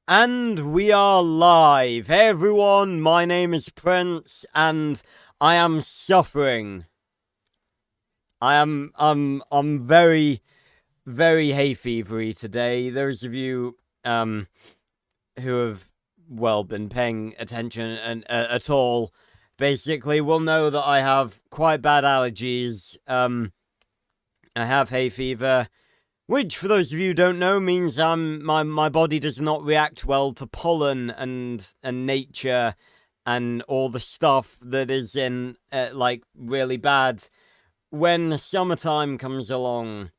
And we are live. Hey everyone, my name is Prince and I am suffering. I'm very hay fevery today. Those of you who have been paying attention at all basically will know that I have quite bad allergies. I have hay fever. Which, for those of you who don't know, means my body does not react well to pollen and nature and all the stuff that is in like really bad when summertime comes along.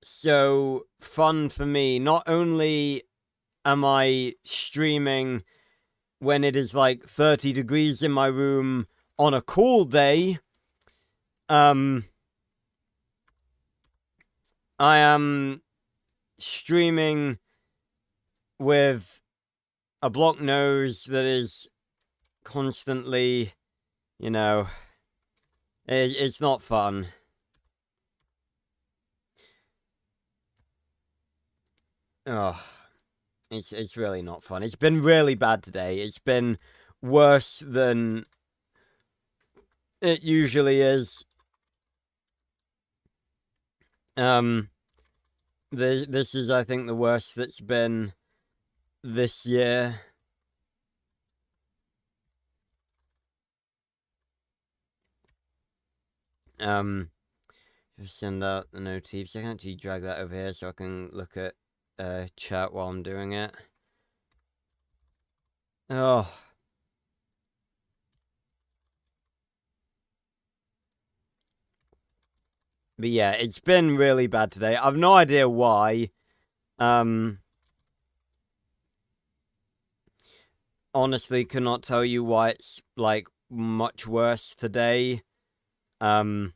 So fun for me. Not only am I streaming when it is like 30 degrees in my room on a cool day, I am streaming with a blocked nose that is constantly, it's not fun. Oh, it's really not fun. It's been really bad today. It's been worse than it usually is. This is, I think, the worst that's been this year. Just send out the notifs. I can actually drag that over here so I can look at chat while I'm doing it. Oh. But yeah, it's been really bad today. I've no idea why. Honestly, could not tell you why it's like much worse today. Than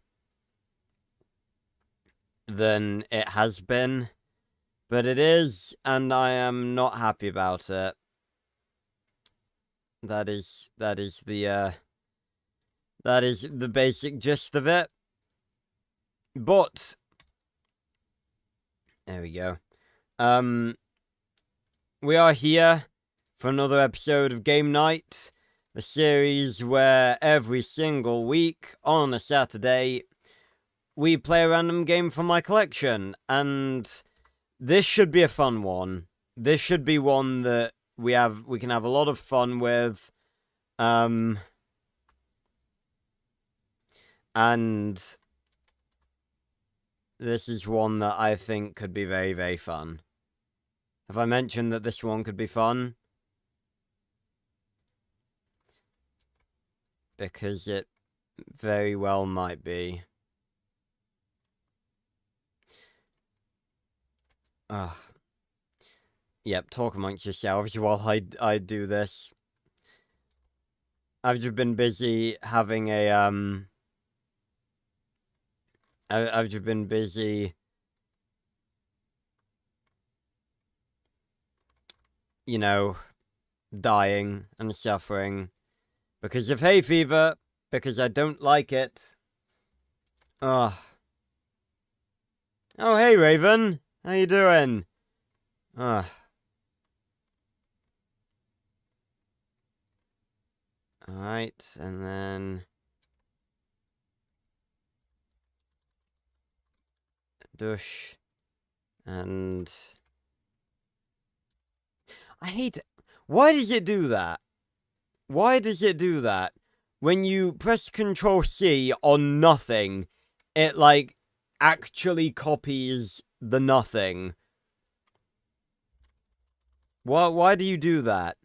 it has been. But it is, and I am not happy about it. That is the basic gist of it. But there we go. We are here for another episode of Game Night, the series where every single week on a Saturday we play a random game from my collection, and this should be a fun one. This should be one that we can have a lot of fun with. And this is one that I think could be very, very fun. Have I mentioned that this one could be fun? Because it very well might be. Yep, talk amongst yourselves while I do this. I've just been busy having a, I've just been busy, dying and suffering because of hay fever, because I don't like it. Oh, hey, Raven. How you doing? Alright, and then douche, and I hate it. Why does it do that? Why does it do that? When you press Control C on nothing, it like actually copies the nothing. Why do you do that?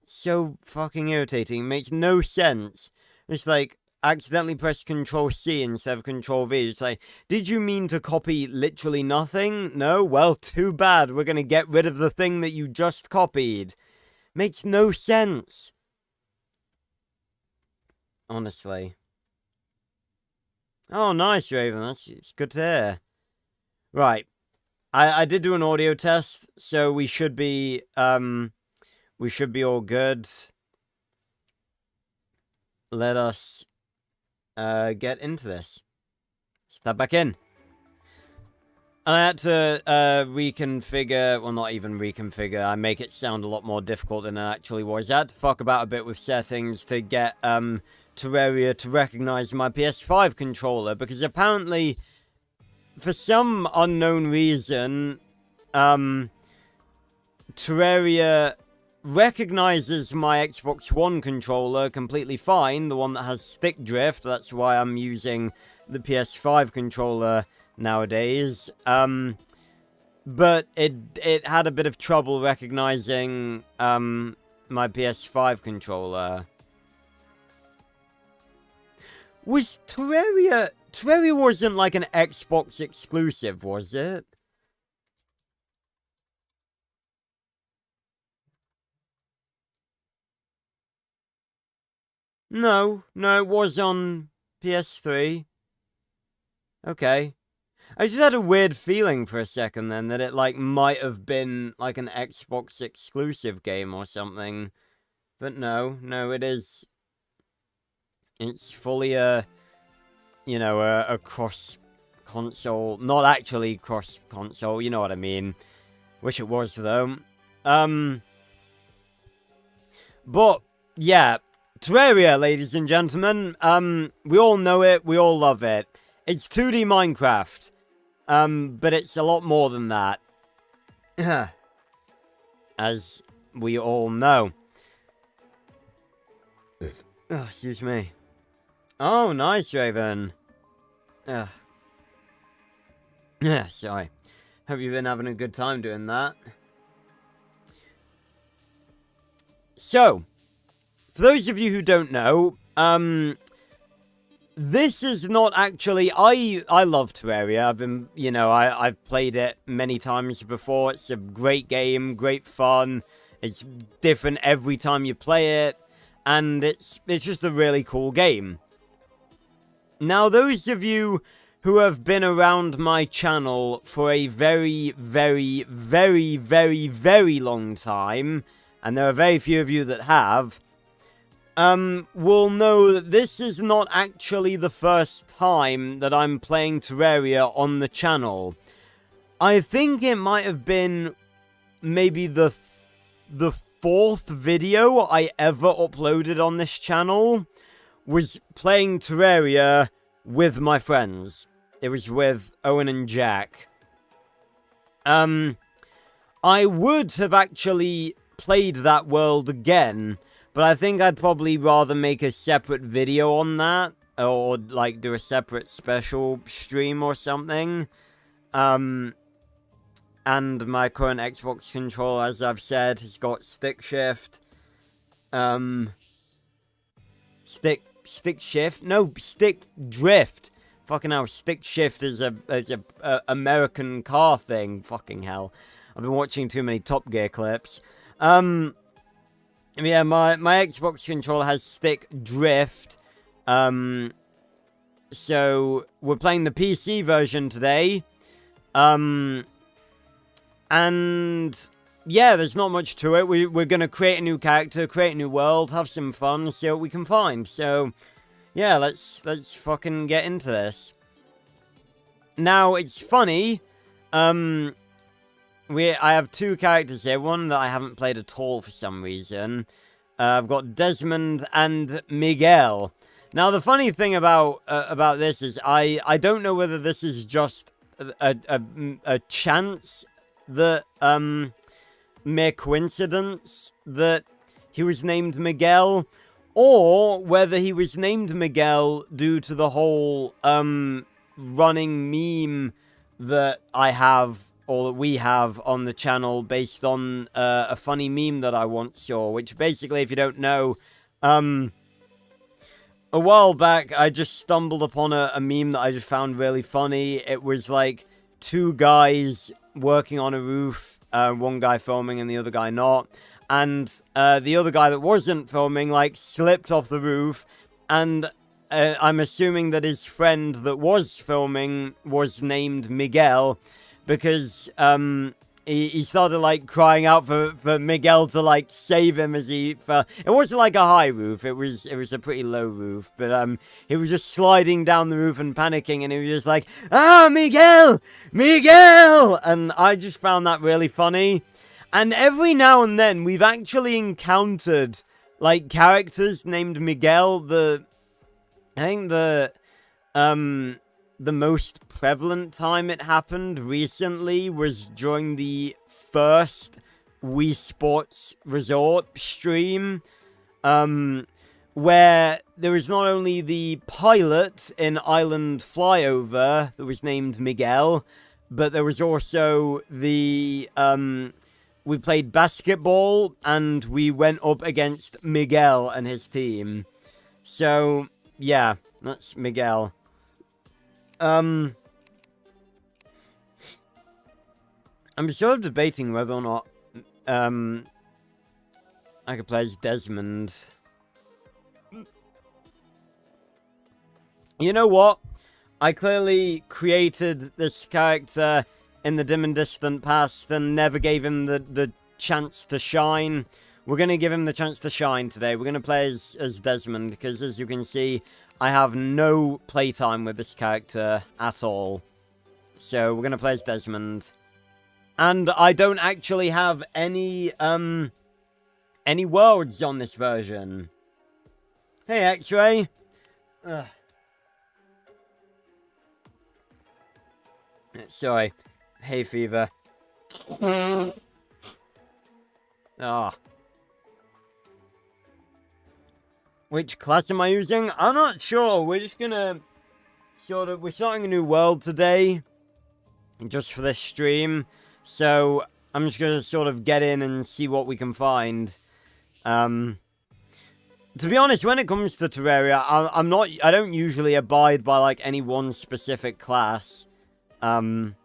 So fucking irritating. It makes no sense. It's like accidentally press Control C instead of Control V. It's like, did you mean to copy literally nothing? No? Well, too bad. We're gonna get rid of the thing that you just copied. Makes no sense. Honestly. Oh, nice, Raven. It's good to hear. Right. I did do an audio test, so we should be all good. Let us get into this. Step back in. And I had to reconfigure, well, not even reconfigure, I make it sound a lot more difficult than it actually was. I had to fuck about a bit with settings to get Terraria to recognize my PS5 controller, because apparently, for some unknown reason, Terraria recognizes my Xbox One controller completely fine, the one that has stick drift. That's why I'm using the PS5 controller nowadays. But it had a bit of trouble recognizing my PS5 controller. Was Terraria wasn't like an Xbox exclusive, was it? No, it was on PS3. Okay. I just had a weird feeling for a second then that it, like, might have been, like, an Xbox exclusive game or something. But no, it is... It's fully a cross-console... Not actually cross-console, you know what I mean. Wish it was, though. But, yeah. Terraria, ladies and gentlemen. We all know it, we all love it. It's 2D Minecraft. But it's a lot more than that. As we all know. Oh, excuse me. Oh, nice, Raven. Yeah, sorry. Hope you've been having a good time doing that. So, for those of you who don't know, this is not actually... I love Terraria. I've been, I've played it many times before. It's a great game, great fun. It's different every time you play it. And it's just a really cool game. Now, those of you who have been around my channel for a very, very, very, very, very long time, and there are very few of you that have, will know that this is not actually the first time that I'm playing Terraria on the channel. I think it might have been maybe the fourth video I ever uploaded on this channel was playing Terraria with my friends. It was with Owen and Jack. I would have actually played that world again, but I think I'd probably rather make a separate video on that, or like do a separate special stream or something. And my current Xbox controller, as I've said, has got stick shift. Stick shift? No, stick drift. Fucking hell, stick shift is a American car thing. Fucking hell. I've been watching too many Top Gear clips. Yeah, my Xbox controller has stick drift. So we're playing the PC version today. And yeah, there's not much to it. We're gonna create a new character, create a new world, have some fun, see what we can find. So yeah, let's fucking get into this. Now, it's funny. I have two characters here. One that I haven't played at all for some reason. I've got Desmond and Miguel. Now, the funny thing about this is I don't know whether this is just a chance that mere coincidence that he was named Miguel, or whether he was named Miguel due to the whole running meme that I have, or that we have on the channel, based on a funny meme that I once saw, which basically, if you don't know, a while back, I just stumbled upon a meme that I just found really funny. It was like two guys working on a roof, one guy filming and the other guy not, and the other guy that wasn't filming, like, slipped off the roof, and I'm assuming that his friend that was filming was named Miguel, because he started like crying out for Miguel to like save him as he fell. It wasn't like a high roof; it was a pretty low roof. But he was just sliding down the roof and panicking, and he was just like, "Ah, Miguel, Miguel!" And I just found that really funny. And every now and then, we've actually encountered like characters named Miguel. I think the most prevalent time it happened recently was during the first Wii Sports Resort stream, where there was not only the pilot in Island Flyover that was named Miguel, but there was also the, we played basketball, and we went up against Miguel and his team. So, yeah, that's Miguel. I'm sort of debating whether or not, I could play as Desmond. You know what? I clearly created this character in the dim and distant past and never gave him the chance to shine. We're going to give him the chance to shine today. We're going to play as Desmond, because as you can see, I have no playtime with this character at all. So we're going to play as Desmond. And I don't actually have any worlds on this version. Hey, X-Ray. Sorry. Hay fever. Ah. Which class am I using? I'm not sure. We're just gonna we're starting a new world today, just for this stream. So I'm just gonna sort of get in and see what we can find. To be honest, when it comes to Terraria, I don't usually abide by like any one specific class. I'm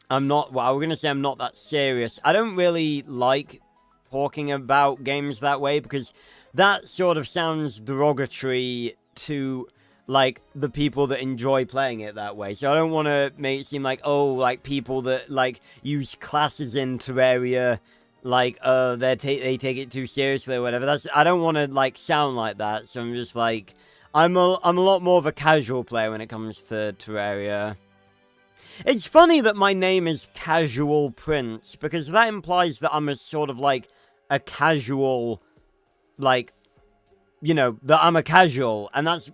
not that serious. I don't really like talking about games that way, because that sort of sounds derogatory to like the people that enjoy playing it that way. So I don't want to make it seem like, oh, like people that like use classes in Terraria, like they take it too seriously or whatever. I don't want to like sound like that. So I'm just like, I'm a lot more of a casual player when it comes to Terraria. It's funny that my name is Casual Prince, because that implies that I'm a sort of like a casual, like, you know, that I'm a casual, and that's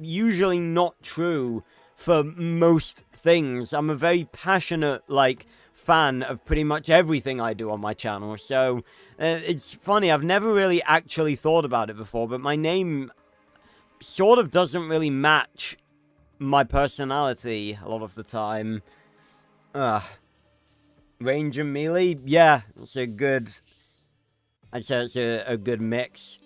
usually not true for most things. I'm a very passionate, like, fan of pretty much everything I do on my channel, so it's funny, I've never really actually thought about it before, but my name sort of doesn't really match my personality a lot of the time. Range and melee? Yeah, it's a good... I'd say it's a good mix.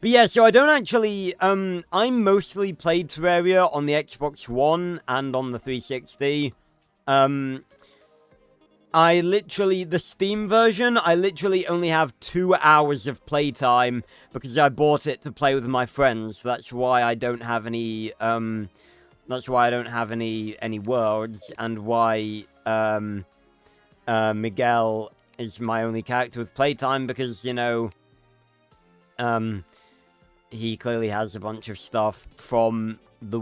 But yeah, so I don't actually... I mostly played Terraria on the Xbox One and on the 360. The Steam version, I literally only have 2 hours of playtime, because I bought it to play with my friends. That's why I don't have any, any worlds, and why, Miguel is my only character with playtime, because, you know, he clearly has a bunch of stuff from the,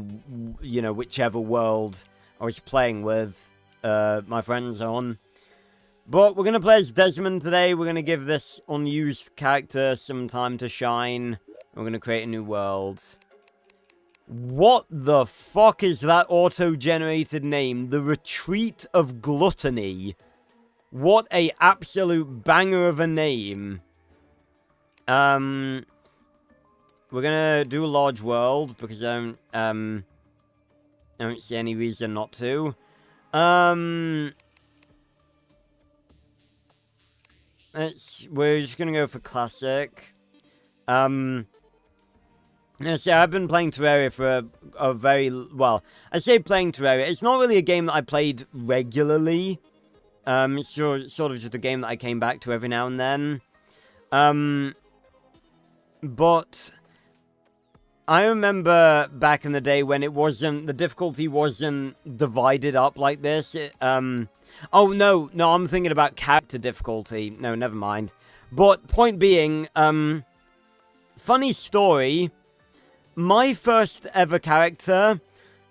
you know, whichever world I was playing with, my friends on. But we're going to play as Desmond today. We're going to give this unused character some time to shine. We're going to create a new world. What the fuck is that auto-generated name? The Retreat of Gluttony. What a absolute banger of a name. We're gonna do a large world, because I don't see any reason not to. We're just gonna go for classic. Yeah, so I've been playing Terraria for a very... Well, I say playing Terraria. It's not really a game that I played regularly. It's sort of just a game that I came back to every now and then. But I remember back in the day when the difficulty wasn't divided up like this. Oh, no, I'm thinking about character difficulty. No, never mind. But, point being, funny story, my first ever character,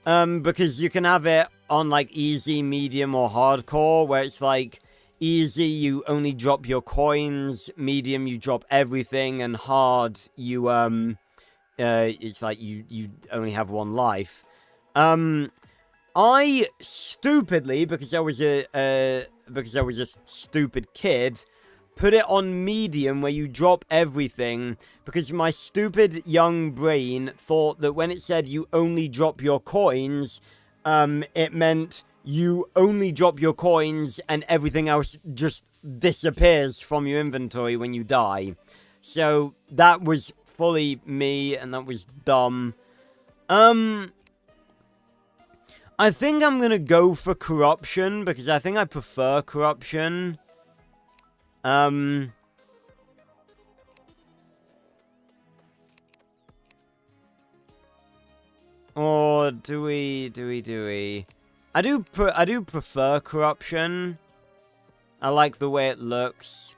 because you can have it on, like, easy, medium, or hardcore, where it's, like, easy, you only drop your coins, medium, you drop everything, and hard, you, it's like you only have one life. I stupidly, because I was a stupid kid, put it on medium where you drop everything, because my stupid young brain thought that when it said you only drop your coins, it meant you only drop your coins and everything else just disappears from your inventory when you die. So that was fully me, and that was dumb. I think I'm gonna go for corruption, because I think I prefer corruption. Or do we? I do prefer corruption. I like the way it looks.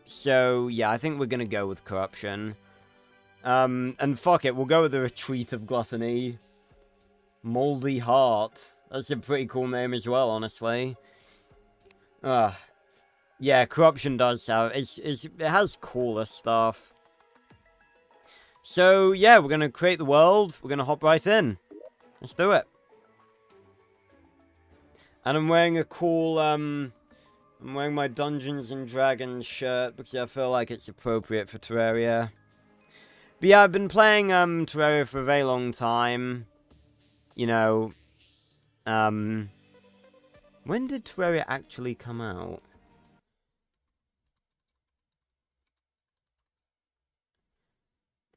So, yeah, I think we're gonna go with corruption. And fuck it, we'll go with the Retreat of Gluttony. Moldy Heart. That's a pretty cool name as well, honestly. Yeah, corruption does have... it has cooler stuff. So, yeah, we're gonna create the world. We're gonna hop right in. Let's do it. And I'm wearing a cool, I'm wearing my Dungeons and Dragons shirt because I feel like it's appropriate for Terraria. But yeah, I've been playing, Terraria for a very long time. You know, when did Terraria actually come out?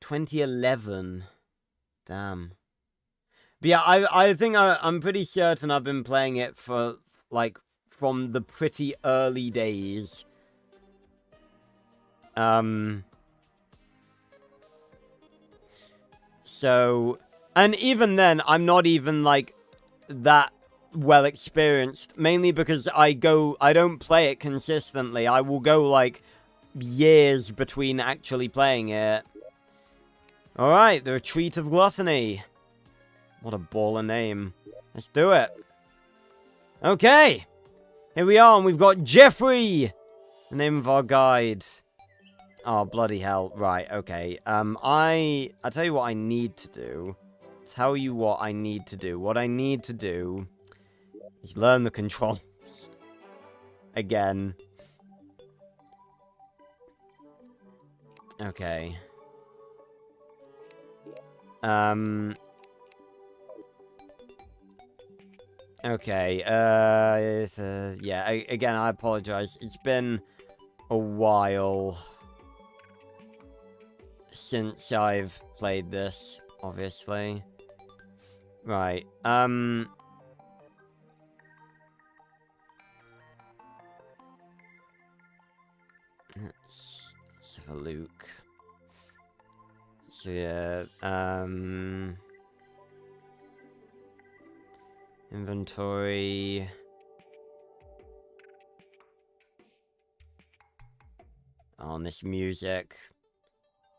...2011. Damn. But yeah, I think I'm pretty certain I've been playing it for, like, from the pretty early days. So, and even then, I'm not even, like, that well experienced. Mainly because I don't play it consistently. I will go, like, years between actually playing it. Alright, the Retreat of Gluttony. What a baller name. Let's do it. Okay. Here we are, and we've got Jeffrey. The name of our guide. Oh, bloody hell. Right, okay. I'll tell you what I need to do. What I need to do is learn the controls. Again. Okay. Okay, yeah, again, I apologize. It's been a while since I've played this, obviously. Right, let's have a look. So, yeah, inventory. Oh, and this music.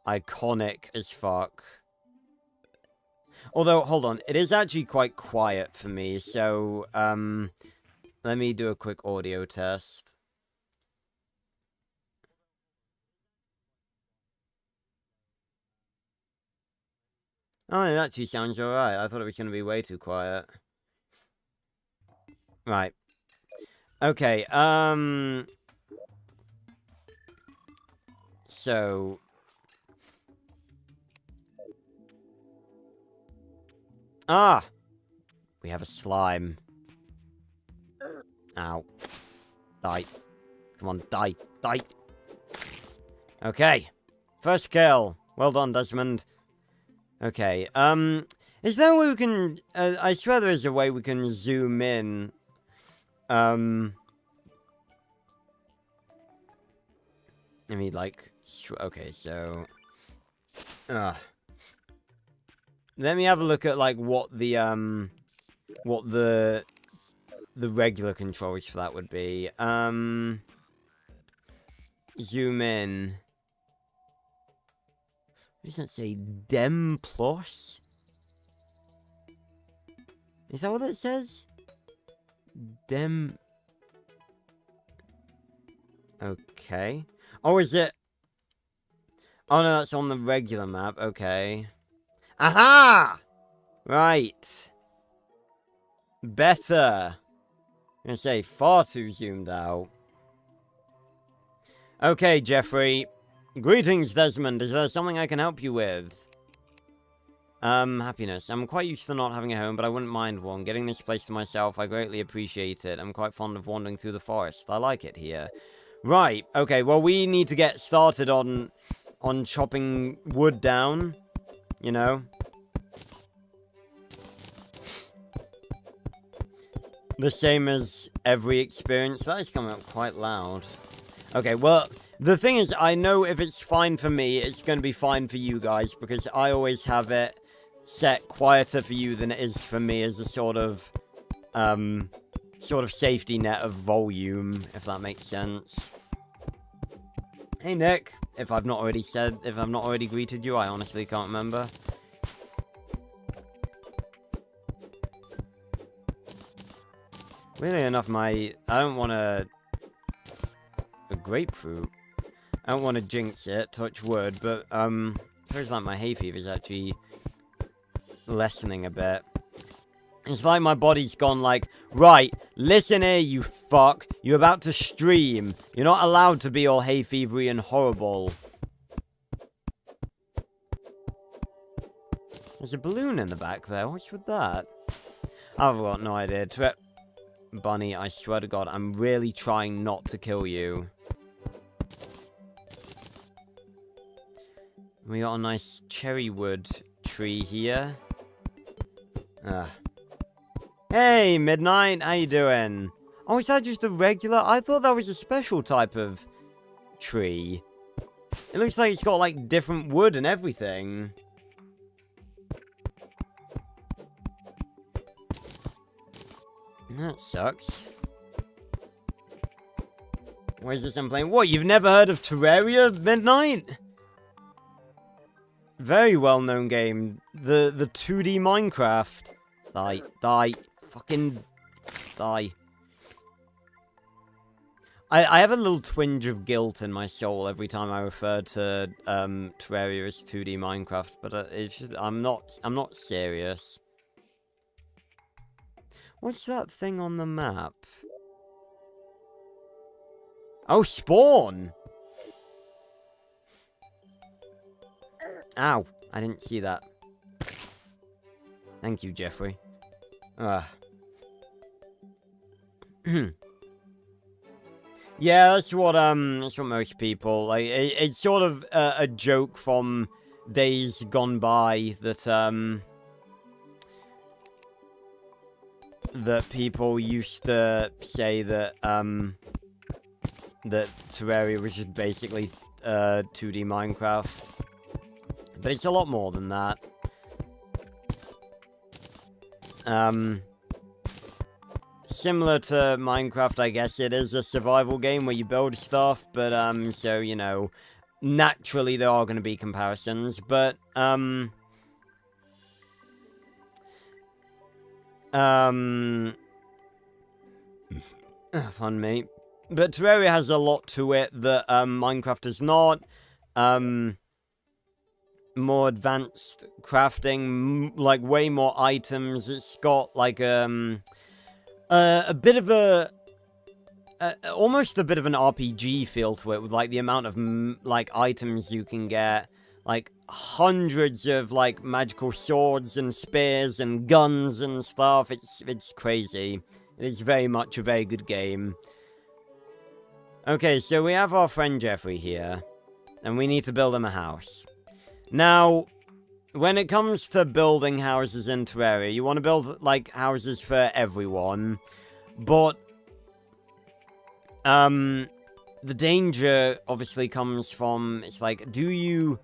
Iconic as fuck. Although, hold on, it is actually quite quiet for me, so, let me do a quick audio test. Oh, it actually sounds alright. I thought it was going to be way too quiet. Right. Okay, so... Ah! We have a slime. Ow. Die. Come on, die. Die. Okay. First kill. Well done, Desmond. Okay, is there a way we can... I swear there is a way we can zoom in. I mean, like, okay, so, let me have a look at, like, what the regular controls for that would be. Zoom in. What does that say? Dem plus? Is that what it says? Dem... Okay. Oh, is it? Oh, no, that's on the regular map. Okay. Aha! Right. Better. I'm gonna say far too zoomed out. Okay, Jeffrey. Greetings, Desmond. Is there something I can help you with? Happiness. I'm quite used to not having a home, but I wouldn't mind one. Getting this place to myself, I greatly appreciate it. I'm quite fond of wandering through the forest. I like it here. Right. Okay, well, we need to get started on chopping wood down. You know? The same as every experience. That is coming up quite loud. Okay, well, the thing is, I know if it's fine for me, it's going to be fine for you guys, because I always have it set quieter for you than it is for me as a sort of safety net of volume, if that makes sense. Hey, Nick. If I've not already greeted you, I honestly can't remember. Weirdly enough, I don't want a grapefruit. I don't want to jinx it, touch wood, but, feels like my hay fever is actually lessening a bit. It's like my body's gone like, right, listen here, you fuck. You're about to stream. You're not allowed to be all hay fevery and horrible. There's a balloon in the back there. What's with that? I've got no idea. Bunny, I swear to God, I'm really trying not to kill you. We got a nice cherry wood tree here. Hey, Midnight, how you doing? Oh, is that just a regular? I thought that was a special type of tree. It looks like it's got, like, different wood and everything. That sucks. Where's this I'm playing? What, you've never heard of Terraria, Midnight? Very well-known game. The 2D Minecraft. Die. Fucking die. I have a little twinge of guilt in my soul every time I refer to Terraria as 2D Minecraft, but it's just, I'm not serious. What's that thing on the map? Oh, spawn! Ow, I didn't see that. Thank you, Jeffrey. Yeah, that's what most people, like, it's sort of a joke from days gone by that, that people used to say that, that Terraria was just basically, 2D Minecraft. But it's a lot more than that. Similar to Minecraft, I guess it is a survival game where you build stuff, but, so, you know, naturally there are going to be comparisons, but, pardon me. But Terraria has a lot to it that, Minecraft does not. More advanced crafting, like, way more items. It's got, like, a bit of a... almost a bit of an RPG feel to it, with, like, the amount of, like, items you can get. Like, hundreds of, like, magical swords and spears and guns and stuff. It's crazy. It is very much a very good game. Okay, so we have our friend Jeffrey here, and we need to build him a house. Now, when it comes to building houses in Terraria, you want to build, like, houses for everyone, but, the danger obviously comes from, it's like, do you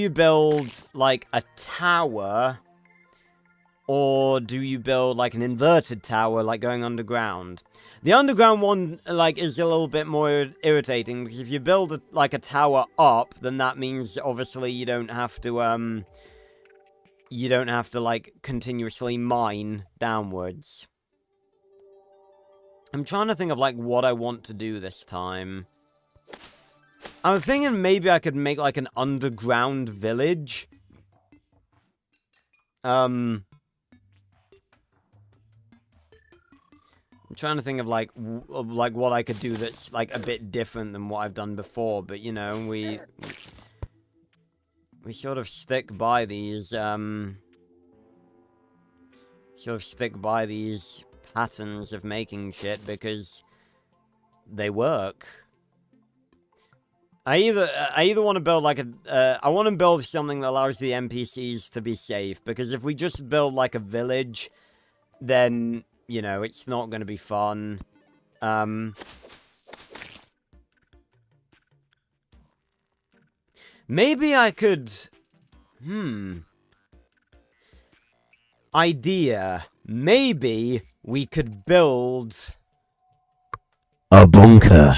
build, like, a tower, or do you build, like, an inverted tower, like, going underground? The underground one, like, is a little bit more irritating, because if you build, like, a tower up, then that means, obviously, you don't have to, like, continuously mine downwards. I'm trying to think of, like, what I want to do this time. I'm thinking maybe I could make, like, an underground village. I'm trying to think of, like, what I could do that's, like, a bit different than what I've done before. But, you know, we sort of stick by these, patterns of making shit because they work. I either want to build, like, I want to build something that allows the NPCs to be safe, because if we just build, like, a village, then, you know, it's not going to be fun. Maybe I could... Idea. Maybe we could build... a bunker.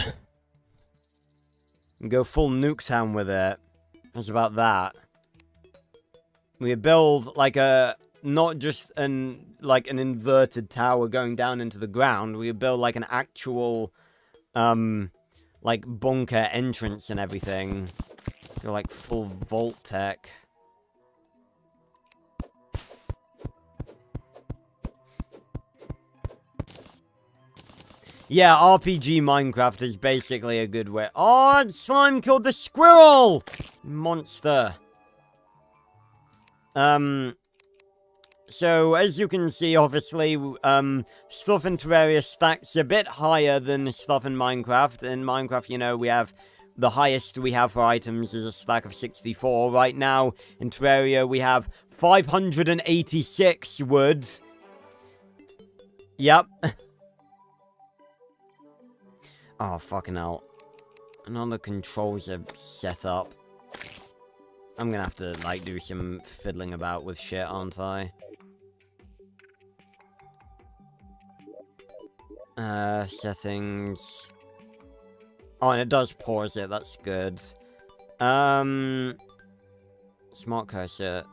And go full Nuketown with it. How's about that? We build, like, a... not just like, an inverted tower going down into the ground. We build, like, an actual, like, bunker entrance and everything. Go, like, full vault tech. Yeah, RPG Minecraft is basically a good way. Oh, slime killed the squirrel! Monster. So, as you can see, obviously, stuff in Terraria stacks a bit higher than stuff in Minecraft. In Minecraft, you know, we have... the highest we have for items is a stack of 64. Right now, in Terraria, we have 586 wood. Yep. Oh, fucking hell. None of the controls are set up. I'm gonna have to, like, do some fiddling about with shit, aren't I? Settings. Oh, and it does pause it, that's good. Smart cursor.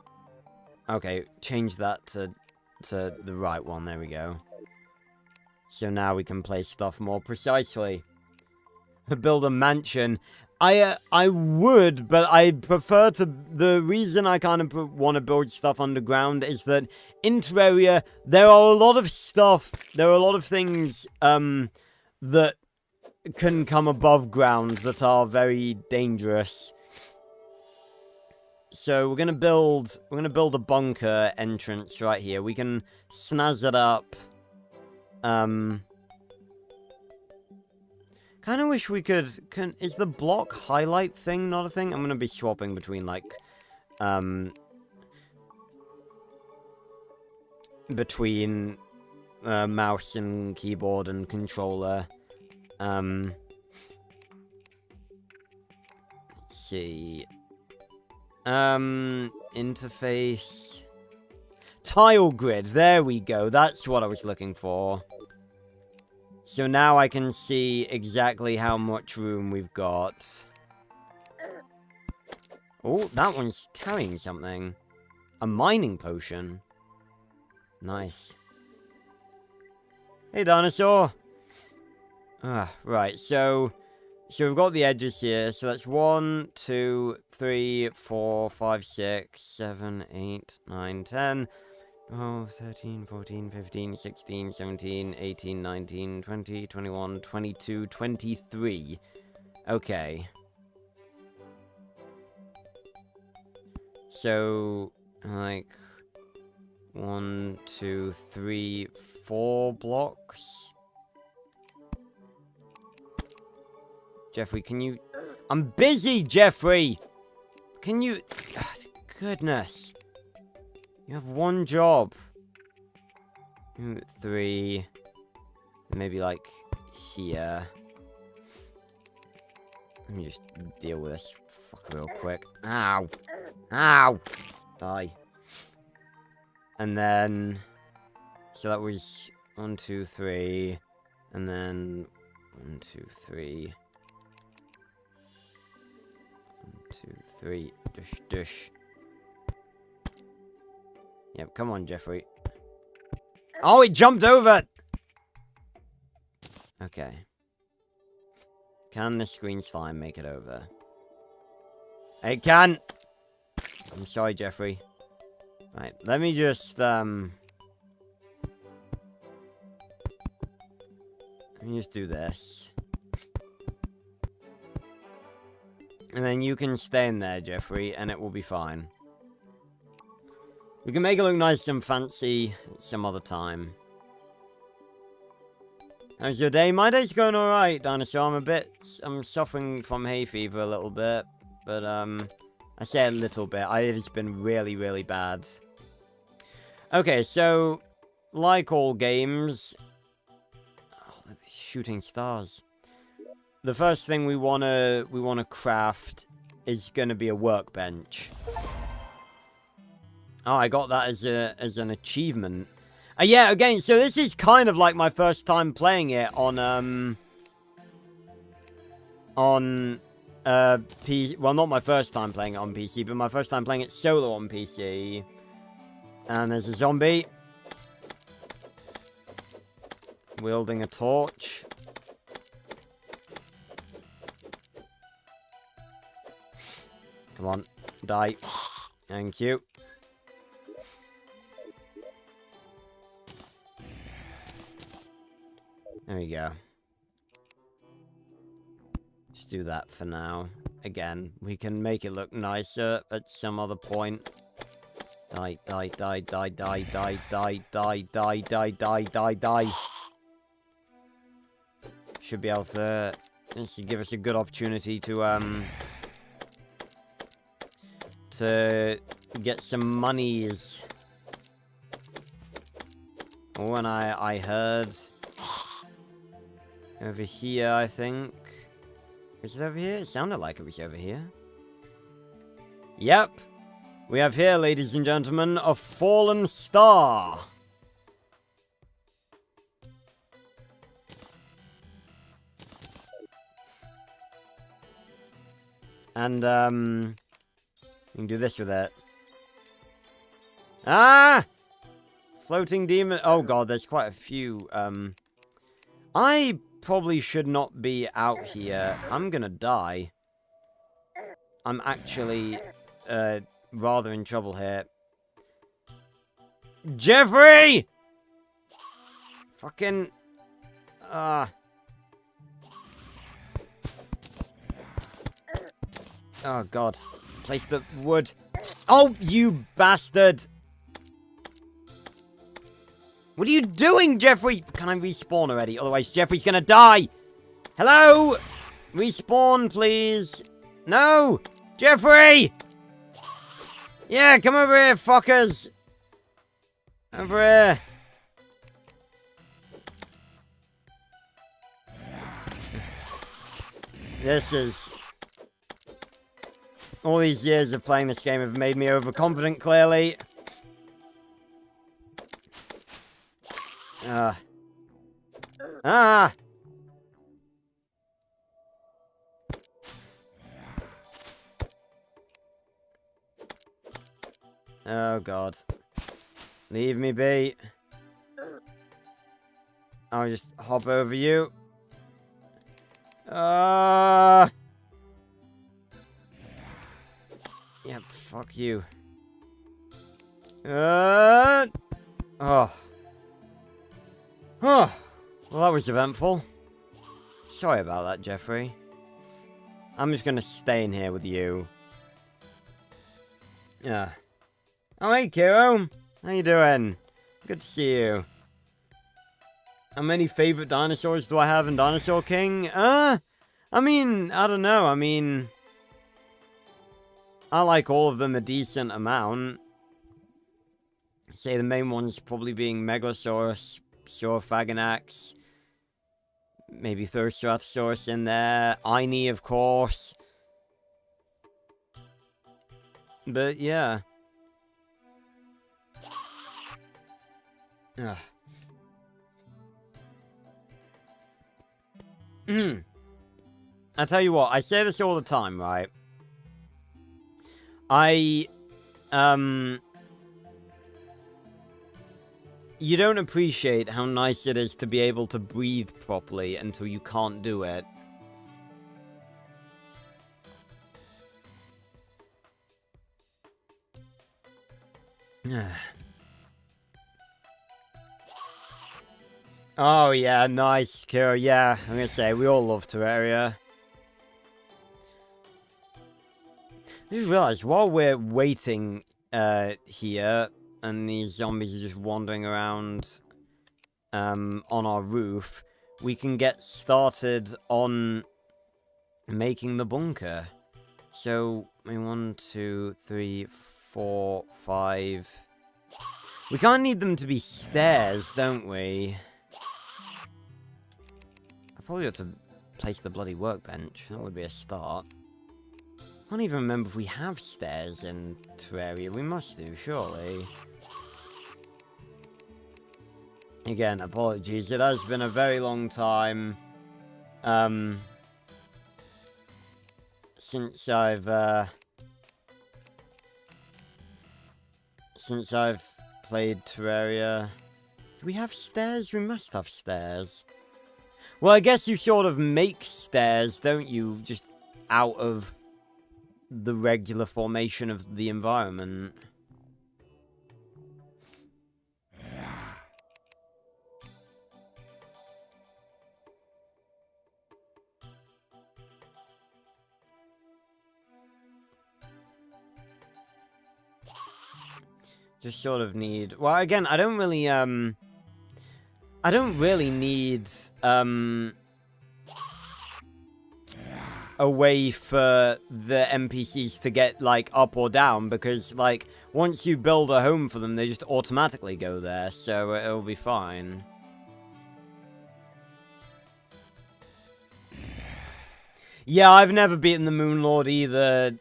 Okay, change that to the right one, there we go. So now we can place stuff more precisely. Build a mansion. I would, but I prefer to... the reason I kind of want to build stuff underground is that in Terraria, there are a lot of stuff, there are a lot of things, that can come above ground that are very dangerous. So we're gonna build a bunker entrance right here. We can snazz it up. Kind of wish we could... is the block highlight thing not a thing? I'm gonna be swapping between, like, between mouse and keyboard and controller. Let's see. Interface. Tile grid, there we go. That's what I was looking for. So now I can see exactly how much room we've got. Oh, that one's carrying something. A mining potion. Nice. Hey, dinosaur. Right, so we've got the edges here. So that's 1, 2, 3, 4, 5, 6, 7, 8, 9, 10... 12, 13, 14, 15, 16, 17, 18, 19, 20, 21, 22, 23. Okay. So, like, 1, 2, 3, 4 blocks. Jeffrey, can you... I'm busy, Jeffrey! Can you... Goodness. You have one job. 2, 3. Maybe, like, here. Let me just deal with this fucker real quick. Ow! Ow! Die. And then... So that was 1, 2, 3. And then... 1, 2, 3. 1, 2, 3. Dush, dush. Yep, come on, Jeffrey. Oh, it jumped over! Okay. Can the green slime make it over? It can! I'm sorry, Jeffrey. Right, let me just, Let me just do this. And then you can stay in there, Jeffrey, and it will be fine. We can make it look nice and fancy some other time. How's your day? My day's going alright, Dinosaur. I'm suffering from hay fever a little bit. But, I say a little bit. It's been really, really bad. Okay, so, like all games... Oh, shooting stars. The first thing we wanna craft is gonna be a workbench. Oh, I got that as an achievement. Yeah, again, so this is kind of like my first time playing it on PC. Well, not my first time playing it on PC, but my first time playing it solo on PC. And there's a zombie. Wielding a torch. Come on, die. Thank you. There we go. Let's do that for now. Again, we can make it look nicer at some other point. Die, die, die, die, die, die, die, die, die, die, die, die, die. Should be able to... This should give us a good opportunity to get some monies. Oh, and I heard... Over here, I think. Is it over here? It sounded like it was over here. Yep. We have here, ladies and gentlemen, a fallen star. And, you can do this with it. Ah! Floating demon. Oh, God, there's quite a few, I probably should not be out here. I'm gonna die. I'm actually, rather in trouble here. Jeffrey! Fucking... Oh, God. Place the wood. Oh, you bastard! What are you doing, Jeffrey? Can I respawn already? Otherwise, Jeffrey's gonna die. Hello? Respawn, please. No! Jeffrey! Yeah, come over here, fuckers. Over here. This is... All these years of playing this game have made me overconfident, clearly. Ah! Oh, God. Leave me be. I'll just hop over you. Yep, fuck you. Oh. Oh. Well, that was eventful. Sorry about that, Jeffrey. I'm just gonna stay in here with you. Yeah. Oh, hey, Kiro. How you doing? Good to see you. How many favorite dinosaurs do I have in Dinosaur King? I mean, I don't know. I mean, I like all of them a decent amount. Say the main ones probably being Megalosaurus, Saurophaganax, Maybe throw Stratosaurus in there. Aini, of course. But yeah. Ugh. I tell you what, I say this all the time, right? You don't appreciate how nice it is to be able to breathe properly until you can't do it. Oh yeah, nice, Kira. Yeah, I'm gonna say, we all love Terraria. I just realized, while we're waiting here, and these zombies are just wandering around on our roof, we can get started on making the bunker. So, 1, 2, 3, 4, 5... We can't need them to be stairs, don't we? I probably ought to place the bloody workbench. That would be a start. I can't even remember if we have stairs in Terraria. We must do, surely. Again, apologies. It has been a very long time since I've played Terraria. Do we have stairs? We must have stairs. Well, I guess you sort of make stairs, don't you? Just out of the regular formation of the environment. Just sort of need... Well, again, I don't really need, a way for the NPCs to get, like, up or down, because, like, once you build a home for them, they just automatically go there, so it'll be fine. Yeah, I've never beaten the Moon Lord either,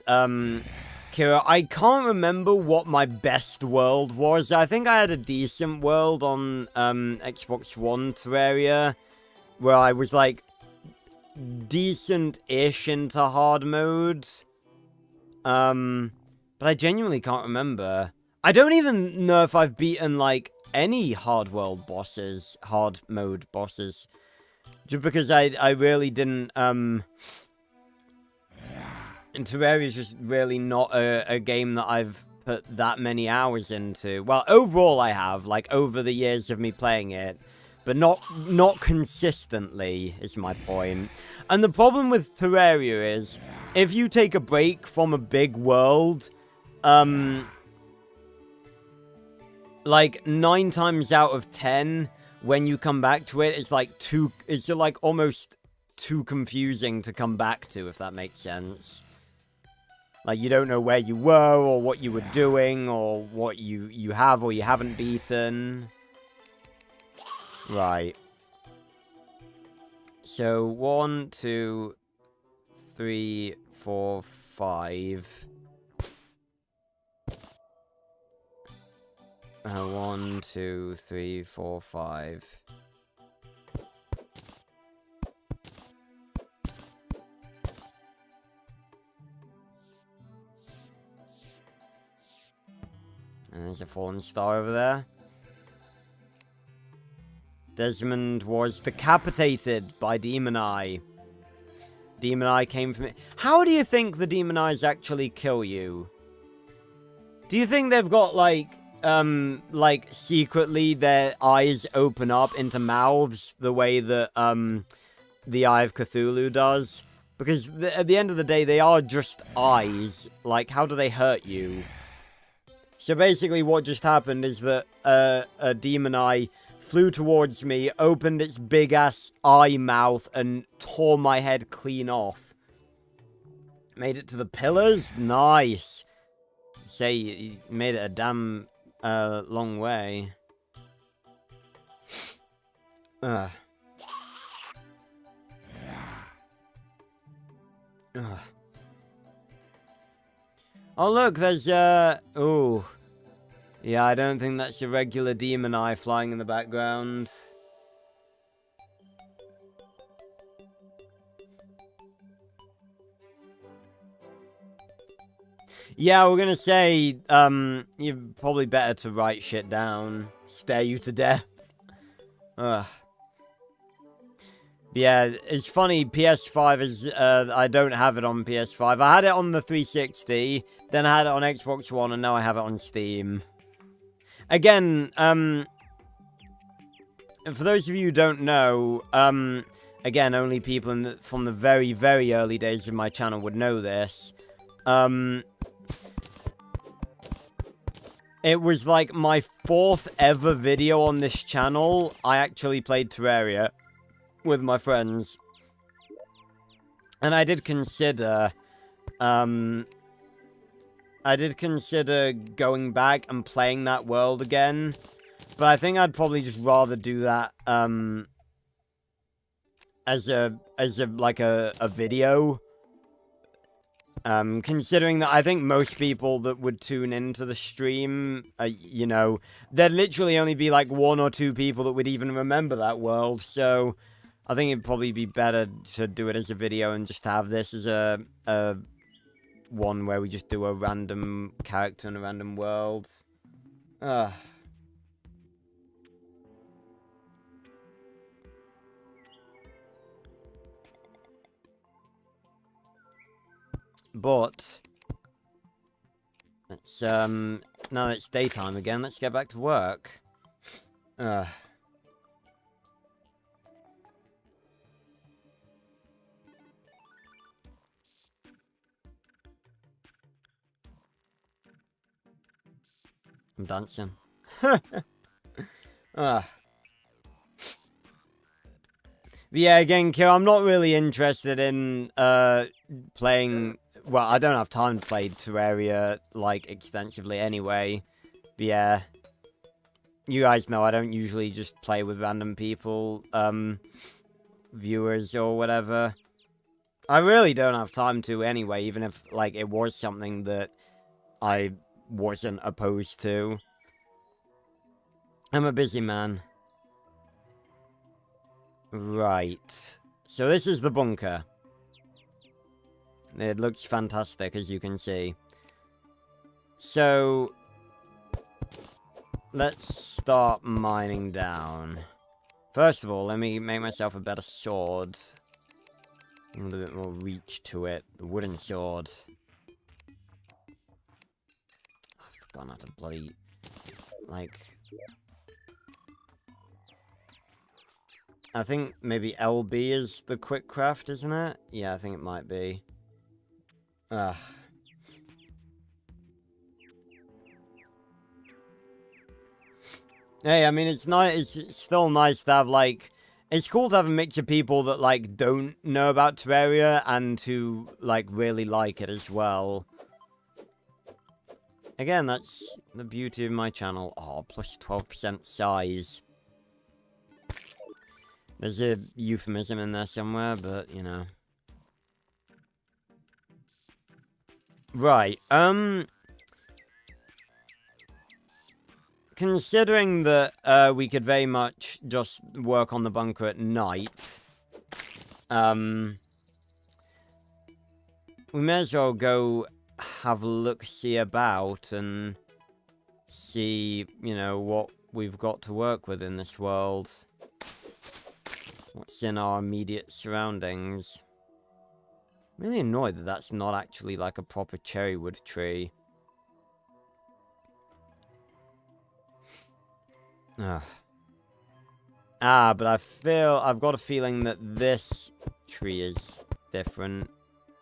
Kira. I can't remember what my best world was. I think I had a decent world on, Xbox One Terraria, where I was, like, decent-ish into hard mode. But I genuinely can't remember. I don't even know if I've beaten, like, any hard mode bosses. Just because I really didn't, and Terraria is just really not a game that I've put that many hours into. Well, overall I have, like, over the years of me playing it. But not consistently, is my point. And the problem with Terraria is, if you take a break from a big world, like, 9 times out of 10, when you come back to it, it's like it's like almost too confusing to come back to, if that makes sense. Like, you don't know where you were, or what you were doing, or what you have or you haven't beaten. Right. So, 1, 2, 3, 4, 5. 1, 2, 3, 4, 5. And there's a fallen star over there. Desmond was decapitated by Demon Eye. Demon Eye came from it. How do you think the Demon Eyes actually kill you? Do you think they've got, like, secretly their eyes open up into mouths the way that, the Eye of Cthulhu does? Because at the end of the day, they are just eyes. Like, how do they hurt you? So basically what just happened is that, a Demon Eye flew towards me, opened its big-ass eye mouth, and tore my head clean off. Made it to the pillars? Nice. Say, you made it a damn, long way. Ugh. Oh, look, there's, ooh. Yeah, I don't think that's a regular demon eye flying in the background. Yeah, we're gonna say, you're probably better to write shit down. Stare you to death. Ugh. Yeah, it's funny, PS5 is, I don't have it on PS5. I had it on the 360, then I had it on Xbox One, and now I have it on Steam. Again, for those of you who don't know, again, only people from the very, very early days of my channel would know this. It was like my 4th ever video on this channel. I actually played Terraria with my friends. And I did consider, going back and playing that world again. But I think I'd probably just rather do that, as a video. Considering that I think most people that would tune into the stream, you know, there'd literally only be like 1 or 2 people that would even remember that world, so I think it'd probably be better to do it as a video and just have this as a one where we just do a random character in a random world. But let's now that it's daytime again, let's get back to work. I'm dancing. But yeah, again, Kill, I'm not really interested in playing. Well, I don't have time to play Terraria, like, extensively anyway. But yeah. You guys know I don't usually just play with random people, viewers or whatever. I really don't have time to anyway, even if, like, it was something that I wasn't opposed to. I'm a busy man. Right. So this is the bunker. It looks fantastic, as you can see. So let's start mining down. First of all, let me make myself a better sword. A little bit more reach to it. The wooden sword. I've forgotten how to bloody, like, I think maybe LB is the quick craft, isn't it? Yeah, I think it might be. Hey, I mean, it's nice. It's still nice to have, like, it's cool to have a mix of people that, like, don't know about Terraria and who, like, really like it as well. Again, that's the beauty of my channel. Oh, plus 12% size. There's a euphemism in there somewhere, but, you know. Right, considering that, we could very much just work on the bunker at night, we may as well go have a look-see about and see, you know, what we've got to work with in this world. What's in our immediate surroundings. I'm really annoyed that that's not actually like a proper cherrywood tree. Ugh. But I've got a feeling that this tree is different.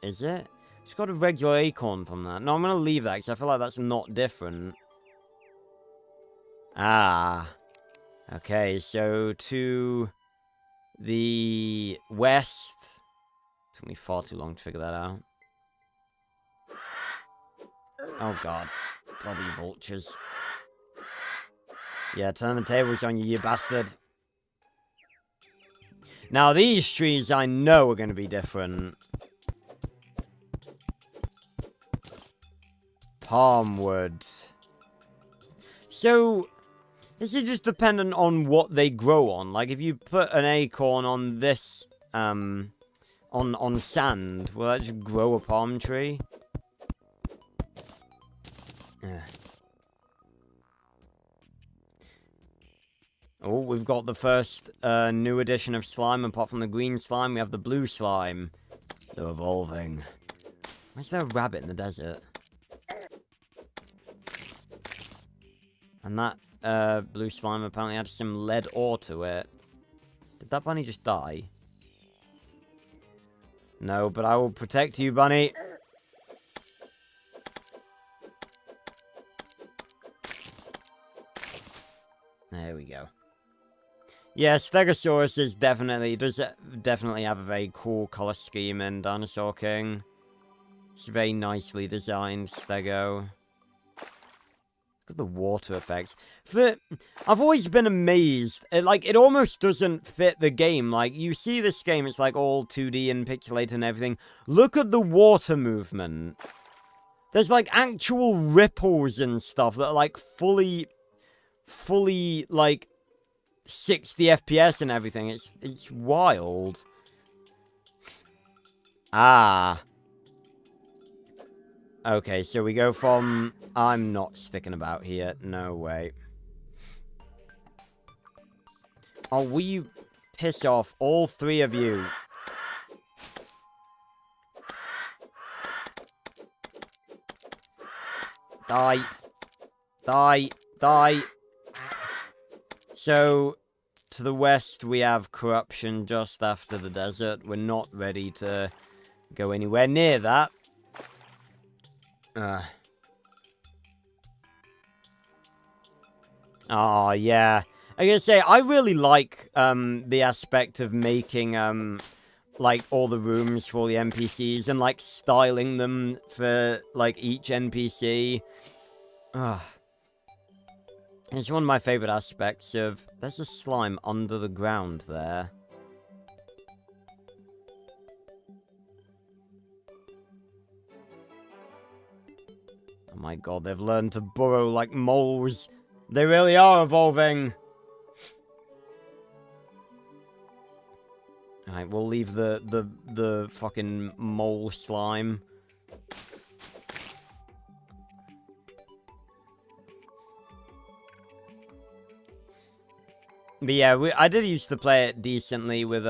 Is it? It's got a regular acorn from that. No, I'm going to leave that because I feel like that's not different. Okay, so to the west. Took me far too long to figure that out. Oh god. Bloody vultures. Yeah, turn the tables on you, you bastard. Now, these trees I know are going to be different. palm wood. So, is it just dependent on what they grow on? Like, if you put an acorn on this, on sand, will that just grow a palm tree? Yeah. Oh, we've got the first new edition of slime. Apart from the green slime, we have the blue slime. They're evolving. Why is there a rabbit in the desert? And that blue slime apparently had some lead ore to it. Did that bunny just die? No, but I will protect you, bunny. There we go. Yeah, Stegosaurus is does definitely have a very cool color scheme in Dinosaur King. It's very nicely designed, Stego. Look at the water effects. I've always been amazed. It almost doesn't fit the game. Like, you see this game, it's like all 2D and pixelated and everything. Look at the water movement. There's like actual ripples and stuff that are like fully like 60 FPS and everything. It's wild. Ah. Okay, so we go from... I'm not sticking about here. No way. Oh, will you piss off, all three of you? Die. Die. Die. So, to the west, we have corruption just after the desert. We're not ready to go anywhere near that. Oh, yeah. I gotta say, I really like, the aspect of making, like, all the rooms for the NPCs and, like, styling them for, like, each NPC. It's one of my favorite aspects of... There's a slime under the ground there. Oh my god, they've learned to burrow like moles. They really are evolving. Alright, we'll leave the fucking mole slime. But yeah, I did used to play it decently with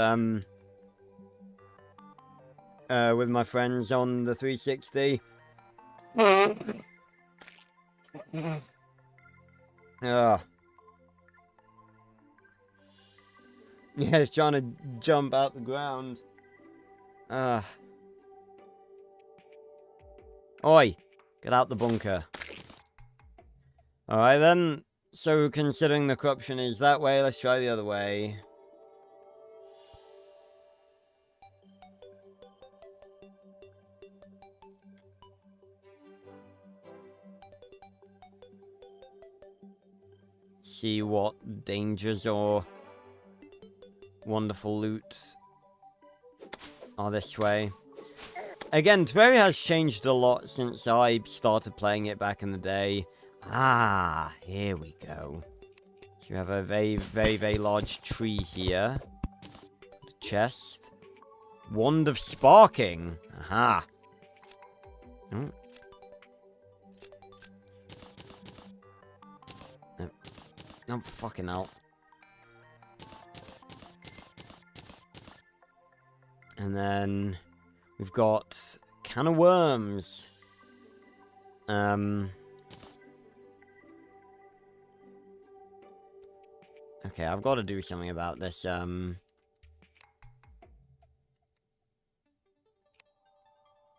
my friends on the 360. Ugh. Yeah, it's trying to jump out the ground. Ugh. Oi! Get out the bunker. Alright then. So, considering the corruption is that way, let's try the other way. See what dangers or wonderful loot are this way. Again, Terraria has changed a lot since I started playing it back in the day. Ah, here we go. So we have a very, very, very large tree here. Chest. Wand of Sparking. Aha. Oh. No. No, fucking hell. And then we've got can of worms. Okay, I've got to do something about this,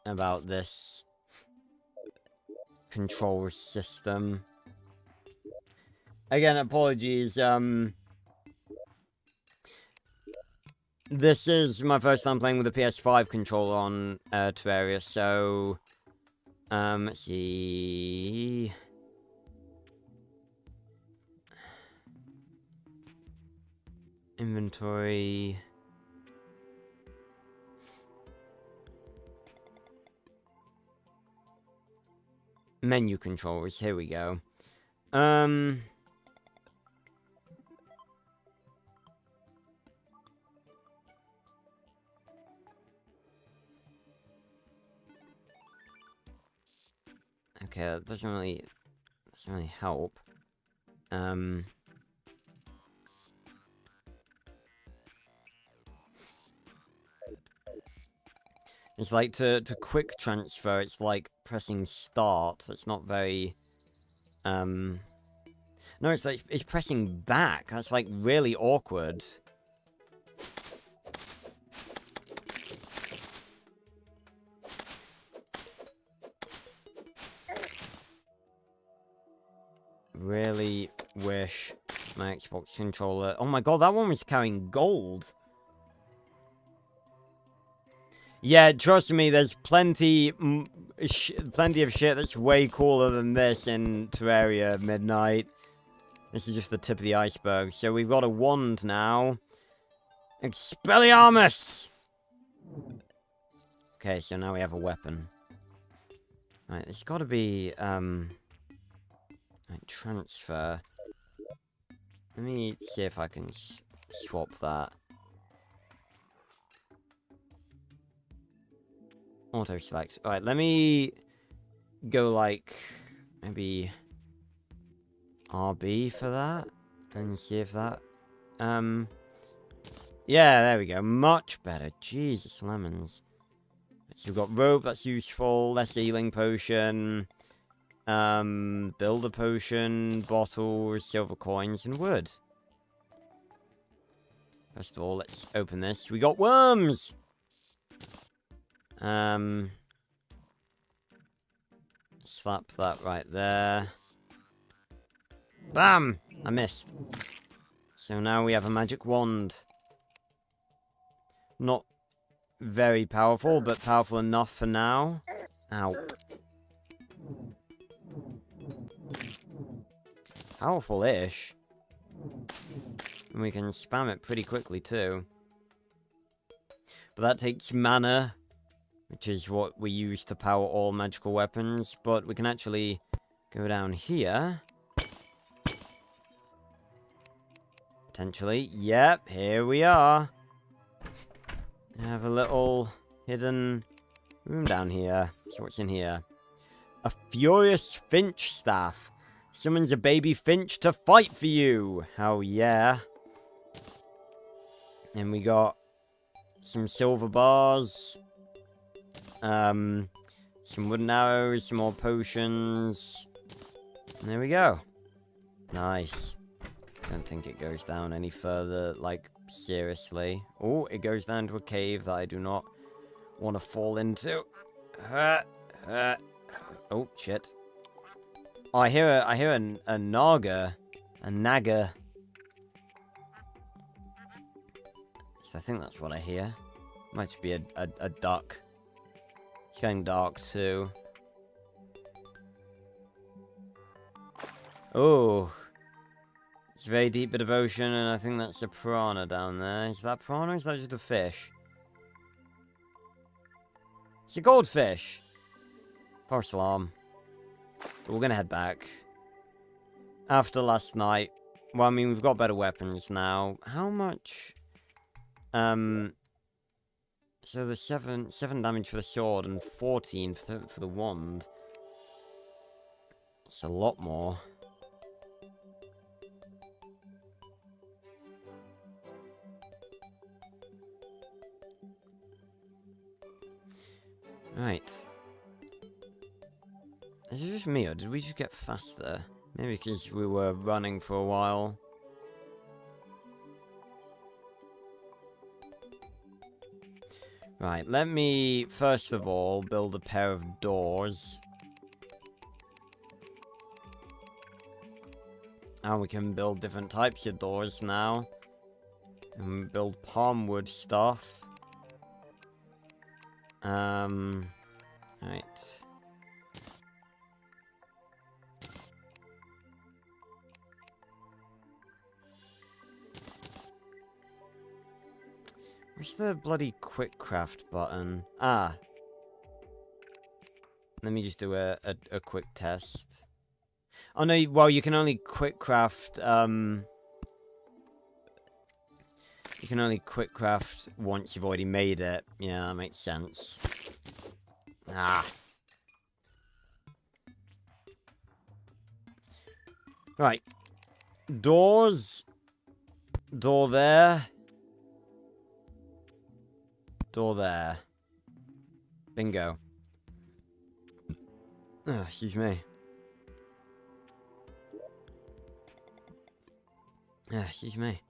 about this control system. Again, apologies, this is my first time playing with a PS5 controller on, Terraria, so, let's see... Inventory... Menu controls, here we go. Okay, that doesn't really help. It's like to quick transfer, it's like pressing start. It's not very, no, it's like, it's pressing back. That's like really awkward. Really wish my Xbox controller... Oh my god, that one was carrying gold. Yeah, trust me, there's plenty of shit that's way cooler than this in Terraria Midnight. This is just the tip of the iceberg. So we've got a wand now. Expelliarmus! Okay, so now we have a weapon. Right, there's gotta be, right, transfer. Let me see if I can swap that. Auto select. Alright, let me go like maybe RB for that and see if that yeah, there we go. Much better. Jesus lemons. So we've got rope, that's useful, less healing potion, builder potion, bottles, silver coins, and wood. First of all, let's open this. We got worms! Slap that right there. Bam! I missed. So now we have a magic wand. Not very powerful, but powerful enough for now. Ow. Powerful-ish. And we can spam it pretty quickly, too. But that takes mana, which is what we use to power all magical weapons. But we can actually go down here. Potentially. Yep, here we are. I have a little hidden room down here. So what's in here? A furious finch staff. Summons a baby finch to fight for you. Hell yeah. And we got some silver bars. Some wooden arrows, some more potions. And there we go. Nice. Don't think it goes down any further, like, seriously. Oh, it goes down to a cave that I do not want to fall into. Oh, shit. Oh, I hear a naga. A naga. So I think that's what I hear. Might just be a duck. It's getting dark, too. Oh. It's a very deep bit of ocean, and I think that's a piranha down there. Is that piranha or is that just a fish? It's a goldfish! False alarm. But we're gonna head back. After last night. Well, I mean, we've got better weapons now. How much? So the 7 damage for the sword and 14 for the wand. It's a lot more. Right. Is it just me, or did we just get faster? Maybe because we were running for a while. Right, let me, first of all, build a pair of doors. And we can build different types of doors now. And build palm wood stuff. Right. Where's the bloody quick craft button? Ah. Let me just do a quick test. Oh no, well, you can only quick craft, you can only quick craft once you've already made it. Yeah, that makes sense. Ah. Right. Doors. Door there. Door there. Bingo. Oh, excuse me. Excuse me.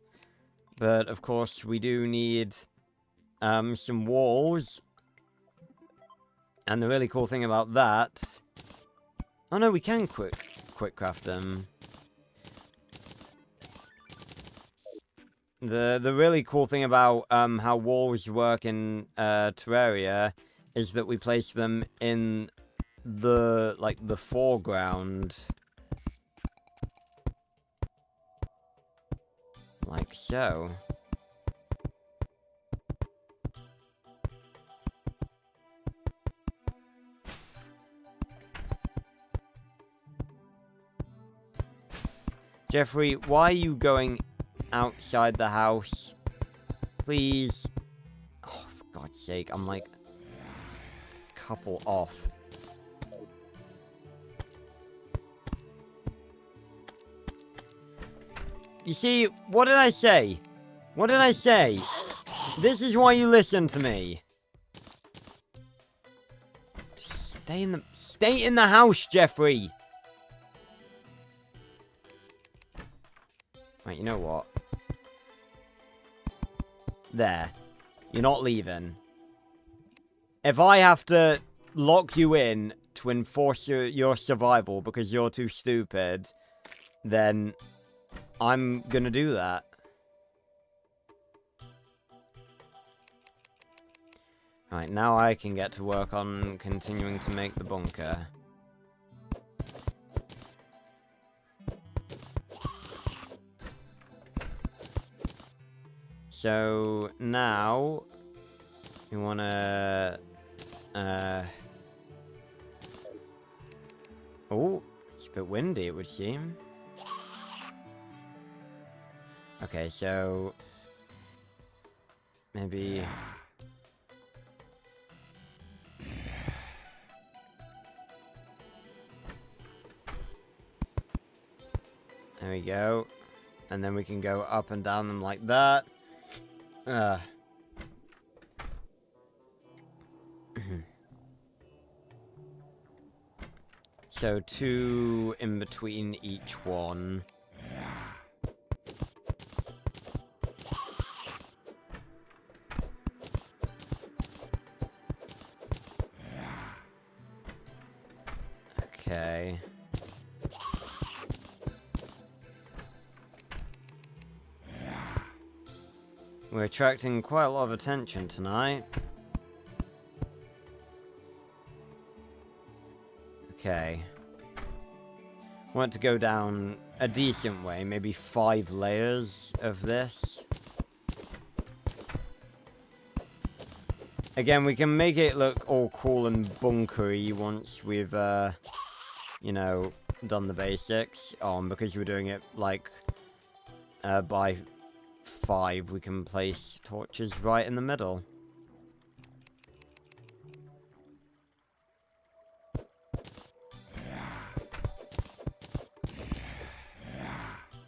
But, of course, we do need, some walls. And the really cool thing about that... Oh, no, we can quick craft them. The really cool thing about, how walls work in, Terraria is that we place them in the, like, the foreground. Like so. Jeffrey, why are you going outside the house? Please. Oh, for God's sake, I'm like a couple off. You see, what did I say? What did I say? This is why you listen to me. Stay in the house, Jeffrey. Right, you know what? There. You're not leaving. If I have to lock you in to enforce your survival because you're too stupid, then I'm gonna do that. Right, now I can get to work on continuing to make the bunker. So, now... we wanna... Oh, it's a bit windy, it would seem. Okay, so... maybe... there we go. And then we can go up and down them like that. So 2 in between each one. Okay. We're attracting quite a lot of attention tonight. Okay. Want to go down a decent way, maybe 5 layers of this. Again, we can make it look all cool and bunkery once we've, you know, done the basics. Because we're doing it, like, by 5, we can place torches right in the middle.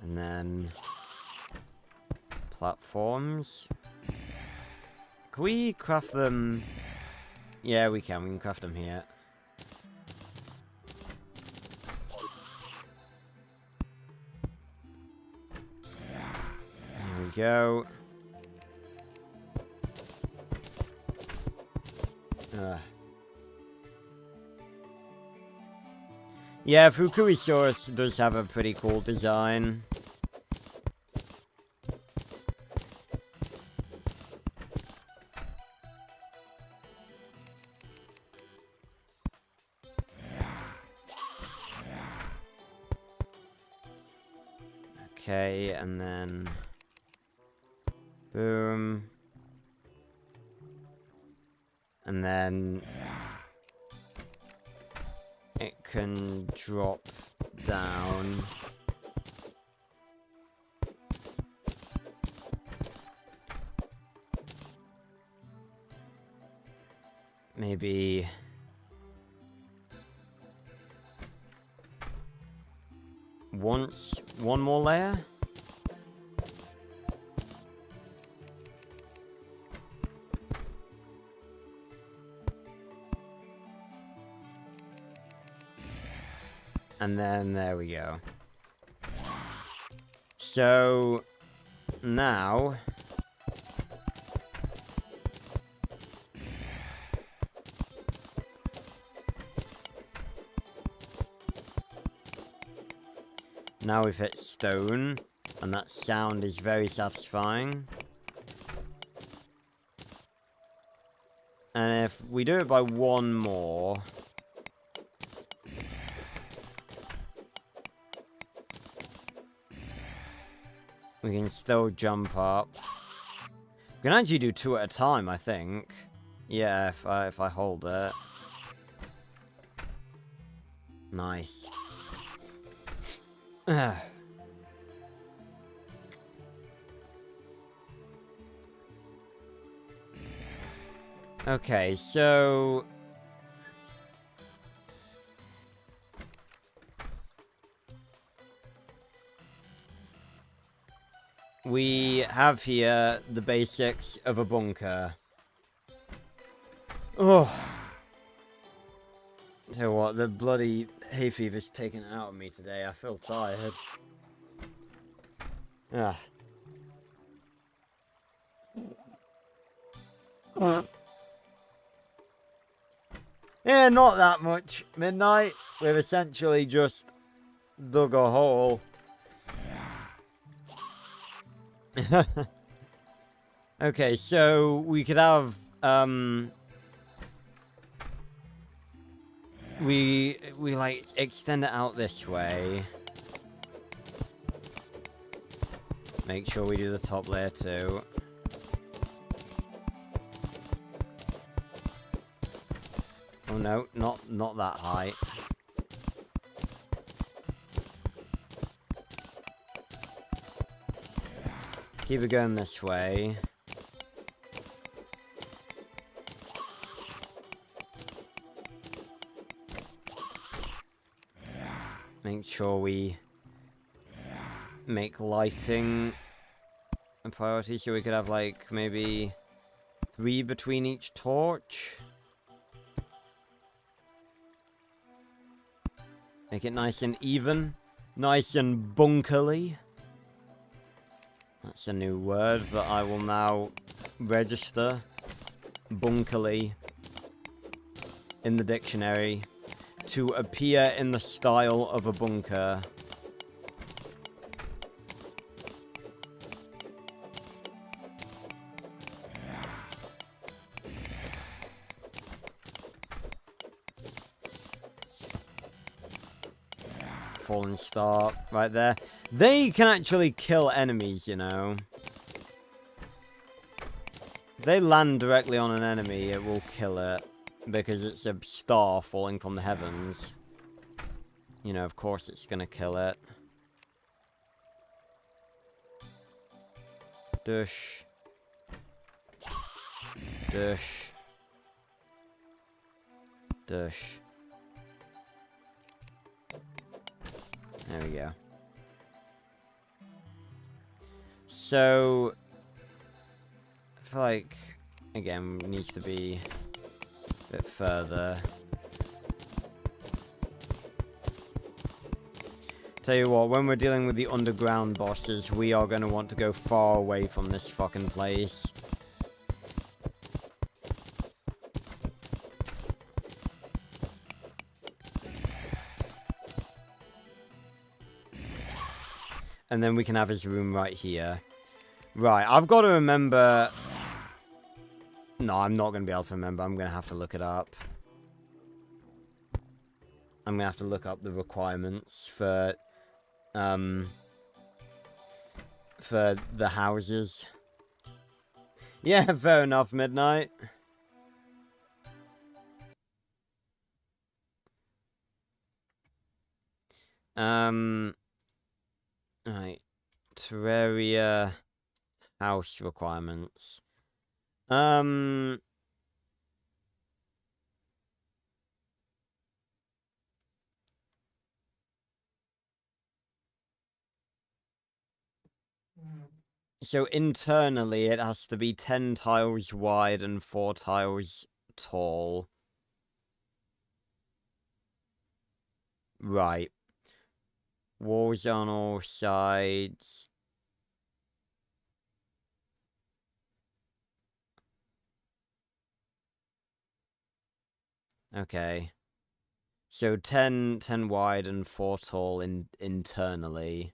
And then... platforms. Can we craft them? Yeah, we can. We can craft them here. There we go. Yeah, Fukuisaurus does have a pretty cool design. Okay, and then... boom. And then... it can drop down. Maybe one more layer? And then there we go. So now we've hit stone, and that sound is very satisfying. And if we do it by one more, we can still jump up. We can actually do 2 at a time, I think. Yeah, if I hold it. Nice. Okay, so we have here the basics of a bunker. Oh. Tell you what, the bloody hay fever's taken it out of me today. I feel tired. Ah. Yeah, not that much. Midnight, we've essentially just dug a hole. Okay, so we could have, we like extend it out this way. Make sure we do the top layer too. Oh no, not that high. Keep it going this way. Make sure we make lighting a priority, so we could have like maybe 3 between each torch. Make it nice and even. Nice and bunkerly. That's a new word that I will now register. Bunkerly. In the dictionary. To appear in the style of a bunker. Fallen star right there. They can actually kill enemies, you know. If they land directly on an enemy, it will kill it. Because it's a star falling from the heavens. You know, of course it's gonna kill it. Dush. Dush. Dush. There we go. So, I feel like, again, needs to be a bit further. Tell you what, when we're dealing with the underground bosses, we are going to want to go far away from this fucking place. And then we can have his room right here. Right, I've got to remember... No, I'm not going to be able to remember. I'm going to have to look it up. I'm going to have to look up the requirements for the houses. Yeah, fair enough, Midnight. Right. Terraria house requirements. So internally, it has to be 10 tiles wide and 4 tiles tall. Right. Walls on all sides. Okay. So 10 wide and 4 tall internally.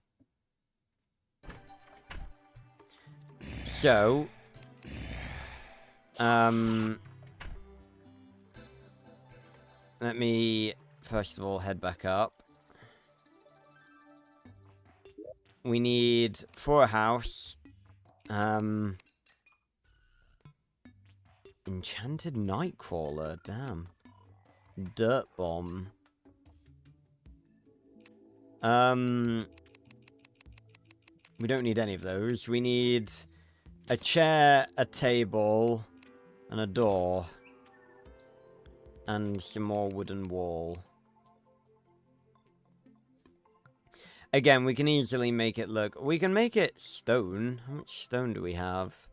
So, let me first of all head back up. We need, for a house, enchanted nightcrawler, damn. Dirt bomb. We don't need any of those. We need a chair, a table, and a door. And some more wooden wall. Again, we can easily make it look... We can make it stone. How much stone do we have?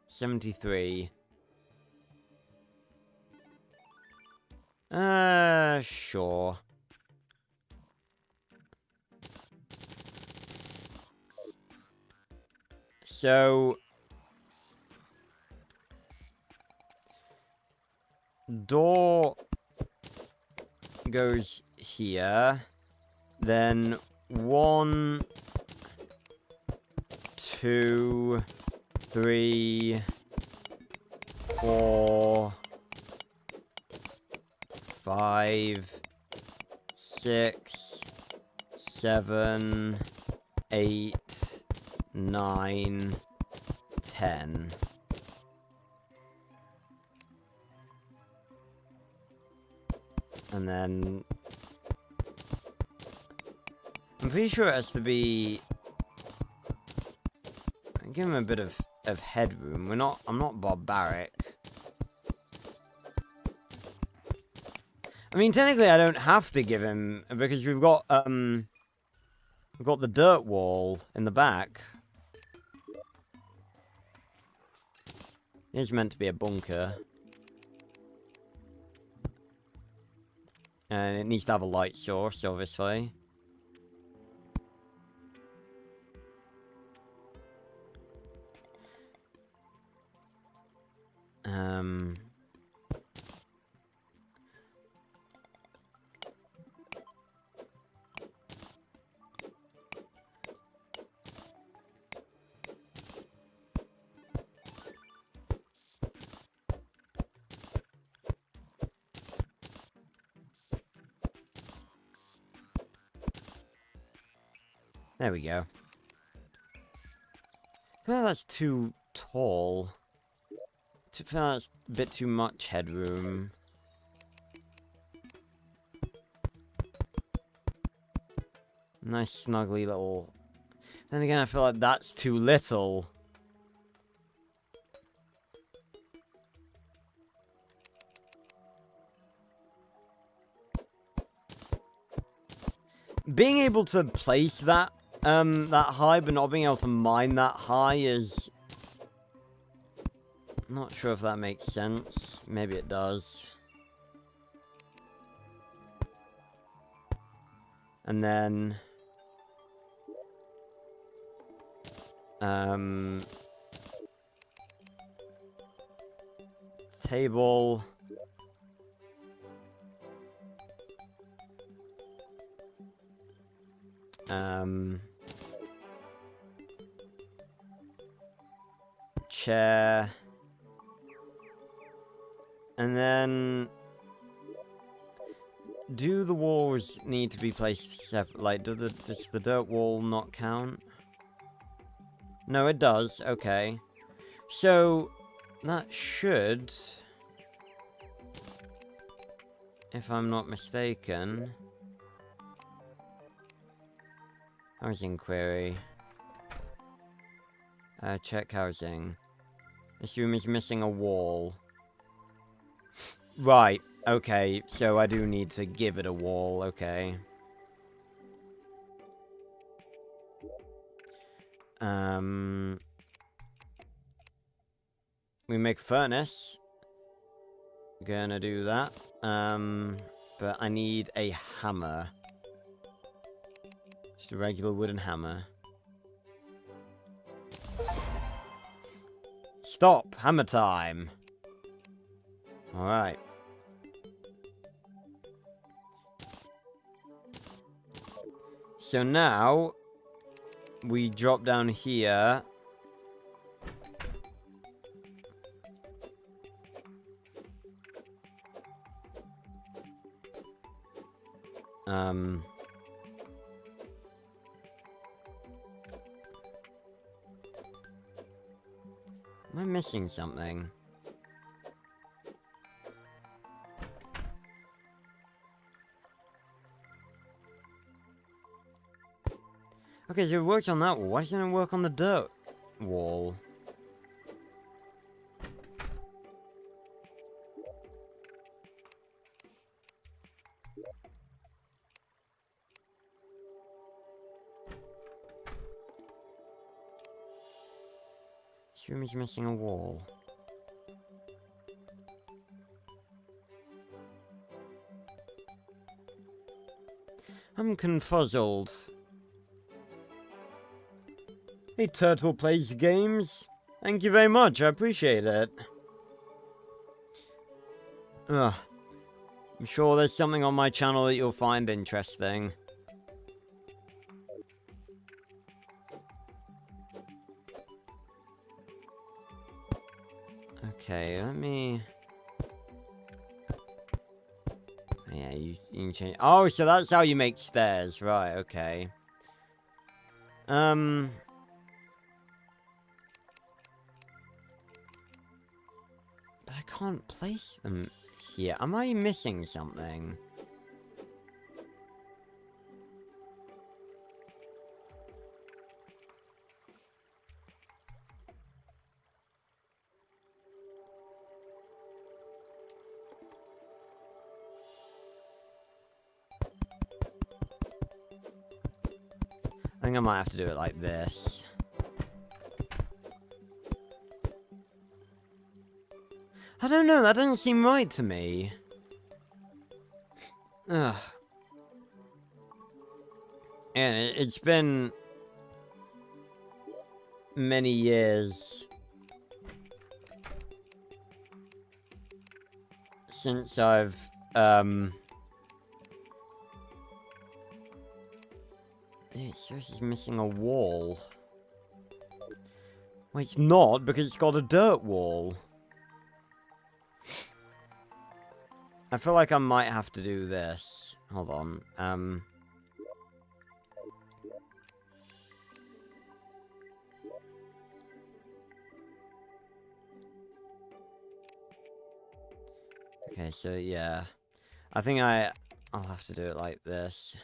73. Sure. So... door goes here. Then 1, 2, 3, 4, 5, 6, 7, 8, 9, 10. And then... I'm pretty sure it has to be... Give him a bit of headroom. I'm not barbaric. I mean, technically I don't have to give him, because we've got the dirt wall in the back. It's meant to be a bunker. And it needs to have a light source, obviously. There we go. Well, that's too tall. I feel that's a bit too much headroom. Nice snuggly little... Then again, I feel like that's too little. Being able to place that that high, but not being able to mine that high is... Not sure if that makes sense. Maybe it does. And then... table... chair... And then... Do the walls need to be placed separate? Like, does the dirt wall not count? No, it does. Okay. So, that should... If I'm not mistaken... Housing query. Check housing. This room is missing a wall. Right, okay, so I do need to give it a wall, okay. We make furnace. Gonna do that. But I need a hammer. Just a regular wooden hammer. Stop! Hammer time! Alright. So now, we drop down here. Am I missing something? Okay, so it works on that wall. Why doesn't it work on the dirt wall? This room is missing a wall. I'm confuzzled. Hey, Turtle Plays Games. Thank you very much, I appreciate it. Ugh. I'm sure there's something on my channel that you'll find interesting. Okay, let me... Yeah, you can change... Oh, so that's how you make stairs. Right, okay. But I can't place them here. Am I missing something? I think I might have to do it like this. I don't know, that doesn't seem right to me. Ugh. And it's been many years since I've, It's seriously missing a wall. Well, it's not, because it's got a dirt wall. I feel like I might have to do this. Hold on. Okay, so yeah. I think I'll have to do it like this.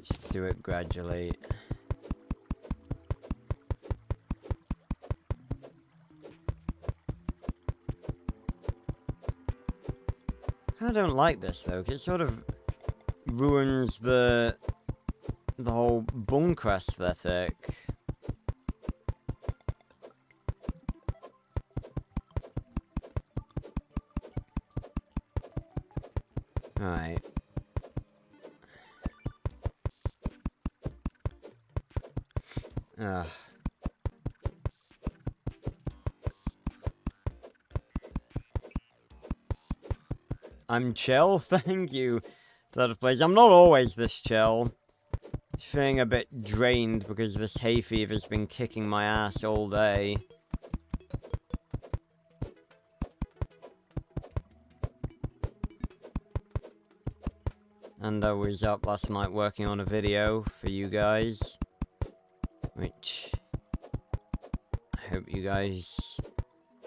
Just do it gradually. I don't like this though, 'cause it sort of ruins the whole bunker aesthetic. Alright. Ugh. I'm chill, thank you, Turtle Plays. I'm not always this chill. Feeling a bit drained because this hay fever's been kicking my ass all day. And I was up last night working on a video for you guys, which I hope you guys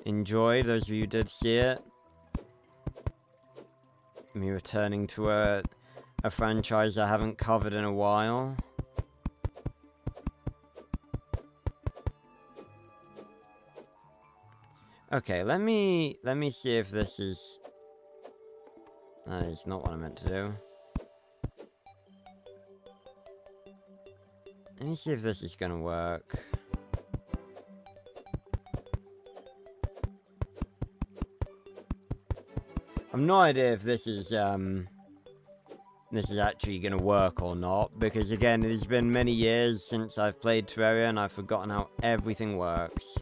enjoyed, those of you who did see it. Me returning to a franchise I haven't covered in a while. Okay, let me see if this is... That is not what I meant to do. Let me see if this is gonna work. I've no idea if this is actually gonna work or not, because again, it has been many years since I've played Terraria and I've forgotten how everything works.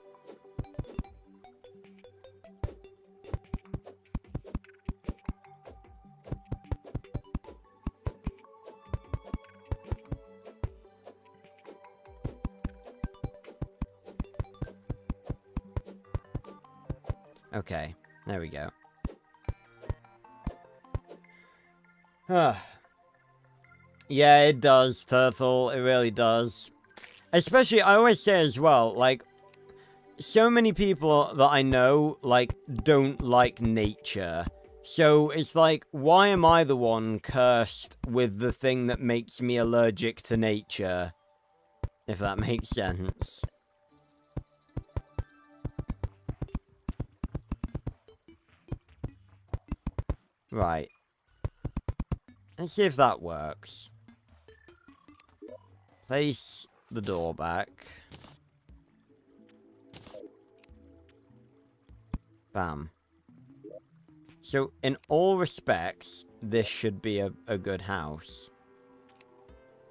Okay, there we go. Yeah, it does, Turtle. It really does. Especially, I always say as well, like, so many people that I know, like, don't like nature. So, it's like, why am I the one cursed with the thing that makes me allergic to nature? If that makes sense. Right. Let's see if that works. Place the door back. Bam. So, in all respects, this should be a good house.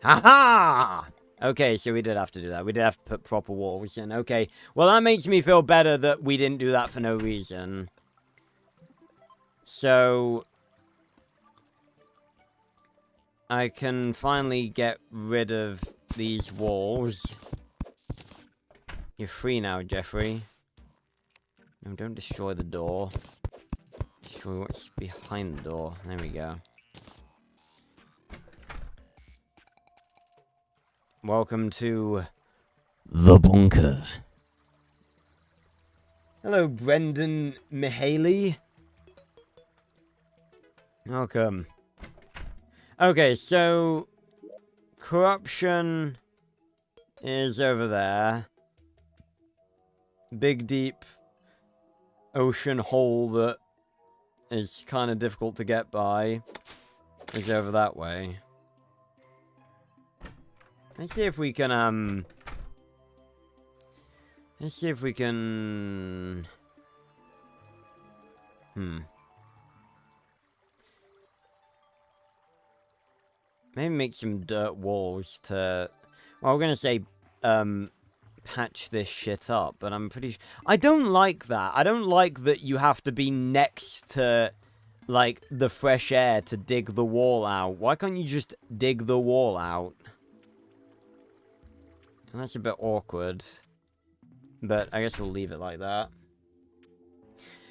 Ha-ha! Okay, so we did have to do that. We did have to put proper walls in. Okay. Well, that makes me feel better that we didn't do that for no reason. So... I can finally get rid of these walls. You're free now, Jeffrey. No, don't destroy the door. Destroy what's behind the door. There we go. Welcome to the bunker. Hello, Brendan Mihaly. Welcome. Okay, so corruption is over there. Big, deep ocean hole that is kind of difficult to get by is over that way. Let's see if we can, let's see if we can... Maybe make some dirt walls to... Well, I'm gonna say, patch this shit up, but I'm pretty sure... I don't like that. I don't like that you have to be next to, like, the fresh air to dig the wall out. Why can't you just dig the wall out? And that's a bit awkward. But I guess we'll leave it like that.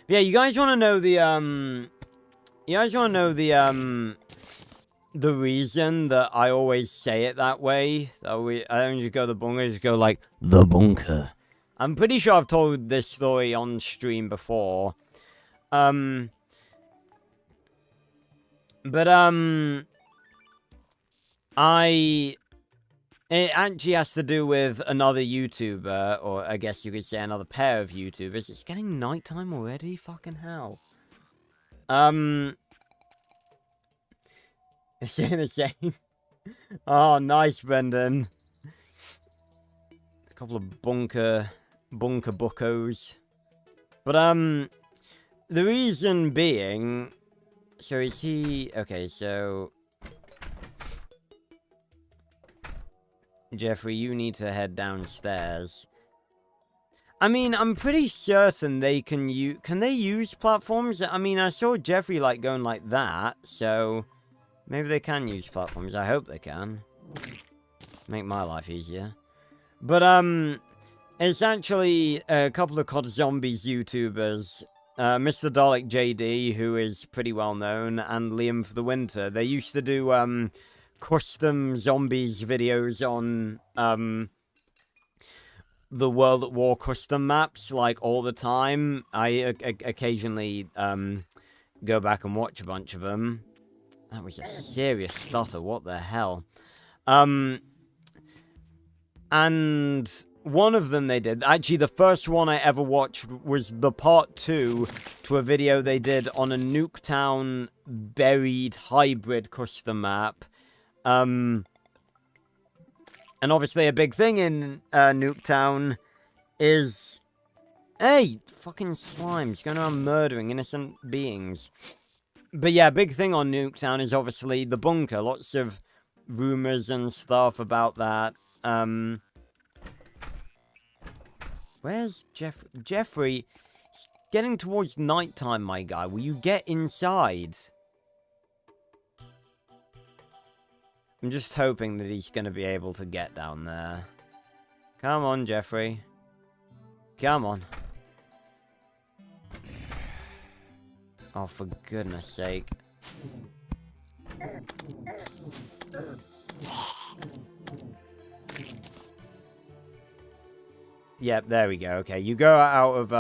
But yeah, you guys want to know the, You guys want to know the reason that I always say it that way? I don't just go the bunker, I just go like, the bunker. I'm pretty sure I've told this story on stream before. It actually has to do with another YouTuber, or I guess you could say another pair of YouTubers. It's getting nighttime already? Fucking hell. It's getting the same. Oh, nice, Brendan. A couple of bunker buckos. But, the reason being... So is he... Okay, so... Jeffrey, you need to head downstairs. I mean, I'm pretty certain they can use... Can they use platforms? I mean, I saw Jeffrey, like, going like that, so... Maybe they can use platforms. I hope they can. Make my life easier. But, it's actually a couple of COD Zombies YouTubers Mr. Dalek JD, who is pretty well known, and Liam for the Winter. They used to do custom zombies videos on the World at War custom maps, like, all the time. I occasionally go back and watch a bunch of them. That was a serious stutter, what the hell? And one of them they did, actually the first one I ever watched was the part 2 to a video they did on a Nuketown buried hybrid custom map. And obviously a big thing in Nuketown is, hey, fucking slimes going around murdering innocent beings. But yeah, big thing on Nuketown is obviously the bunker. Lots of rumors and stuff about that. Where's Jeffrey? Jeffrey, it's getting towards nighttime, my guy. Will you get inside? I'm just hoping that he's going to be able to get down there. Come on, Jeffrey. Come on. Oh, for goodness sake. Yep, there we go. Okay, you go out of,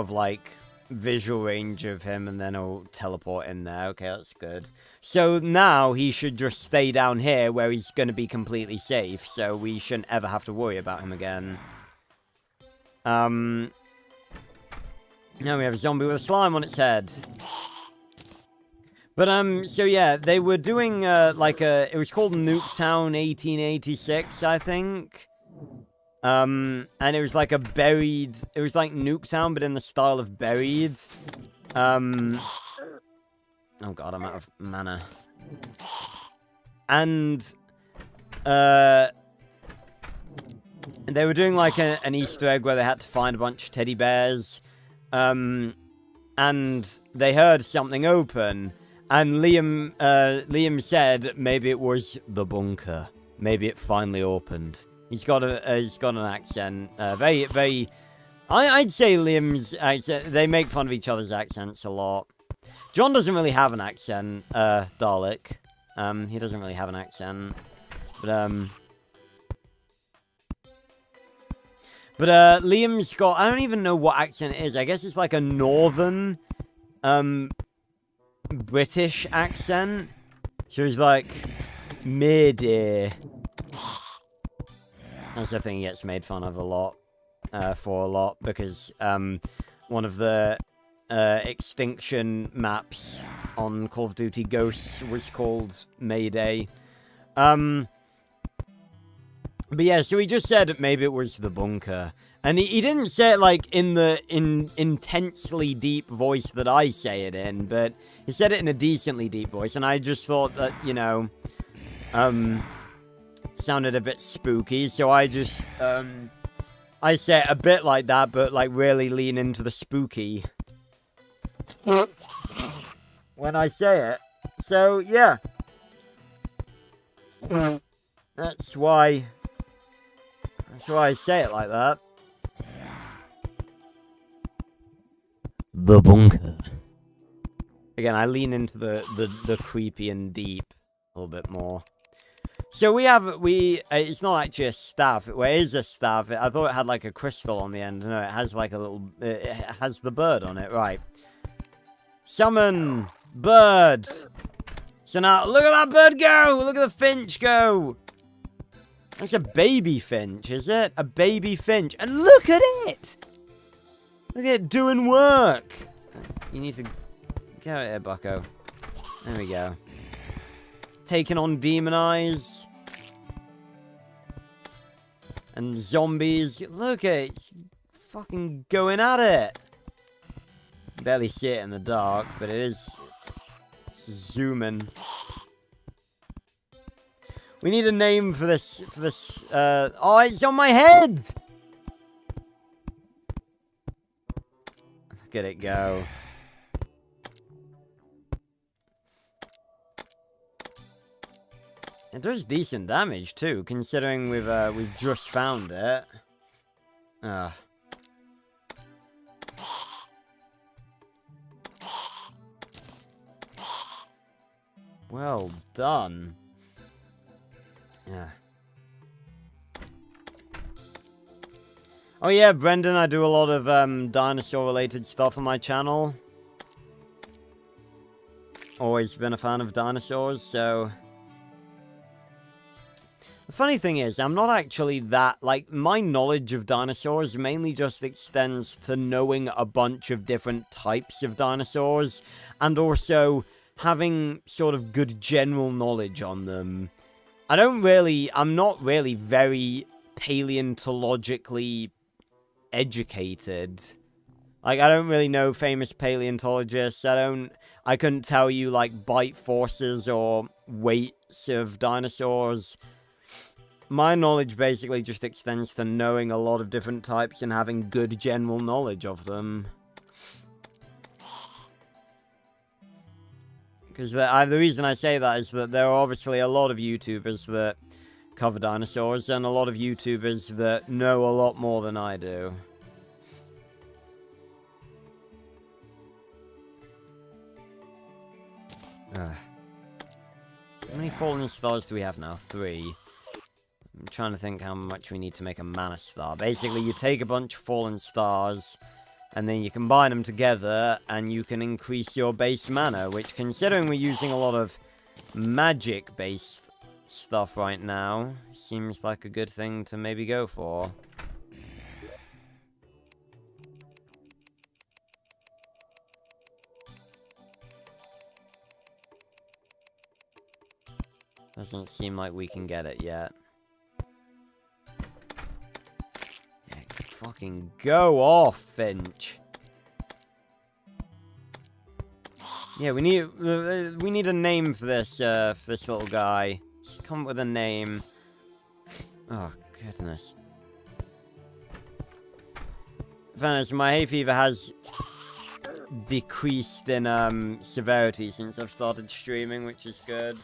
like, visual range of him, and then he'll teleport in there. Okay, that's good. So now he should just stay down here where he's going to be completely safe, so we shouldn't ever have to worry about him again. Now we have a zombie with a slime on its head. But, so yeah, they were doing, it was called Nuketown 1886, I think. And it was like it was like Nuketown, but in the style of Buried. Oh god, I'm out of mana. And, they were doing like an Easter egg where they had to find a bunch of teddy bears. And they heard something open. And Liam said maybe it was the bunker. Maybe it finally opened. He's got an accent. Very. I'd say Liam's accent. They make fun of each other's accents a lot. John doesn't really have an accent. Dalek. He doesn't really have an accent. But Liam's got. I don't even know what accent it is. I guess it's like a northern. British accent. So he's like, Mayday. That's the thing he gets made fun of a lot, because one of the extinction maps on Call of Duty Ghosts was called Mayday. But yeah, so he just said maybe it was the bunker. And he didn't say it like in the intensely deep voice that I say it in, but he said it in a decently deep voice, and I just thought that, you know, sounded a bit spooky, so I just, I say it a bit like that, but, like, really lean into the spooky when I say it. So, yeah. That's why I say it like that. The bunker. Again, I lean into the creepy and deep a little bit more. So it's not actually a staff. Well, it is a staff. I thought it had like a crystal on the end. No, it has like a little, it has the bird on it, right. Summon bird. So now, look at that bird go. Look at the finch go. That's a baby finch, is it? A baby finch. And look at it. Look at it doing work. You need to get out of here, bucko. There we go. Taking on demon eyes. And zombies. Look at it. Fucking going at it. Barely see it in the dark, but it is zooming. We need a name for this, oh, it's on my head! Look at it go. It does decent damage too, considering we've just found it. Well done. Yeah. Oh yeah, Brendan, I do a lot of dinosaur-related stuff on my channel. Always been a fan of dinosaurs, so... The funny thing is, I'm not actually that... Like, my knowledge of dinosaurs mainly just extends to knowing a bunch of different types of dinosaurs, and also having sort of good general knowledge on them. I'm not really very paleontologically educated. Like, I don't really know famous paleontologists. I couldn't tell you, like, bite forces or weights of dinosaurs. My knowledge basically just extends to knowing a lot of different types and having good general knowledge of them. Because the reason I say that is that there are obviously a lot of YouTubers that cover dinosaurs, and a lot of YouTubers that know a lot more than I do. How many fallen stars do we have now? 3. I'm trying to think how much we need to make a mana star. Basically, you take a bunch of fallen stars, and then you combine them together, and you can increase your base mana, which, considering we're using a lot of magic-based stuff right now, seems like a good thing to maybe go for. Doesn't seem like we can get it yet. Yeah, fucking go off, Finch. Yeah, we need a name for this little guy. Just come up with a name. Oh goodness. Fairness, my hay fever has decreased in severity since I've started streaming, which is good.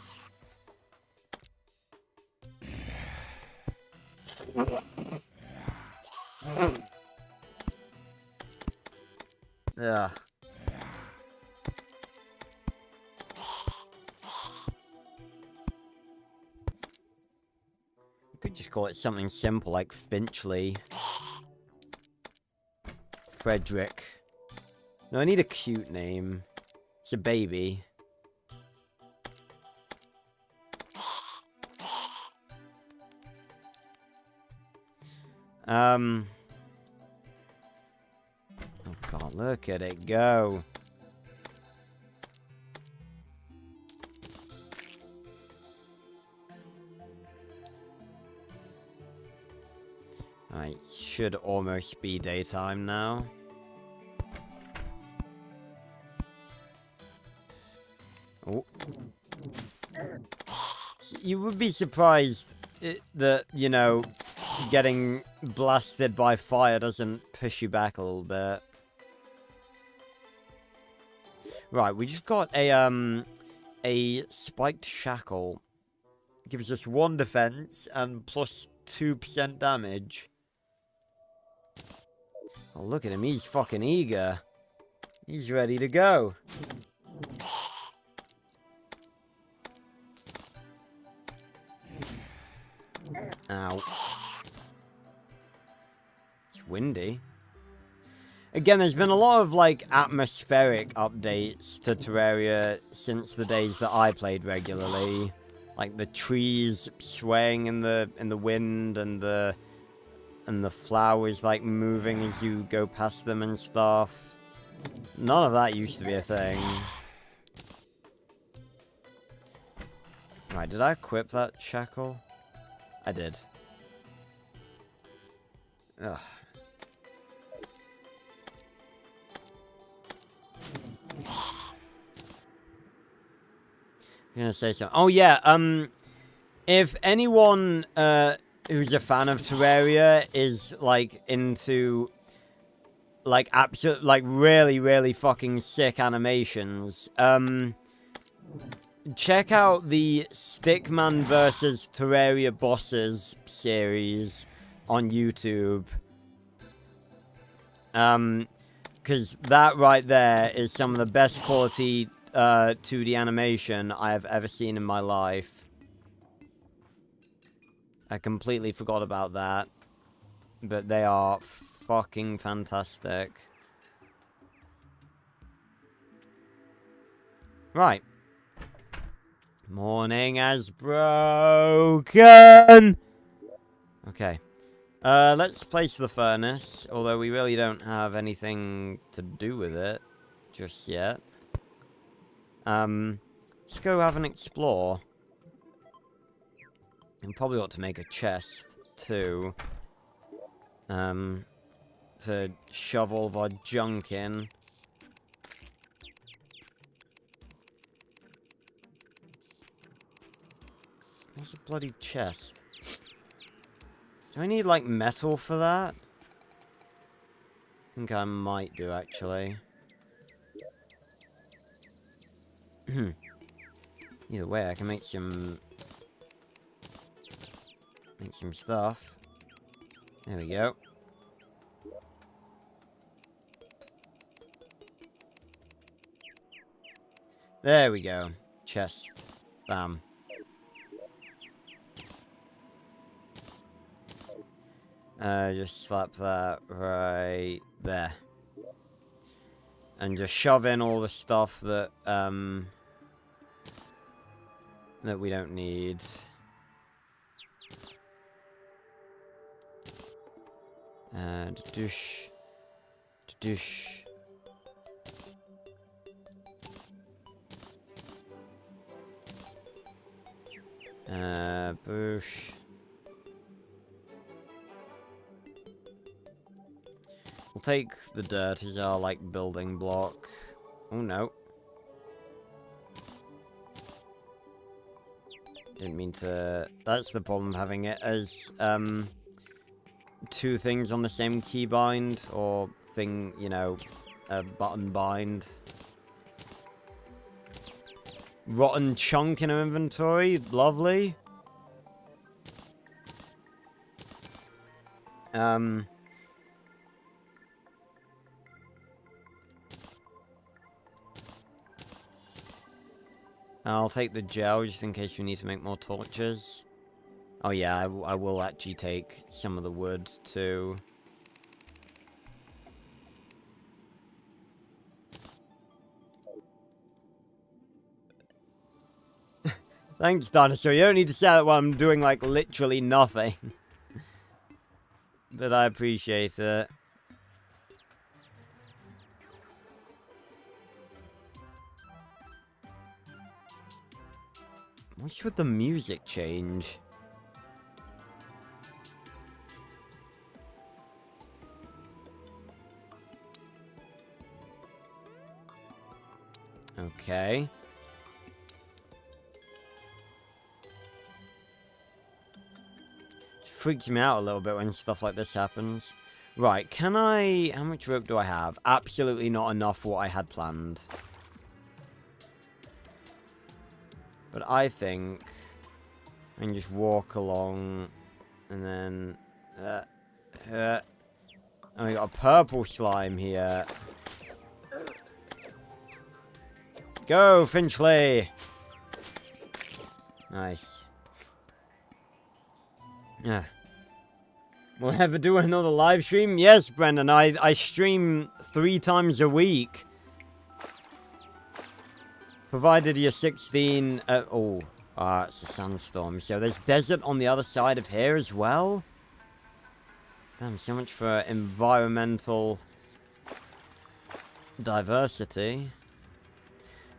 Yeah. You could just call it something simple like Finchley. Frederick. No, I need a cute name. It's a baby. Oh god, look at it go. Alright, should almost be daytime now. Oh. You would be surprised that, you know, getting blasted by fire doesn't push you back a little bit. Right, we just got a spiked shackle. Gives us 1 defense and plus 2% damage. Oh, look at him, he's fucking eager. He's ready to go. Ow. It's windy. Again, there's been a lot of, like, atmospheric updates to Terraria since the days that I played regularly. Like, the trees swaying in the wind, and the flowers, like, moving as you go past them and stuff. None of that used to be a thing. Right, did I equip that shackle? I did. Ugh. I'm gonna say something. Oh yeah, if anyone who's a fan of Terraria is like into like absolute, like really, really fucking sick animations, check out the Stickman vs. Terraria Bosses series on YouTube. Because that right there is some of the best quality 2D animation I have ever seen in my life. I completely forgot about that. But they are fucking fantastic. Right. Morning has broken! Okay. Let's place the furnace, although we really don't have anything to do with it just yet. Let's go have an explore. And probably ought to make a chest, too. To shove all of our junk in. Where's a bloody chest? Do I need, like, metal for that? I think I might do, actually. Either way, I can make some stuff. There we go. There we go. Chest. Bam. Just slap that right there. And just shove in all the stuff that, that we don't need. Douche. Douche. Boosh. We'll take the dirt as our, like, building block. Oh, no. Didn't mean to... That's the problem, having it as, two things on the same keybind, or thing, you know, a button bind. Rotten chunk in our inventory, lovely. I'll take the gel just in case we need to make more torches. Oh yeah, I will actually take some of the wood too. Thanks, Dinosaur. You don't need to say that while I'm doing, like, literally nothing. But I appreciate it. Why should the music change? Okay. It freaks me out a little bit when stuff like this happens. Right, can I... How much rope do I have? Absolutely not enough for what I had planned. But I think I can just walk along and then... and we got a purple slime here. Go, Finchley! Nice. Yeah. Will I ever do another live stream? Yes, Brendan. I stream 3 times a week. Provided you're 16... it's a sandstorm. So there's desert on the other side of here as well? Damn, so much for environmental diversity.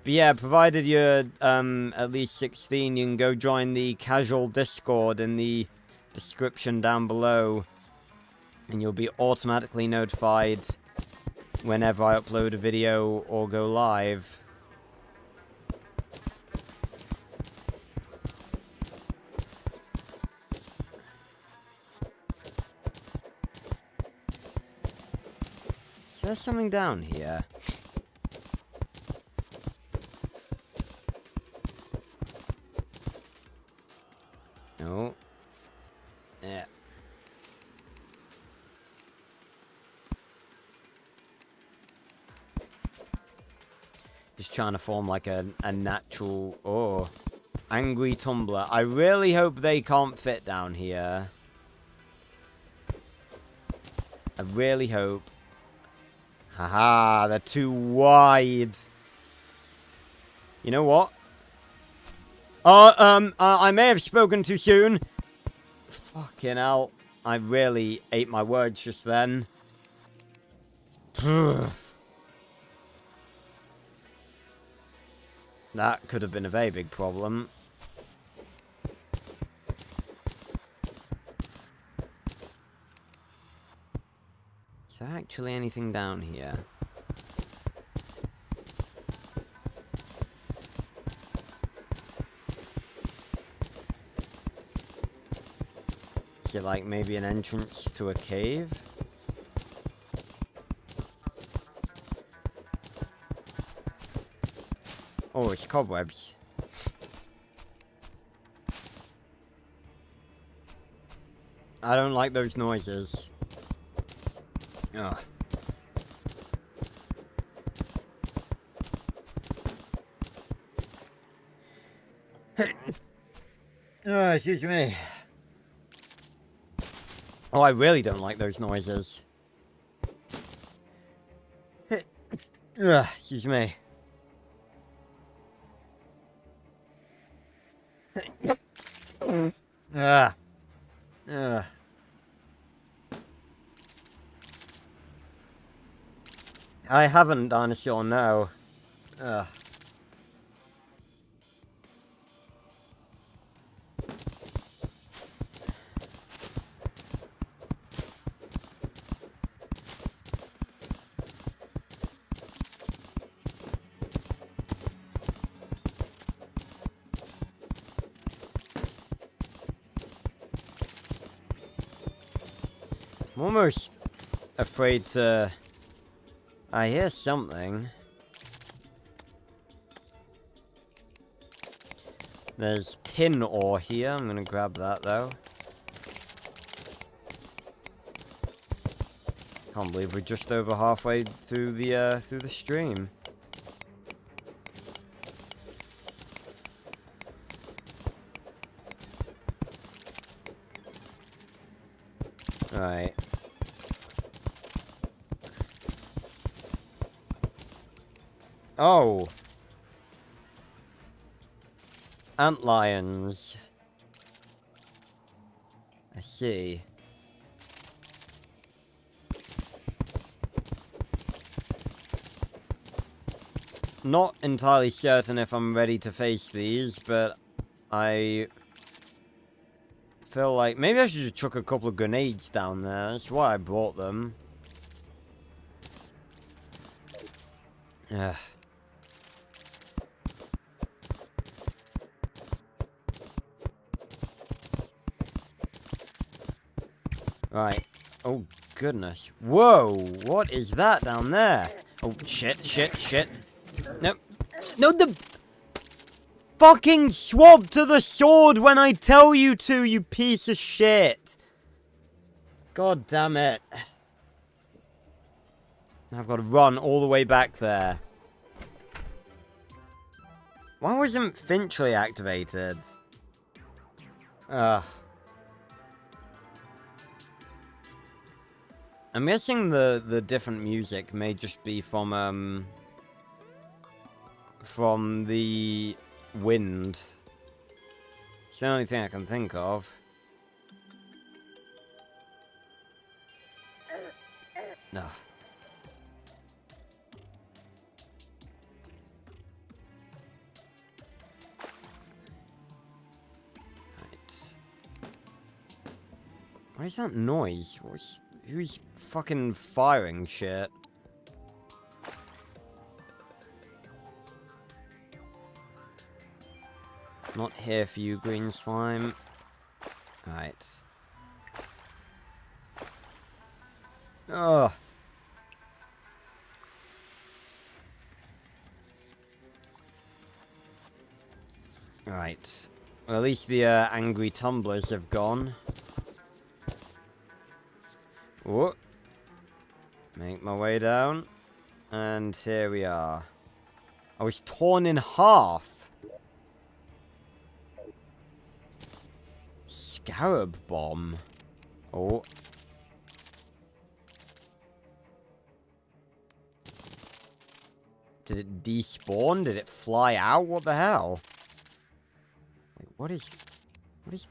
But yeah, provided you're at least 16, you can go join the casual Discord in the description down below. And you'll be automatically notified whenever I upload a video or go live. Is there something down here? No. Yeah. Just trying to form like a natural... Oh. Angry tumbler. I really hope they can't fit down here. I really hope. Haha, they're too wide. You know what? I may have spoken too soon. Fucking hell. I really ate my words just then. That could have been a very big problem. Is there actually anything down here? Is it like maybe an entrance to a cave? Oh, it's cobwebs. I don't like those noises. Ugh. Oh, excuse me. Oh, I really don't like those noises. Ugh, excuse me. Ugh. Ugh. I haven't, dinosaur, no. Ugh. I'm almost afraid to... I hear something. There's tin ore here. I'm gonna grab that though. Can't believe we're just over halfway through the stream. Right. Oh. Antlions. I see. Not entirely certain if I'm ready to face these, but I feel like maybe I should just chuck a couple of grenades down there. That's why I brought them. Ugh. Right. Oh, goodness. Whoa! What is that down there? Oh, shit, shit, shit. No. No, the... Fucking swap to the sword when I tell you to, you piece of shit. God damn it. I've got to run all the way back there. Why wasn't Finchley activated? Ugh. I'm guessing the different music may just be from the wind. It's the only thing I can think of. Ugh. Right. What is that noise? Who's fucking firing shit? Not here for you, green slime. Right. Ugh. Right. Well, at least the angry tumblers have gone. Whoa. Make my way down. And here we are. I was torn in half. Scarab bomb. Oh. Did it despawn? Did it fly out? What the hell? Wait, what is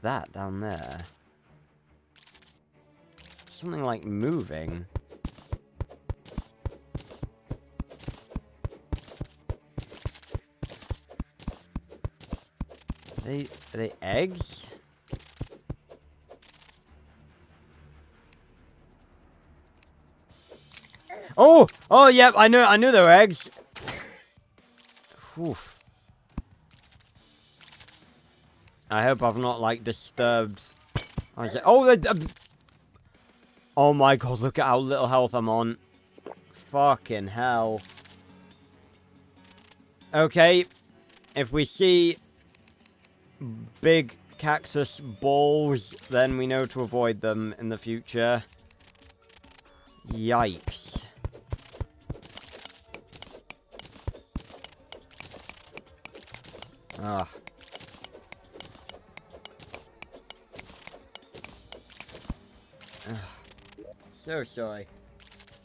that down there? Something like moving. Are they eggs? Oh! Oh, yep, I knew they were eggs. Oof. I hope I've not, like, disturbed... Oh, oh my god, look at how little health I'm on. Fucking hell. Okay. If we see big cactus balls, then we know to avoid them in the future. Yikes. Ah. So sorry.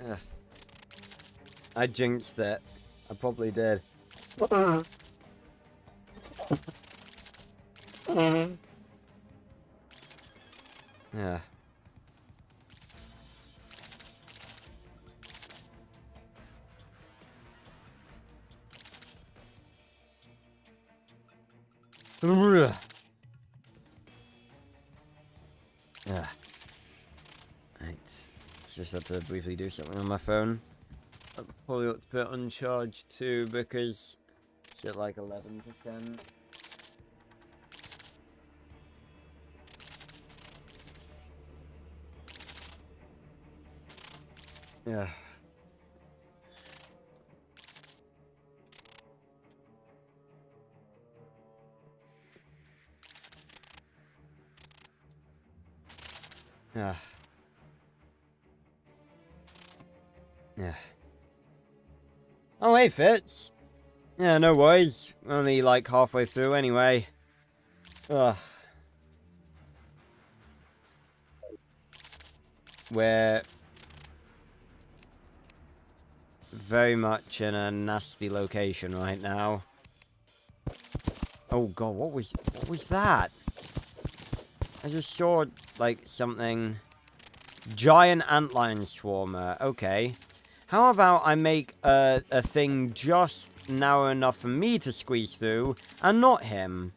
Ugh. I jinxed it. I probably did. Yeah. Yeah. Right. Just had to briefly do something on my phone. I probably ought to put it on charge too because it's at like 11%. Yeah. Yeah. Yeah. Oh, hey, Fitz. Yeah, no worries. Only like halfway through anyway. Ugh. We're very much in a nasty location right now. Oh god, what was that? I just saw like something. Giant antlion swarmer. Okay. How about I make a thing just narrow enough for me to squeeze through and not him?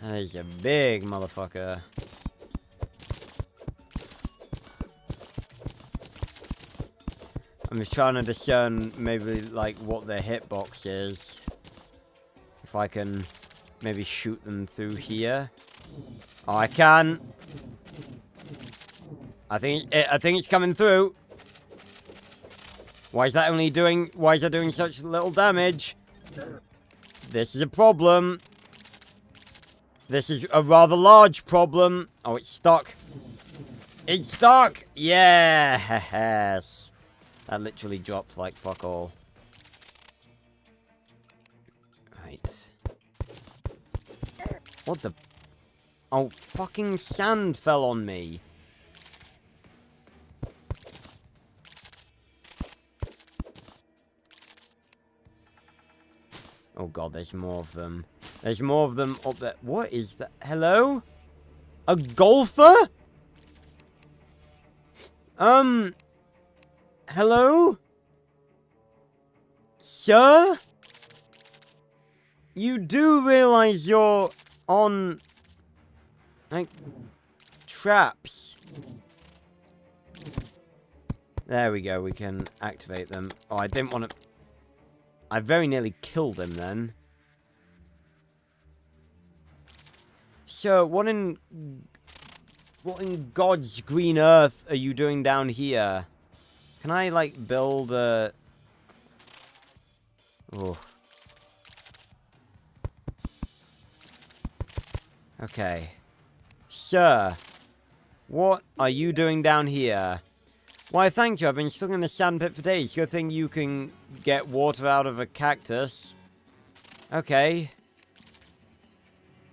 That is a big motherfucker. I'm just trying to discern maybe like what their hitbox is. If I can maybe shoot them through here. Oh, I can. I think it's coming through. Why is that doing such little damage? This is a problem. This is a rather large problem. Oh, it's stuck. It's stuck! Yes! That literally dropped like fuck all. Right. What the... Oh, fucking sand fell on me. Oh god, there's more of them. There's more of them up there. What is that? Hello? A golfer? Hello? Sir? You do realize you're on, like, traps. There we go, we can activate them. Oh, I didn't want to... I very nearly killed him then. So, what in God's green earth are you doing down here? Can I, like, build a... Oh. Okay. Sir, what are you doing down here? Why, thank you. I've been stuck in the sandpit for days. Good thing you can get water out of a cactus. Okay.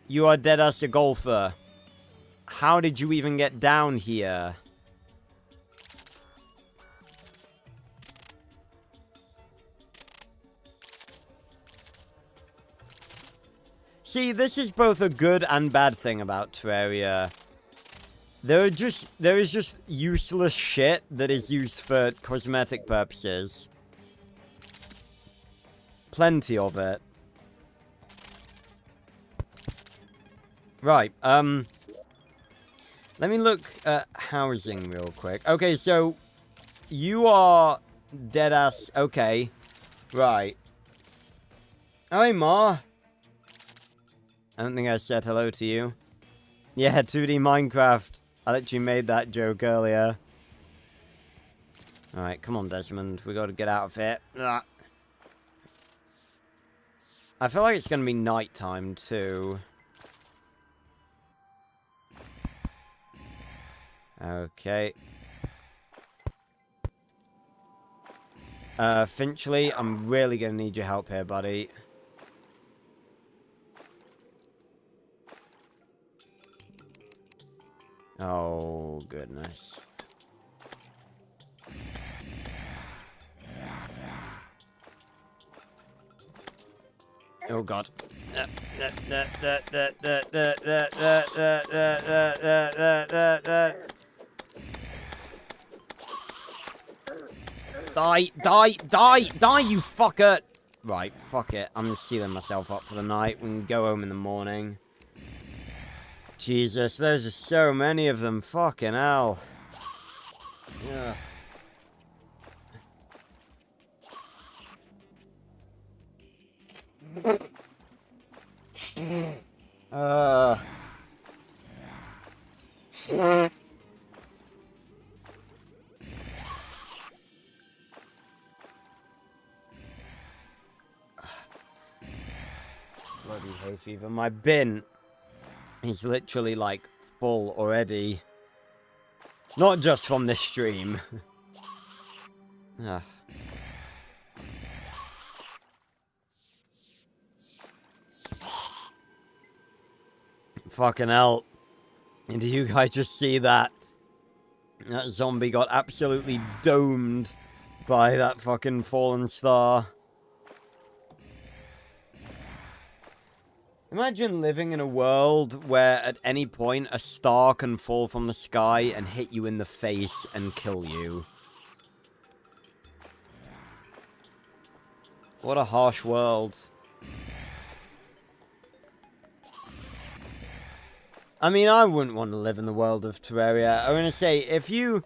You are dead as a golfer. How did you even get down here? See, this is both a good and bad thing about Terraria. There is just useless shit that is used for cosmetic purposes. Plenty of it. Right, let me look at housing real quick. Okay, so you are dead ass. Okay. Right. Oh, hey, Ma. I don't think I said hello to you. Yeah, 2D Minecraft. I literally made that joke earlier. Alright, come on, Desmond. We gotta get out of here. Ugh. I feel like it's gonna be nighttime, too. Okay. Finchley, I'm really gonna need your help here, buddy. Oh, goodness. Oh, God. Die, you fucker! Right, fuck it. I'm sealing myself up for the night. We can go home in the morning. Jesus, there's just so many of them. Fucking hell. Yeah. Bloody hay fever. My bin is literally, like, full already. Not just from this stream. Ugh. Fucking hell. And do you guys just see that? That zombie got absolutely domed by that fucking fallen star. Imagine living in a world where at any point a star can fall from the sky and hit you in the face and kill you. What a harsh world. I mean, I wouldn't want to live in the world of Terraria. I'm gonna say, if you...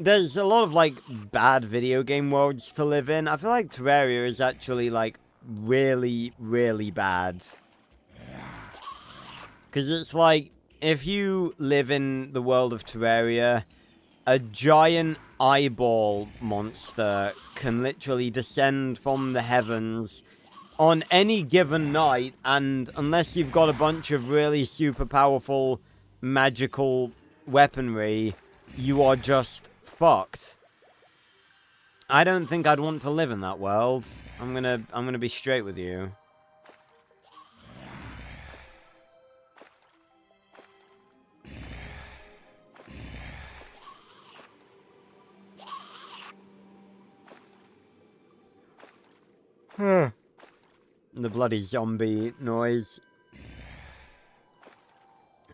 There's a lot of, like, bad video game worlds to live in. I feel like Terraria is actually, like, really, really bad. Because it's like, if you live in the world of Terraria, a giant eyeball monster can literally descend from the heavens on any given night, and unless you've got a bunch of really super powerful magical weaponry, you are just fucked. I don't think I'd want to live in that world. I'm gonna be straight with you. The bloody zombie noise.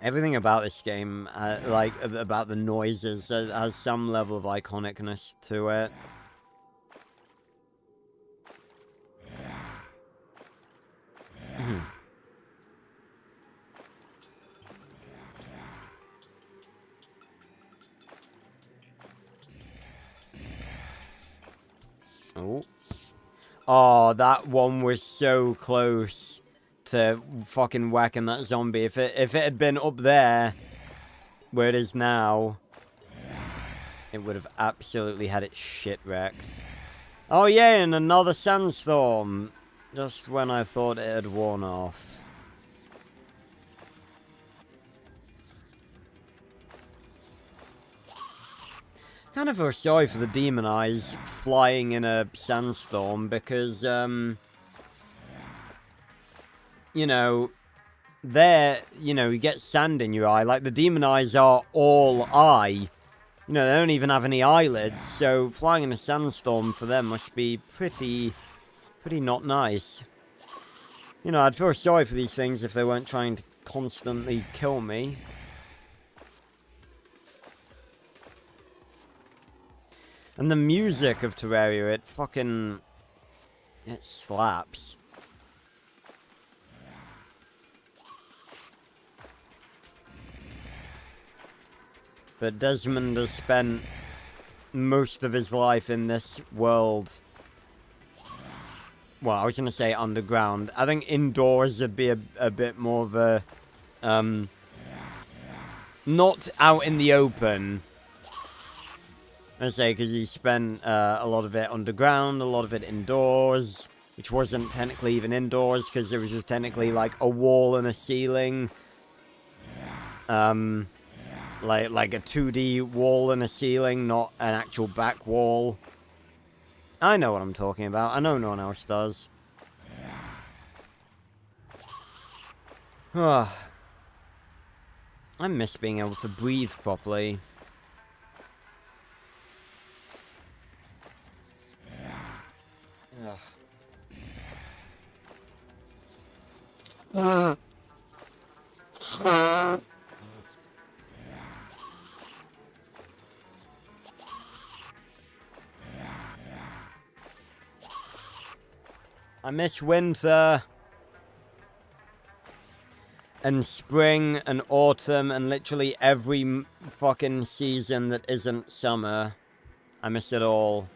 Everything about this game, like, about the noises, has some level of iconicness to it. Oh. Oh, that one was so close to fucking whacking that zombie. If it had been up there, where it is now, it would have absolutely had its shit wrecked. Oh yeah, and another sandstorm. Just when I thought it had worn off. Kind of feel sorry for the demon eyes flying in a sandstorm because, you know, you get sand in your eye. Like, the demon eyes are all eye. You know, they don't even have any eyelids, so flying in a sandstorm for them must be pretty not nice. You know, I'd feel sorry for these things if they weren't trying to constantly kill me. And the music of Terraria, it slaps. But Desmond has spent most of his life in this world. Well, I was going to say underground. I think indoors would be a bit more of a... not out in the open. I say, because he spent a lot of it underground, a lot of it indoors, which wasn't technically even indoors, because it was just technically like a wall and a ceiling. Like a 2D wall and a ceiling, not an actual back wall. I know what I'm talking about. I know no one else does. I miss being able to breathe properly. I miss winter. And spring and autumn and literally every fucking season that isn't summer. I miss it all.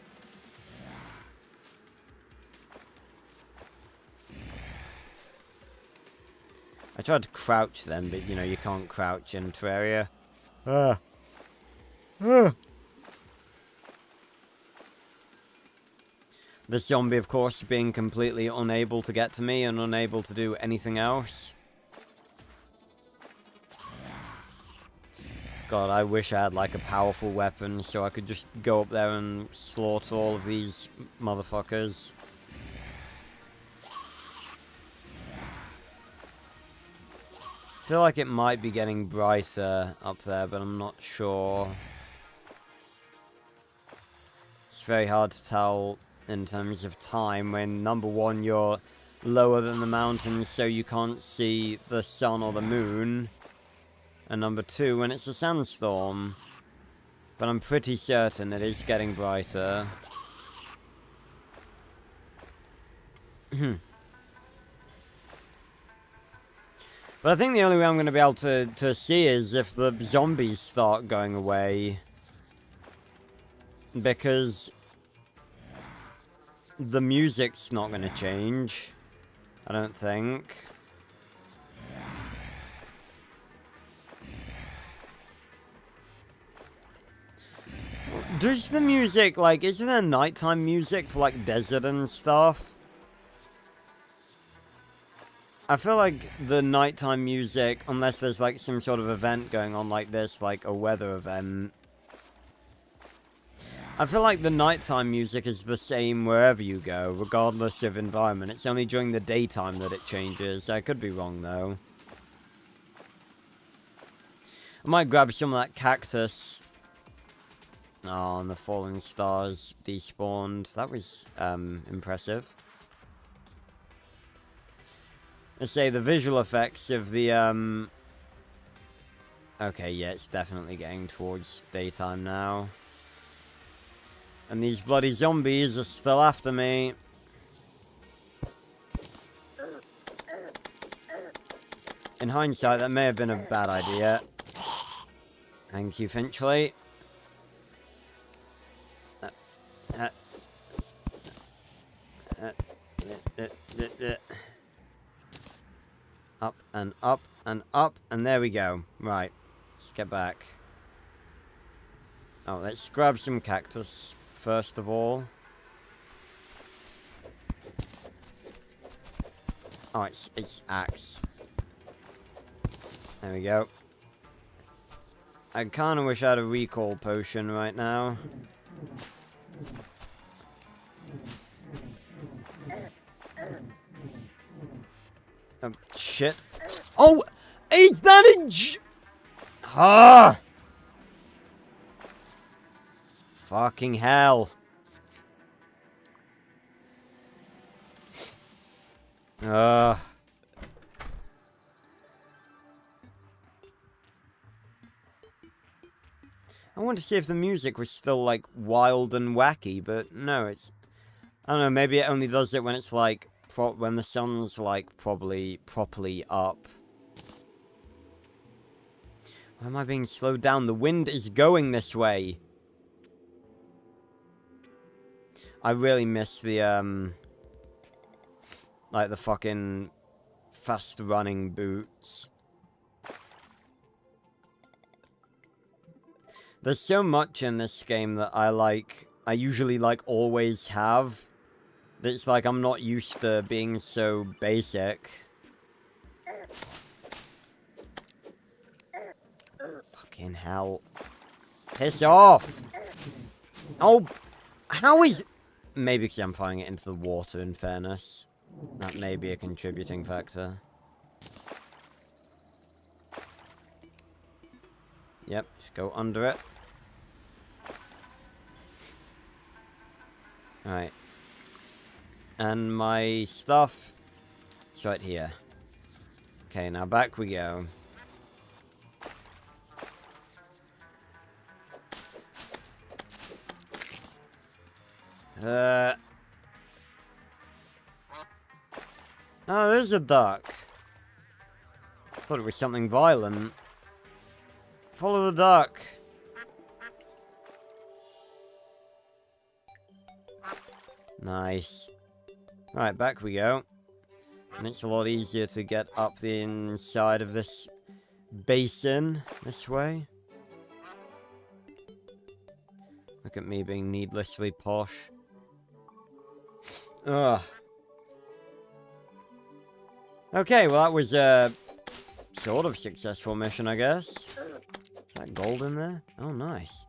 I tried to crouch then, but you know, you can't crouch in Terraria. The zombie, of course, being completely unable to get to me and unable to do anything else. God, I wish I had like a powerful weapon so I could just go up there and slaughter all of these motherfuckers. I feel like it might be getting brighter up there, but I'm not sure. It's very hard to tell in terms of time when, number one, you're lower than the mountains so you can't see the sun or the moon. And number two, when it's a sandstorm. But I'm pretty certain it is getting brighter. But I think the only way I'm going to be able to see is if the zombies start going away. Because the music's not going to change. I don't think. Does the music, like, isn't there nighttime music for, like, desert and stuff? I feel like the nighttime music, unless there's, like, some sort of event going on like this, like a weather event. I feel like the nighttime music is the same wherever you go, regardless of environment. It's only during the daytime that it changes. I could be wrong, though. I might grab some of that cactus. Oh, and the fallen stars despawned. That was, impressive. Let's say the visual effects of the, okay, yeah, it's definitely getting towards daytime now. And these bloody zombies are still after me. In hindsight, that may have been a bad idea. Thank you, Finchley. Up and up and up, and there we go. Right, let's get back. Oh, let's grab some cactus first of all. Oh, it's axe. There we go. I kind of wish I had a recall potion right now. Oh, shit. Oh! Is that a Ah! Fucking hell. Ugh. I wanted to see if the music was still, like, wild and wacky, but no, it's... I don't know, maybe it only does it when it's, like, when the sun's, like, properly up. Why am I being slowed down? The wind is going this way. I really miss the, like, the fucking fast-running boots. There's so much in this game that I usually, like, always have. It's like I'm not used to being so basic. Fucking hell. Piss off! Oh, how is... Maybe because I'm firing it into the water, in fairness. That may be a contributing factor. Yep, just go under it. Alright. And my stuff is right here. Okay, now back we go. Oh, there's a duck. Thought it was something violent. Follow the duck. Nice. Right, back we go. And it's a lot easier to get up the inside of this basin this way. Look at me being needlessly posh. Ugh. Okay, well that was a sort of successful mission, I guess. Is that gold in there? Oh, nice.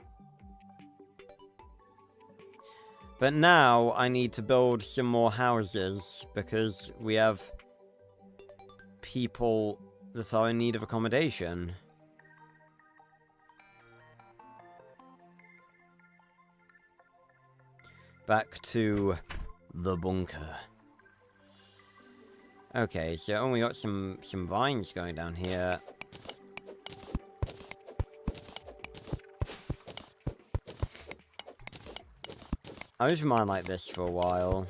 But now I need to build some more houses because we have people that are in need of accommodation. Back to the bunker. Okay, so we got some vines going down here. I just mine like this for a while.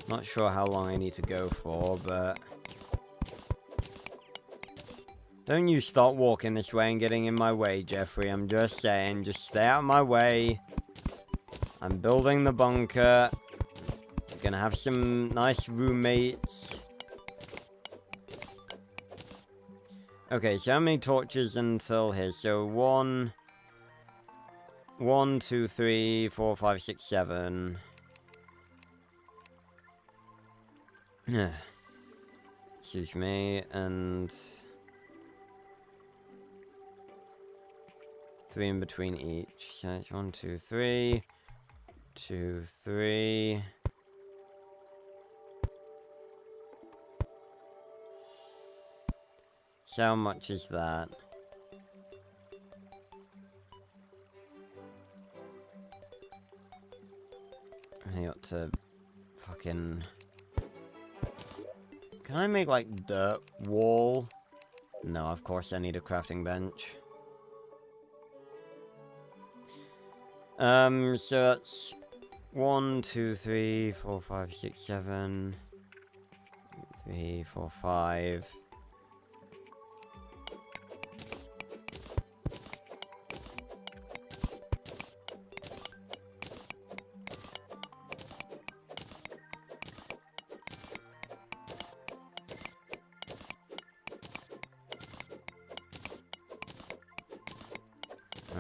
Not sure how long I need to go for, but... Don't you start walking this way and getting in my way, Jeffrey. I'm just saying, just stay out of my way. I'm building the bunker. We're gonna have some nice roommates. Okay, so how many torches until here? So 1, 2, 3, 4, 5, 6, 7. Excuse me, and 3 in between each. So it's 1, 2, 3, 2, 3. So how much is that? I got to fucking... Can I make, like, dirt wall? No, of course I need a crafting bench. So that's 1, 2, 3, 4, 5, 6, 7. 3, 4, 5.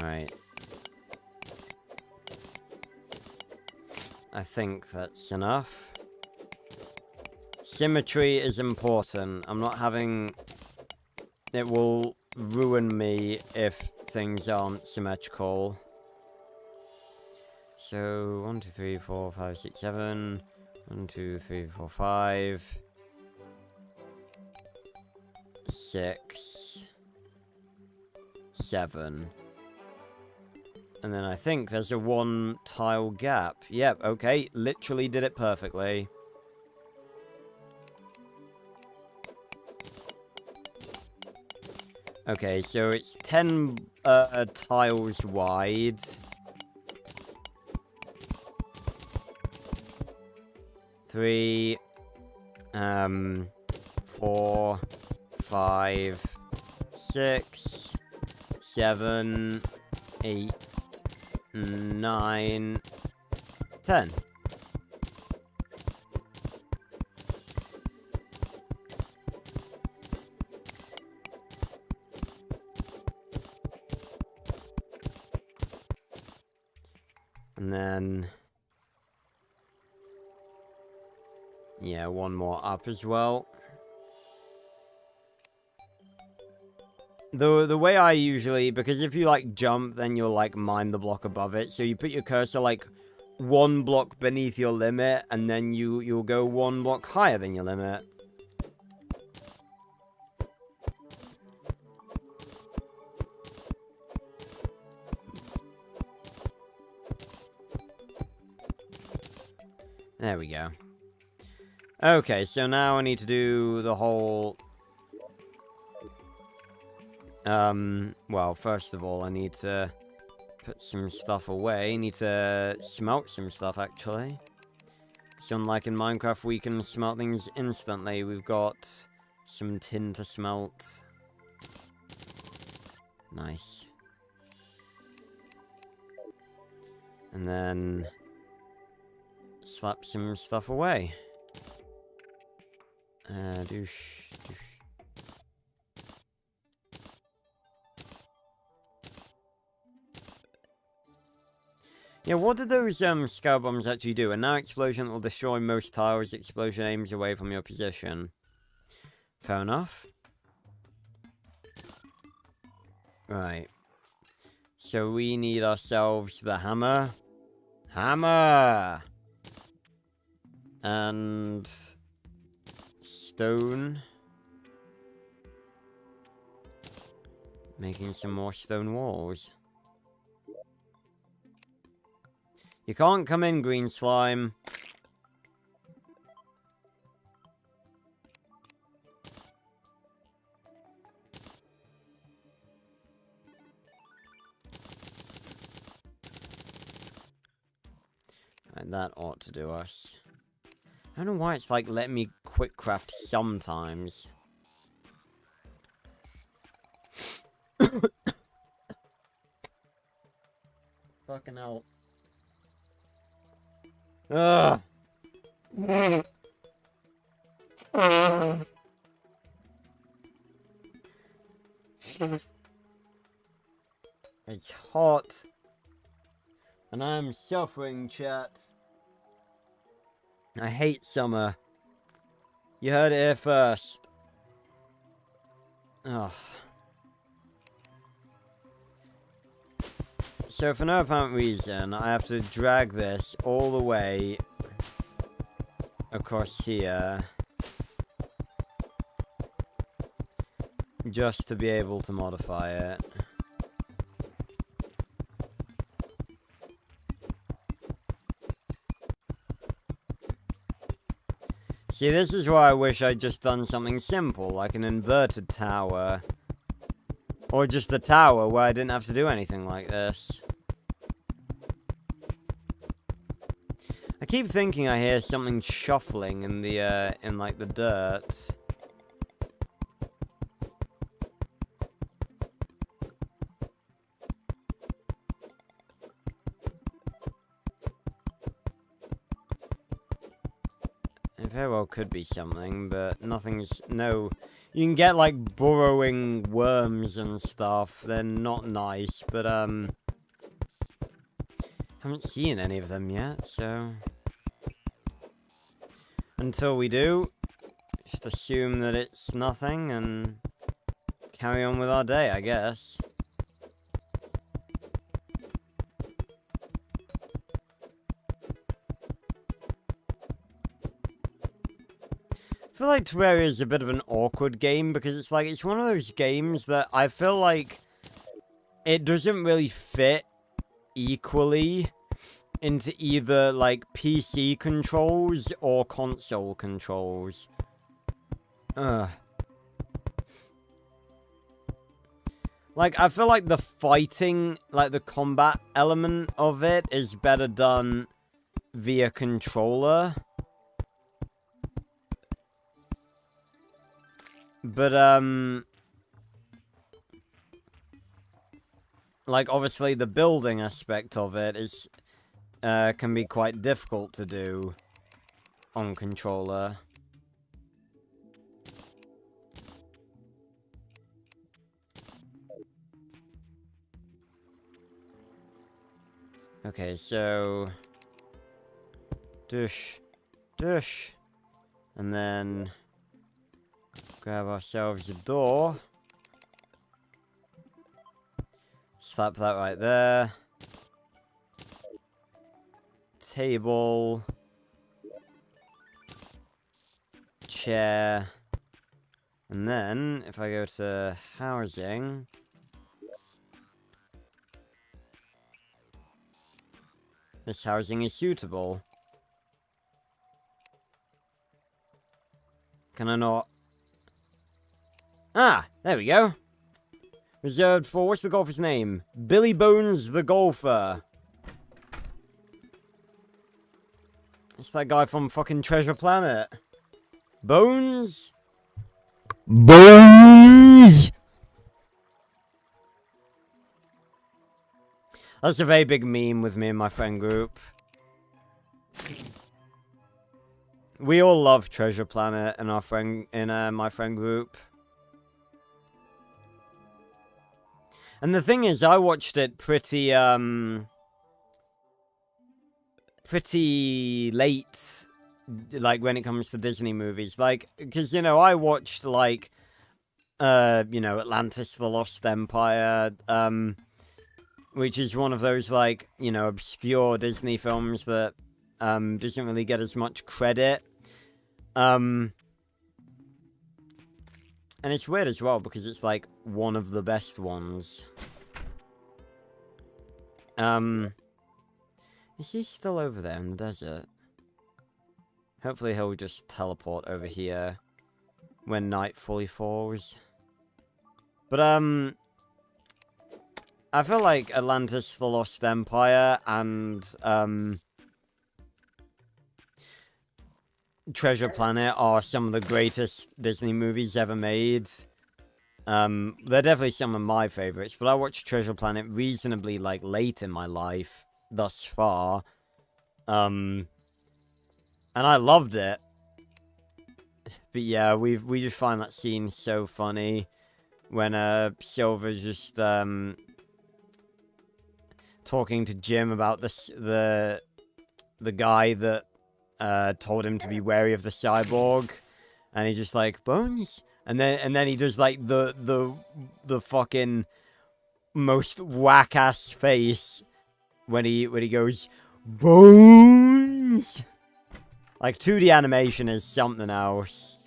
Alright. I think that's enough. Symmetry is important. I'm not having... It will ruin me if things aren't symmetrical. So, 1, 2, 3, 4, 5, 6, 7. 1, 2, 3, 4, 5. 6. 7. And then I think there's a 1 tile gap. Yep, okay. Literally did it perfectly. Okay, so it's 10 tiles wide. Three, 4, 5, 6, 7, 8, 9, 10. And then... yeah, 1 more up as well. The way I usually... because if you, like, jump, then you'll, like, mine the block above it. So you put your cursor, like, 1 block beneath your limit, and then you'll go 1 block higher than your limit. There we go. Okay, so now I need to do the whole... well, first of all, I need to put some stuff away. I need to smelt some stuff, actually. So unlike in Minecraft, we can smelt things instantly. We've got some tin to smelt. Nice. And then... slap some stuff away. Douche. Yeah, what did those scour bombs actually do? A now explosion that will destroy most tiles. Explosion aims away from your position. Fair enough. Right. So we need ourselves the hammer. Hammer! And... stone. Making some more stone walls. You can't come in, green slime. And that ought to do us. I don't know why it's like letting me quick craft sometimes. Fucking hell. Ugh. It's hot. And I'm suffering, chat. I hate summer. You heard it here first. Ugh. So for no apparent reason, I have to drag this all the way across here. Just to be able to modify it. See, this is why I wish I'd just done something simple, like an inverted tower. Or just a tower where I didn't have to do anything like this. I keep thinking I hear something shuffling in the, like, the dirt. It very well could be something, but nothing's... no You can get, like, burrowing worms and stuff. They're not nice, but, haven't seen any of them yet, so... Until we do, just assume that it's nothing and carry on with our day, I guess. I feel like Terraria is a bit of an awkward game because it's like, it's one of those games that I feel like it doesn't really fit equally into either, like, PC controls or console controls. Like, I feel like the fighting, like, the combat element of it is better done via controller. But, like, obviously the building aspect of it is, can be quite difficult to do on controller. Okay, so... Dush. Dush. And then... grab ourselves a door. Slap that right there. Table. Chair. And then, if I go to housing... this housing is suitable. Can I not... ah, there we go. Reserved for, what's the golfer's name? Billy Bones the golfer. It's that guy from fucking Treasure Planet. Bones? Bones! That's a very big meme with me and my friend group. We all love Treasure Planet in our my friend group. And the thing is, I watched it pretty late, like, when it comes to Disney movies. Like, because, you know, I watched, like, you know, Atlantis, The Lost Empire, which is one of those, like, you know, obscure Disney films that, doesn't really get as much credit. And it's weird as well, because it's, like, one of the best ones. Is he still over there in the desert? Hopefully he'll just teleport over here when night fully falls. But, I feel like Atlantis, The Lost Empire, and, Treasure Planet are some of the greatest Disney movies ever made. They're definitely some of my favorites, but I watched Treasure Planet reasonably, like, late in my life thus far. And I loved it. But yeah, we just find that scene so funny when Silver's just talking to Jim about the guy that told him to be wary of the cyborg, and he's just like, Bones? And then he does, like, the fucking most whack-ass face when he goes, Bones! Like, 2D animation is something else.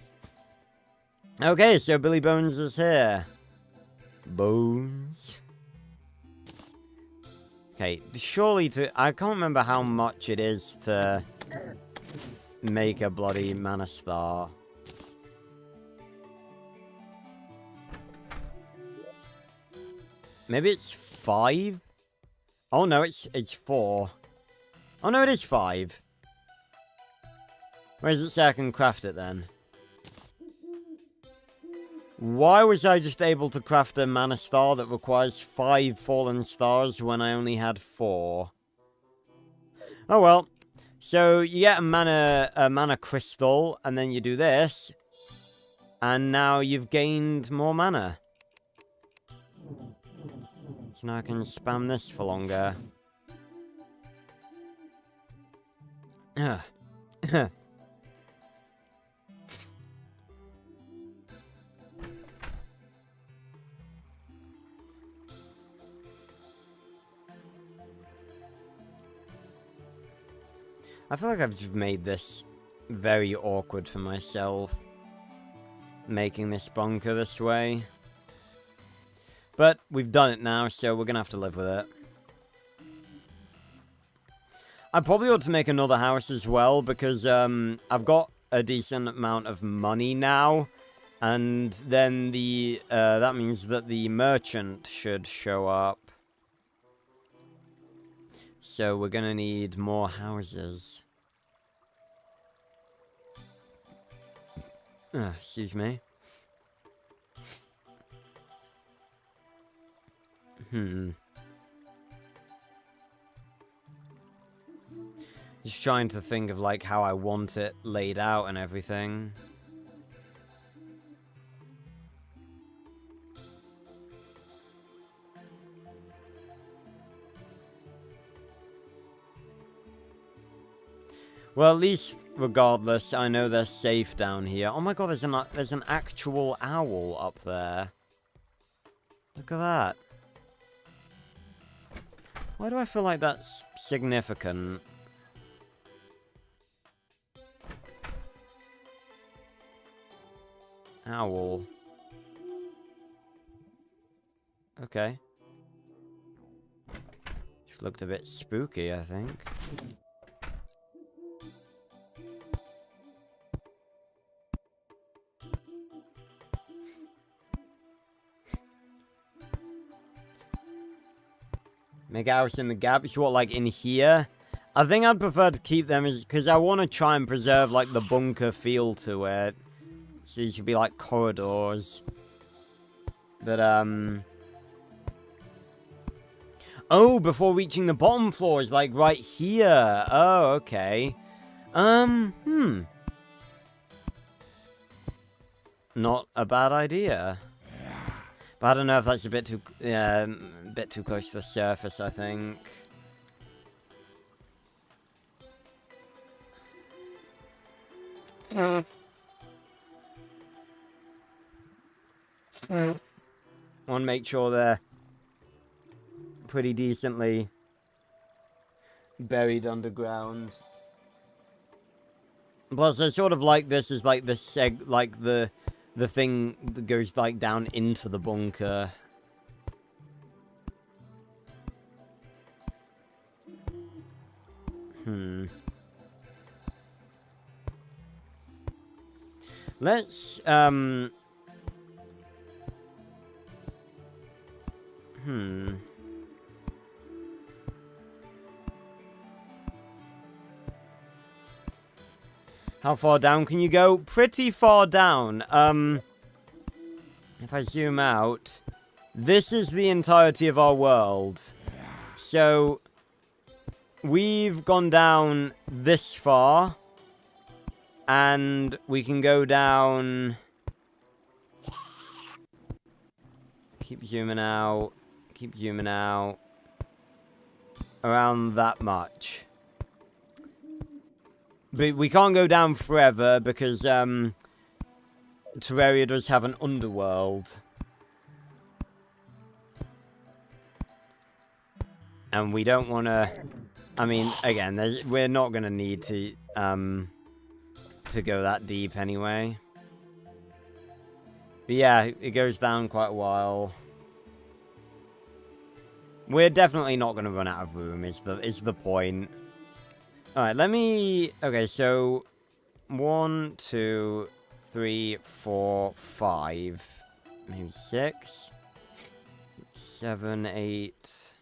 Okay, so Billy Bones is here. Bones. Okay, surely I can't remember how much it is to make a bloody Mana Star. Maybe it's 5? Oh no, it's 4. Oh no, it is 5. Where does it say I can craft it then? Why was I just able to craft a Mana Star that requires 5 fallen stars when I only had 4? Oh well. So you get a mana crystal, and then you do this, And now you've gained more mana. So now I can spam this for longer. I feel like I've just made this very awkward for myself, making this bunker this way. But we've done it now, so we're gonna have to live with it. I probably ought to make another house as well, because I've got a decent amount of money now, and then the that means that the merchant should show up. So we're gonna need more houses. Excuse me. Just trying to think of, like, how I want it laid out and everything. Well, at least, regardless, I know they're safe down here. Oh my god, there's an actual owl up there. Look at that. Why do I feel like that's significant? Owl. Okay. Just looked a bit spooky, I think. Make hours in the gap. It's what, like, in here? I think I'd prefer to keep them as, because I want to try and preserve, like, the bunker feel to it. So these should be, like, corridors. But, oh, before reaching the bottom floor is, like, right here. Oh, okay. Not a bad idea. But I don't know if that's a bit too, a bit too close to the surface, I think. Want to make sure they're pretty decently buried underground. Plus, I sort of like this as like the the thing that goes like down into the bunker. Let's How far down can you go? Pretty far down. If I zoom out, this is the entirety of our world. So, we've gone down this far, and we can go down... Keep zooming out, around that much. But we can't go down forever, because, Terraria does have an underworld. And we don't want to... I mean, again, we're not going to need to go that deep anyway. But yeah, it goes down quite a while. We're definitely not going to run out of room, is the point. Alright, let me... Okay, so... 1, 2, 3, 4, 5. Maybe 6. 7, 8.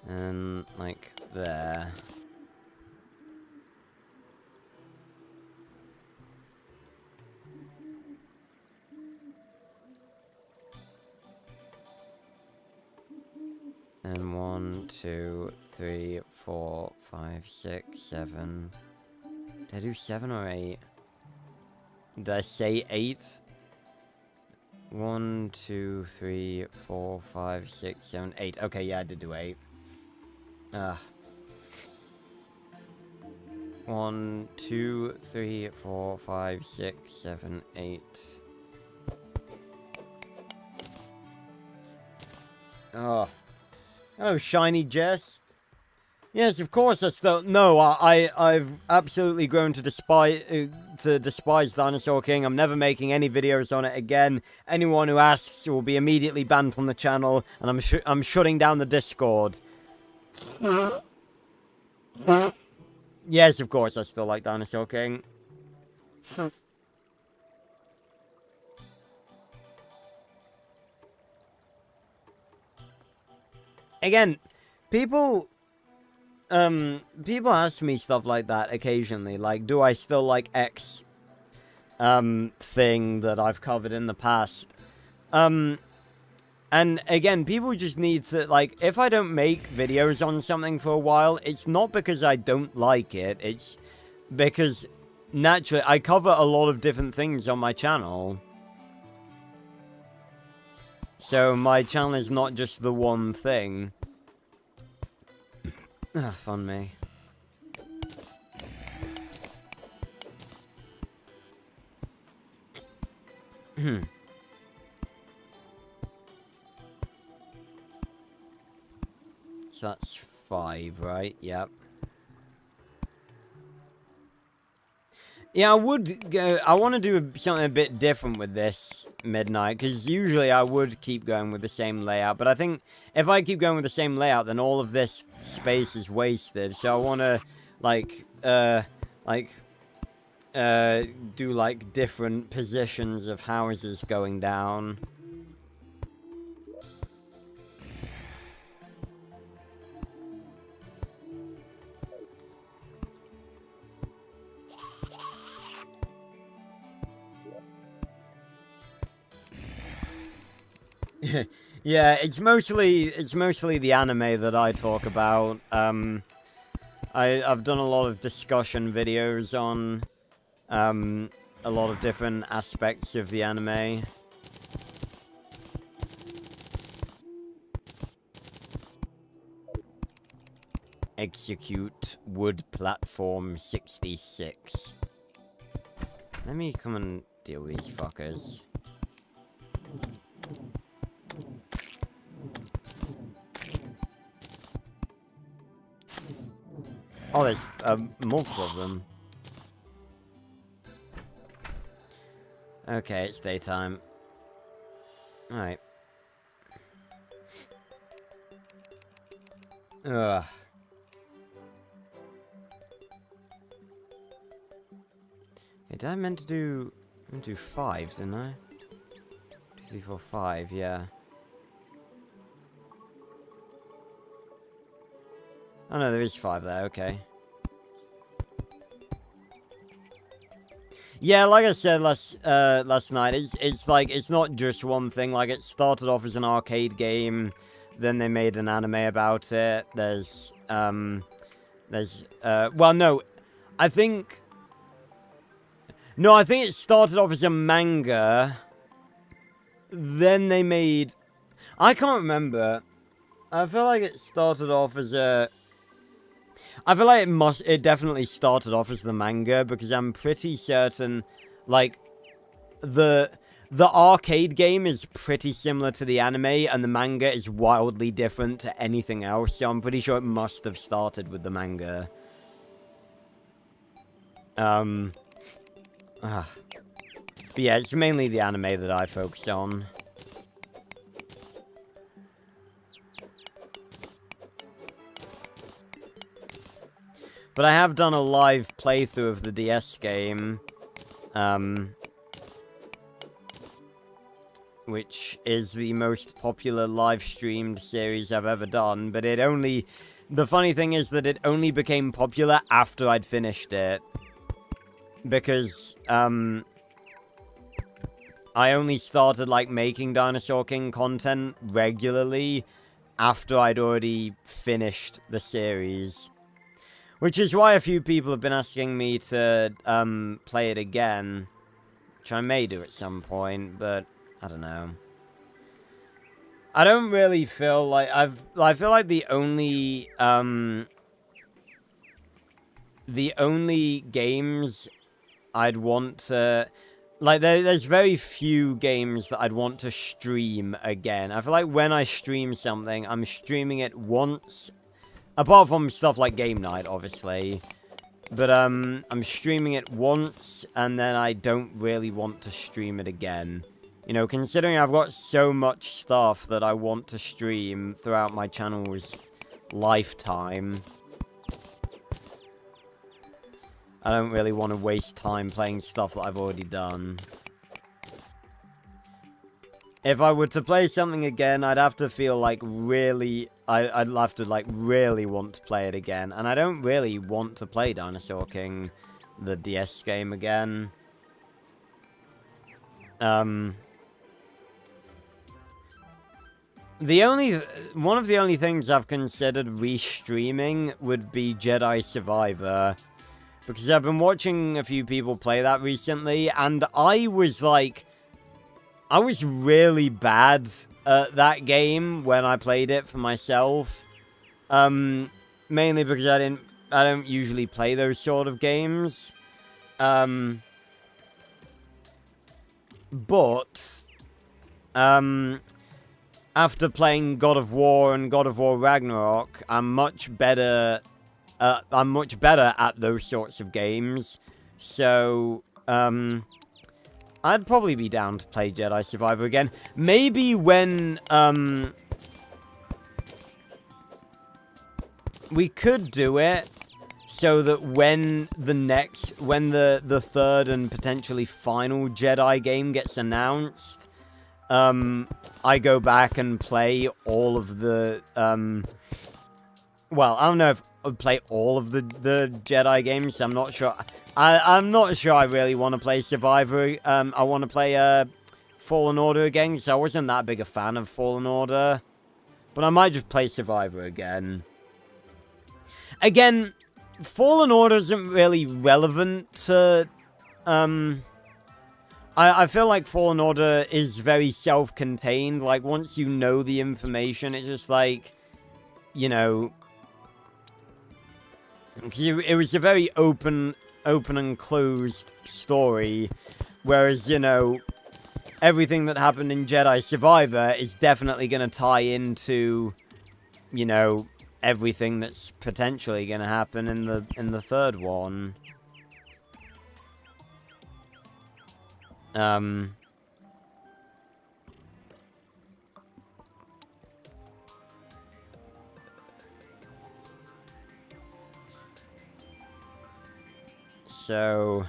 And, like, there. And 1, 2, 3, 4, 5, 6, 7, Did I do 7 or 8? Did I say 8? 1, 2, 3, 4, 5, 6, 7, 8. Okay, yeah, I did do 8. 1, 2, 3, 4, 5, 6, 7, 8. Oh. Oh, shiny Jess. Yes, of course I still... No, I've absolutely grown to despise Dinosaur King. I'm never making any videos on it again. Anyone who asks will be immediately banned from the channel, and I'm shutting down the Discord. Yes, of course I still like Dinosaur King. Again, people ask me stuff like that occasionally, like, do I still like X, thing that I've covered in the past? And again, people just need to, like, if I don't make videos on something for a while, it's not because I don't like it, it's because, naturally, I cover a lot of different things on my channel. So, my channel is not just the one thing. Ah, fun me. So that's 5, right? Yep. Yeah, I would go... I want to do something a bit different with this Midnight, because usually I would keep going with the same layout, but I think if I keep going with the same layout, then all of this space is wasted, so I want to, do, like, different positions of houses going down. Yeah, it's mostly the anime that I talk about. I've done a lot of discussion videos on a lot of different aspects of the anime. Execute wood platform 66. Let me come and deal with these fuckers. Oh, there's multiple of them. Okay, it's daytime. Alright. Ugh. Okay, did I meant to do... I meant to do 5, didn't I? 2, 3, 4, 5, yeah. Oh no, there is 5 there, okay. Yeah, like I said last night, it's like, it's not just one thing, like, it started off as an arcade game, then they made an anime about it, well, no, I think it started off as a manga, then they made, I can't remember, I feel like it started off as a, I feel like it definitely started off as the manga, because I'm pretty certain, like, the arcade game is pretty similar to the anime, and the manga is wildly different to anything else, so I'm pretty sure it must have started with the manga. But yeah, it's mainly the anime that I focus on. But I have done a live playthrough of the DS game, which is the most popular live-streamed series I've ever done, but the funny thing is that it only became popular after I'd finished it, because, I only started, like, making Dinosaur King content regularly after I'd already finished the series. Which is why a few people have been asking me to play it again, which I may do at some point, but I don't know. I don't really feel like I feel like the only games I'd want to, like, there's very few games that I'd want to stream again. I feel like when I stream something, I'm streaming it once, apart from stuff like game night, obviously. But I'm streaming it once, and then I don't really want to stream it again. You know, considering I've got so much stuff that I want to stream throughout my channel's lifetime, I don't really want to waste time playing stuff that I've already done. If I were to play something again, I'd have to feel like really... I'd have to, like, really want to play it again. And I don't really want to play Dinosaur King, the DS game, again. One of the only things I've considered restreaming would be Jedi Survivor. Because I've been watching a few people play that recently, and I was really bad at that game when I played it for myself. Mainly because I don't usually play those sort of games. But after playing God of War and God of War Ragnarok, I'm much better at those sorts of games. So, I'd probably be down to play Jedi Survivor again. Maybe when, we could do it so that when the third and potentially final Jedi game gets announced, I go back and play all of the, well, I don't know if I'd play all of the Jedi games. I'm not sure. I'm not sure I really want to play Survivor. I want to play Fallen Order again, because I wasn't that big a fan of Fallen Order. But I might just play Survivor again. Again, Fallen Order isn't really relevant to... I feel like Fallen Order is very self-contained. Like, once you know the information, it's just like, you know... It was a very open and closed story, whereas, you know, everything that happened in Jedi Survivor is definitely going to tie into, you know, everything that's potentially going to happen in the third one. So...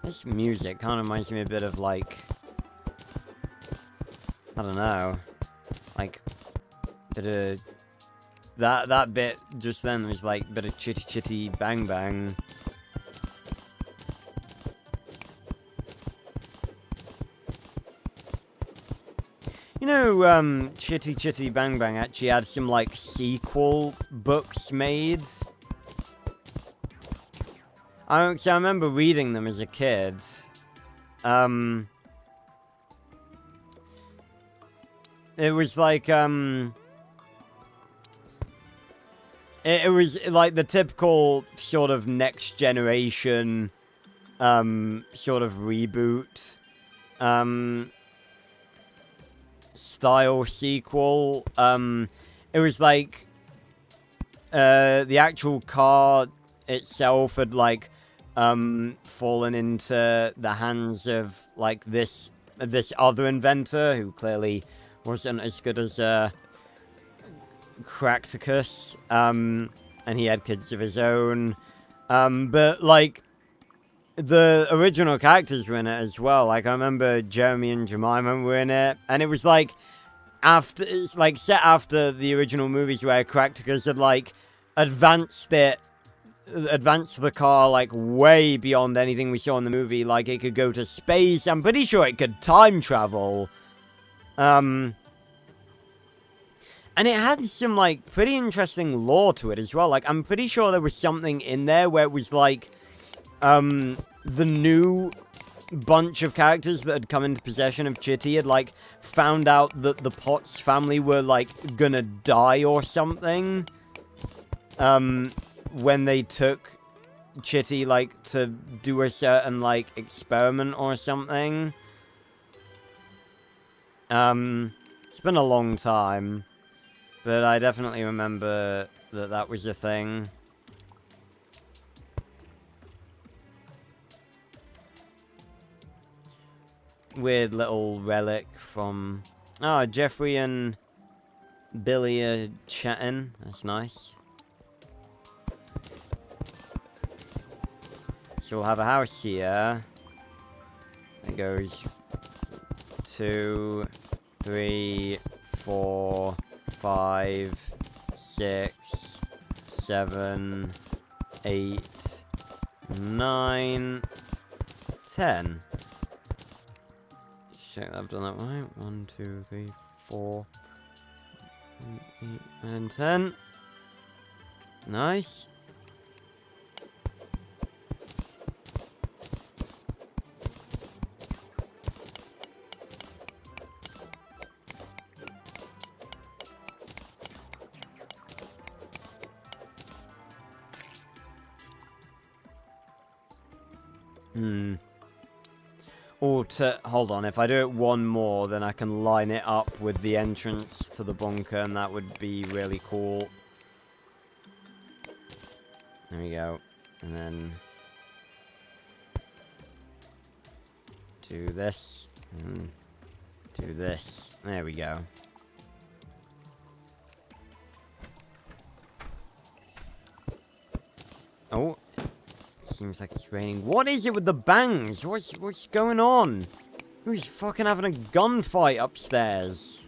This music kind of reminds me a bit of, like... I don't know. Like... Bit of... That bit just then was like a bit of chitty chitty bang bang. You know, Chitty Chitty Bang Bang actually had some, like, sequel books made. I remember reading them as a kid. It was like, It was, like, the typical sort of next generation, sort of reboot, style sequel. It was like the actual car itself had like fallen into the hands of like this other inventor who clearly wasn't as good as Cracticus, and he had kids of his own, but like the original characters were in it as well. Like, I remember Jeremy and Jemima were in it, and it was like after, it's like set after the original movies where Cracticus had like advanced the car like way beyond anything we saw in the movie. Like, it could go to space. I'm pretty sure it could time travel. And it had some, like, pretty interesting lore to it as well. Like, I'm pretty sure there was something in there where it was, like, the new bunch of characters that had come into possession of Chitty had, like, found out that the Potts family were, like, gonna die or something. When they took Chitty, like, to do a certain, like, experiment or something. It's been a long time. But I definitely remember that that was a thing. Weird little relic from... Oh, Jeffrey and Billy are chatting. That's nice. So we'll have a house here. It goes 2, 3, 4, 5, 6, 7, 8, 9, 10. Check that I've done that right. 1, 2, 3, 4, 8, 9, 10. Nice. Or hold on, if I do it one more, then I can line it up with the entrance to the bunker, and that would be really cool. There we go. And then do this, and do this. There we go. Oh. Seems like it's raining. What is it with the bangs? What's going on? Who's fucking having a gunfight upstairs?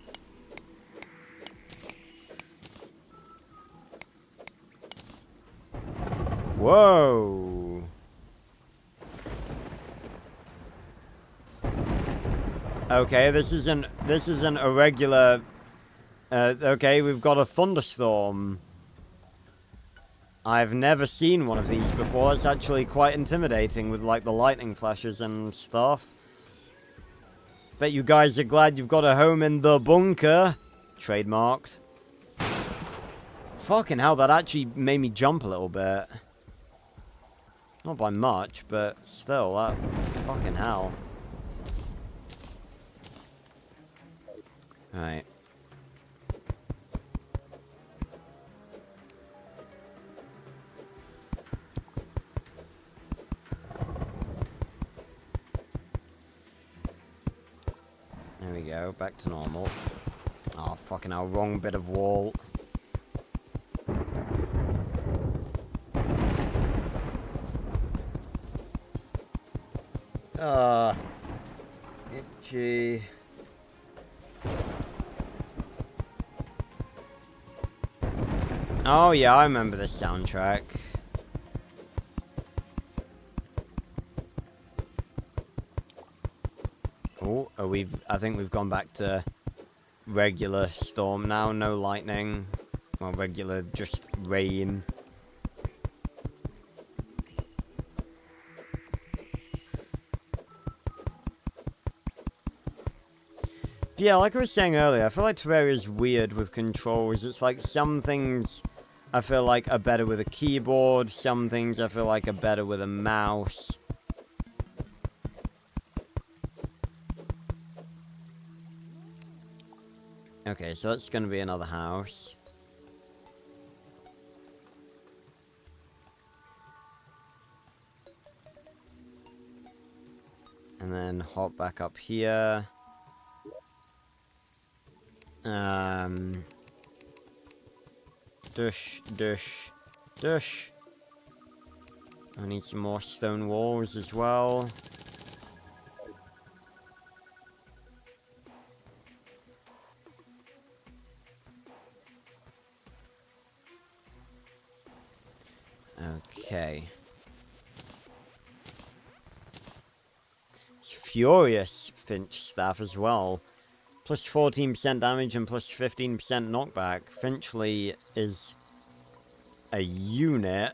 Whoa. Okay, this isn't a regular... okay, we've got a thunderstorm. I've never seen one of these before. It's actually quite intimidating with, like, the lightning flashes and stuff. Bet you guys are glad you've got a home in the bunker. Trademarked. Fucking hell, that actually made me jump a little bit. Not by much, but still, that... Fucking hell. Right. There we go, back to normal. Oh, fucking hell, wrong bit of wall. Itchy. Oh yeah, I remember this soundtrack. Oh, I think we've gone back to regular storm now, no lightning. Well, regular, just rain. Yeah, like I was saying earlier, I feel like Terraria is weird with controls. It's like some things I feel like are better with a keyboard, some things I feel like are better with a mouse. Okay, so that's gonna be another house. And then hop back up here. Dush, dush, dush. I need some more stone walls as well. Okay. Furious Finch staff as well. Plus 14% damage and plus 15% knockback. Finchley is a unit.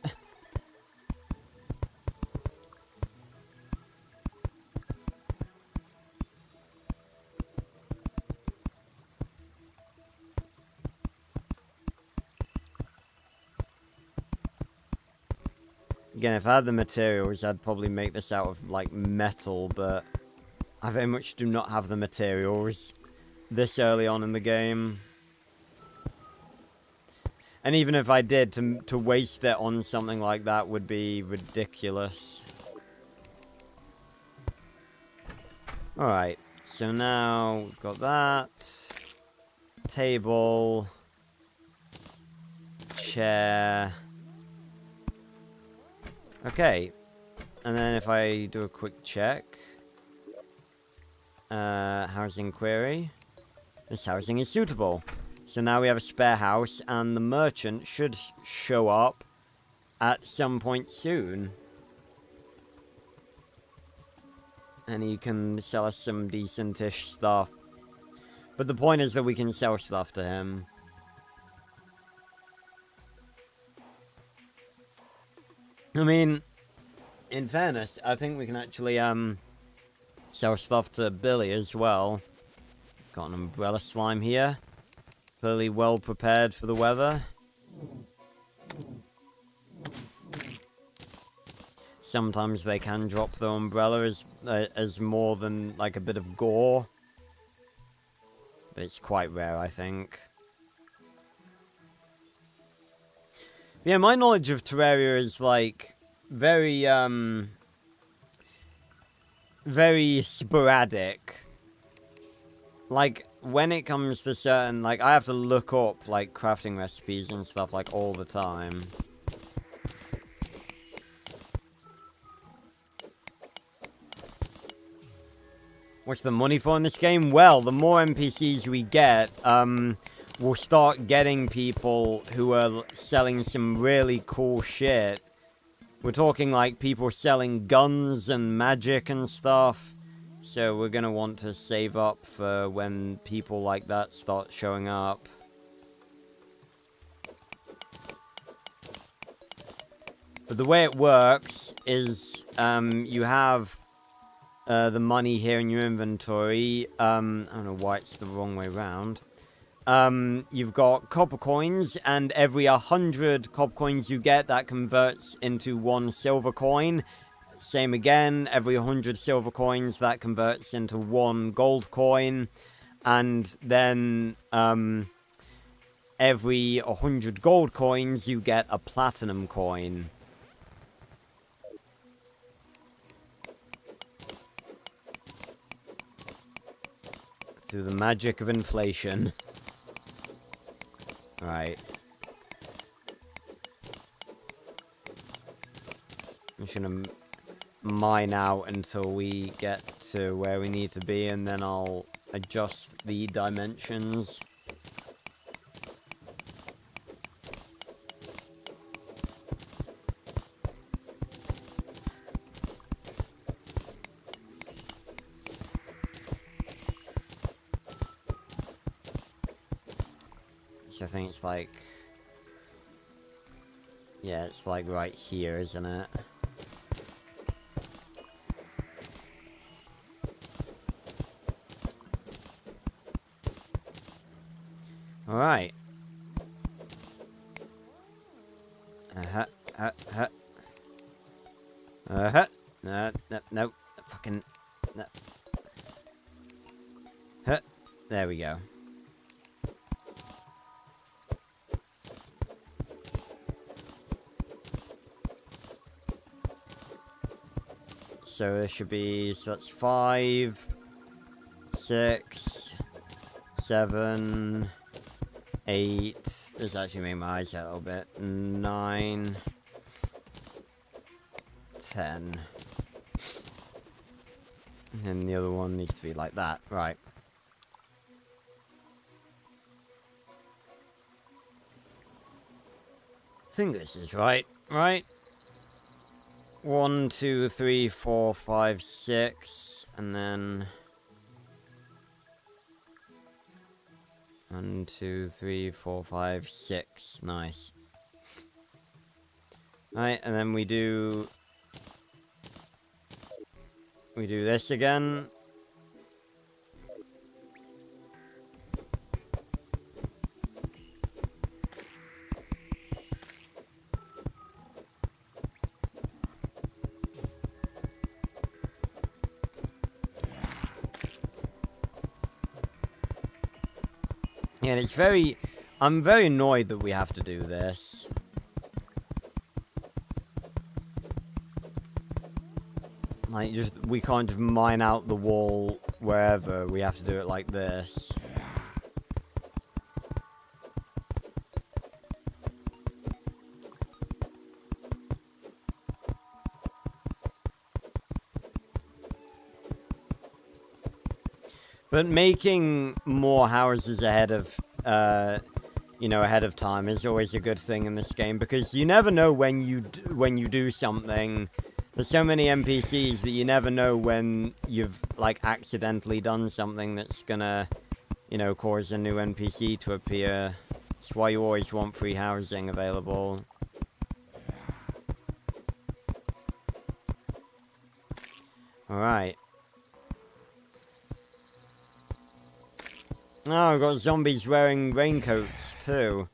Again, if I had the materials, I'd probably make this out of, like, metal, but I very much do not have the materials this early on in the game. And even if I did, to waste it on something like that would be ridiculous. Alright, so now we've got that. Table. Chair. Okay. And then if I do a quick check. Housing query. This housing is suitable. So now we have a spare house, and the merchant should show up at some point soon. And he can sell us some decent-ish stuff. But the point is that we can sell stuff to him. I mean, in fairness, I think we can actually, sell stuff to Billy as well. Got an umbrella slime here. Clearly well prepared for the weather. Sometimes they can drop the umbrella as more than like a bit of gore. But it's quite rare, I think. Yeah, my knowledge of Terraria is like very very sporadic. Like, when it comes to certain, like, I have to look up, like, crafting recipes and stuff, like, all the time. What's the money for in this game? Well, the more NPCs we get, we'll start getting people who are selling some really cool shit. We're talking, like, people selling guns and magic and stuff. So we're going to want to save up for when people like that start showing up. But the way it works is you have the money here in your inventory. I don't know why it's the wrong way around. You've got copper coins, and every 100 copper coins you get, that converts into 1 silver coin. Same again, every 100 silver coins, that converts into 1 gold coin. And then, every 100 gold coins, you get a platinum coin. Through the magic of inflation. Right. I'm just gonna mine out until we get to where we need to be, and then I'll adjust the dimensions. So I think it's like, yeah, it's like right here, isn't it? Alright. No. Fucking. No. There we go. So there should be, so that's 5, 6, 7, 8. This actually made my eyes out a little bit. 9, 10. And the other one needs to be like that. Right. I think this is right. Right? 1, 2, 3, 4, 5, 6. And then 1, 2, 3, 4, 5, 6. Nice. Right, and then we do this again. Yeah, and it's very... I'm very annoyed that we have to do this. Like, we can't just mine out the wall wherever. We have to do it like this. But making more houses ahead of, ahead of time is always a good thing in this game, because you never know when you do something. There's so many NPCs that you never know when you've, like, accidentally done something that's gonna, cause a new NPC to appear. That's why you always want free housing available. Alright. Oh, we've got zombies wearing raincoats, too.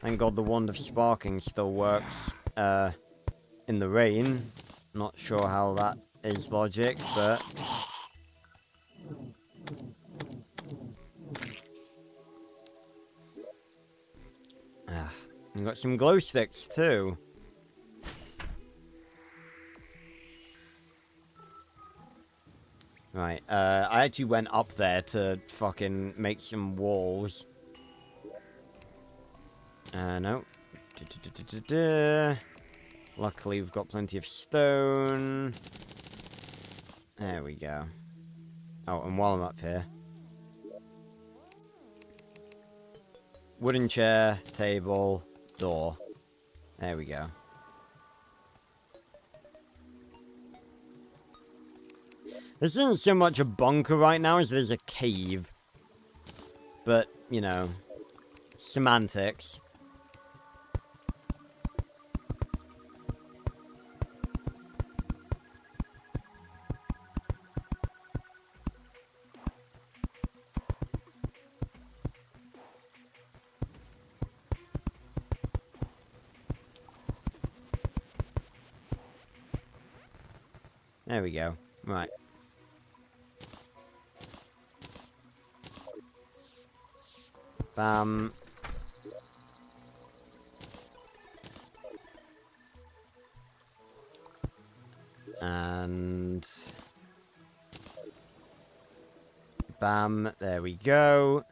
Thank God the wand of sparking still works, in the rain. Not sure how that is logic, but... We've got some glow sticks, too. Right, I actually went up there to fucking make some walls. No. Luckily, we've got plenty of stone. There we go. Oh, and while I'm up here... Wooden chair, table, door. There we go. This isn't so much a bunker right now as it is a cave. But, semantics. There we go. Right. Bam. And... bam. There we go.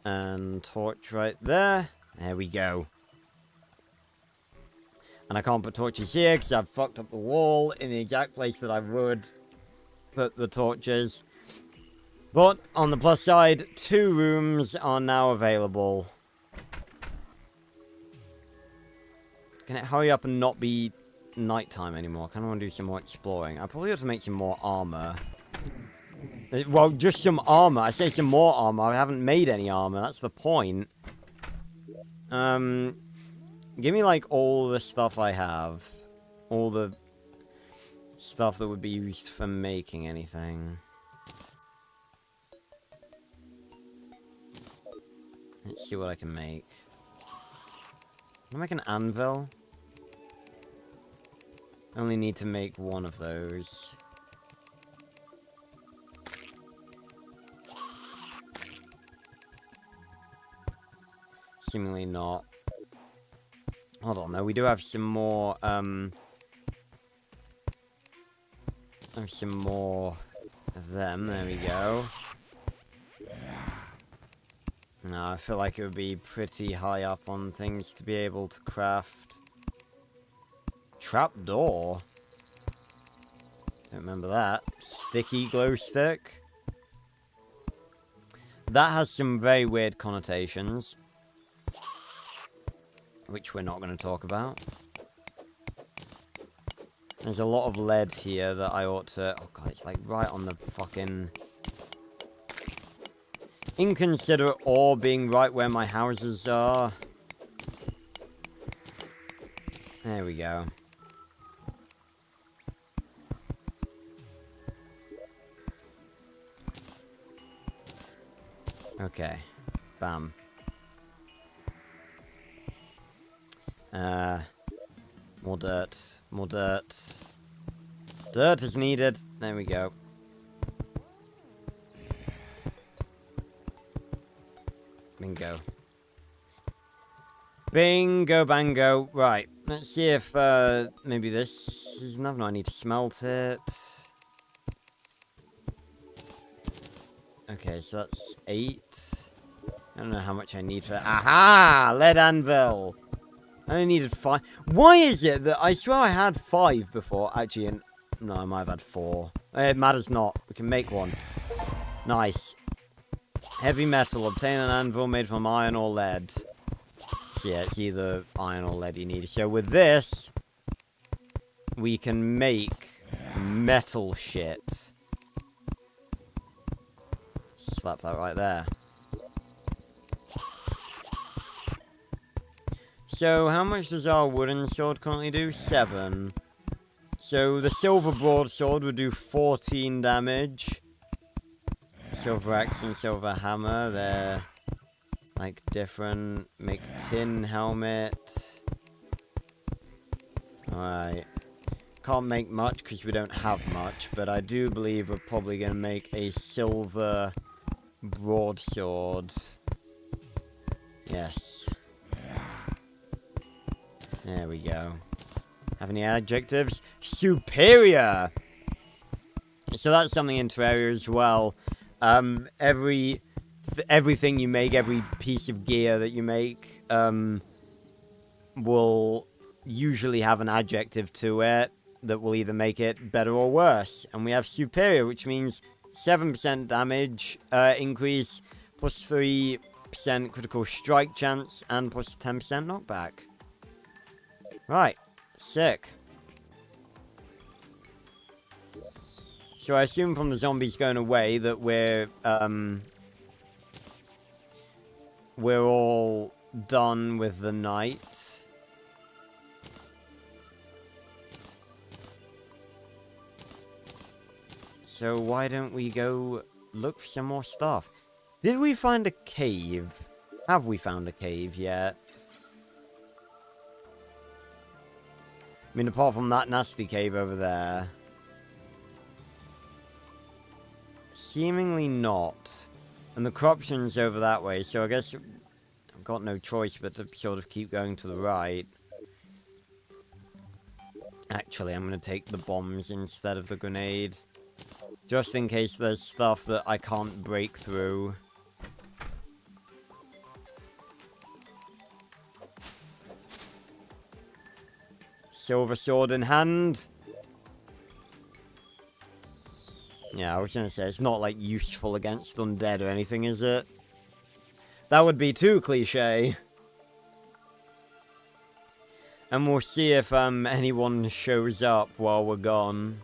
And torch right there. There we go. And I can't put torches here because I've fucked up the wall in the exact place that I would put the torches. But, on the plus side, 2 rooms are now available. Can it hurry up and not be nighttime anymore? I kind of want to do some more exploring. I probably have to make some more armor. Well, just some armor. I say some more armor. I haven't made any armor. That's the point. Give me, like, all the stuff I have. All the stuff that would be used for making anything. Let's see what I can make. Can I make an anvil? I only need to make one of those. Seemingly not. Hold on, though. We do have some more, have some more of them. There we go. No, I feel like it would be pretty high up on things to be able to craft. Trapdoor? Don't remember that. Sticky glow stick? That has some very weird connotations. Which we're not going to talk about. There's a lot of lead here that I ought to... oh god, it's like right on the fucking... inconsiderate ore being right where my houses are. There we go. Okay. Bam. More dirt. More dirt. Dirt is needed. There we go. Bingo. Bingo bango. Right. Let's see if maybe this is enough. No, I need to smelt it. Okay, so that's 8. I don't know how much I need for... Aha! Lead anvil! I only needed 5. Why is it that I swear I had 5 before? Actually, no, I might have had 4. It matters not. We can make one. Nice. Heavy metal. Obtain an anvil made from iron or lead. So yeah, it's either iron or lead you need. So with this, we can make metal shit. Slap that right there. So, how much does our wooden sword currently do? 7. So, the silver broadsword would do 14 damage. Silver axe and silver hammer, they're, like, different. Make tin helmet. Alright. Can't make much because we don't have much, but I do believe we're probably going to make a silver broadsword. Yes. There we go. Have any adjectives? Superior! So that's something in Terraria as well. Everything you make, every piece of gear that you make, will usually have an adjective to it that will either make it better or worse. And we have superior, which means 7% damage increase, plus 3% critical strike chance, and plus 10% knockback. Right. Sick. So I assume from the zombies going away that we're all done with the night. So why don't we go look for some more stuff? Did we find a cave? Have we found a cave yet? I mean, apart from that nasty cave over there. Seemingly not. And the corruption's over that way, so I guess I've got no choice but to sort of keep going to the right. Actually, I'm going to take the bombs instead of the grenades. Just in case there's stuff that I can't break through. Silver sword in hand. Yeah, I was gonna say, it's not, like, useful against undead or anything, is it? That would be too cliche. And we'll see if, anyone shows up while we're gone.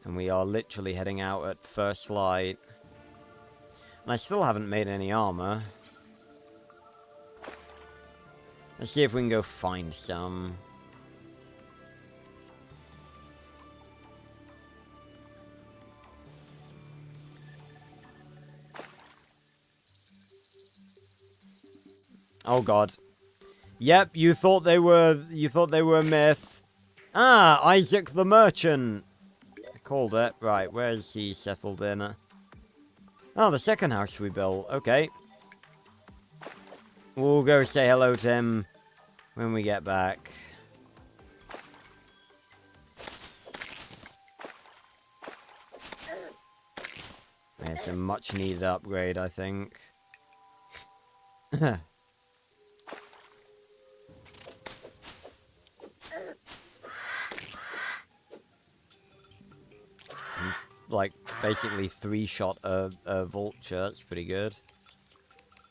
And we are literally heading out at first light. And I still haven't made any armor. Let's see if we can go find some. Oh god. Yep, you thought they were a myth. Ah, Isaac the Merchant. I called it. Right, where's he settled in? Oh, the second house we built. Okay. We'll go say hello to him when we get back. It's a much needed upgrade, I think. Like, basically 3-shot a vulture. That's pretty good.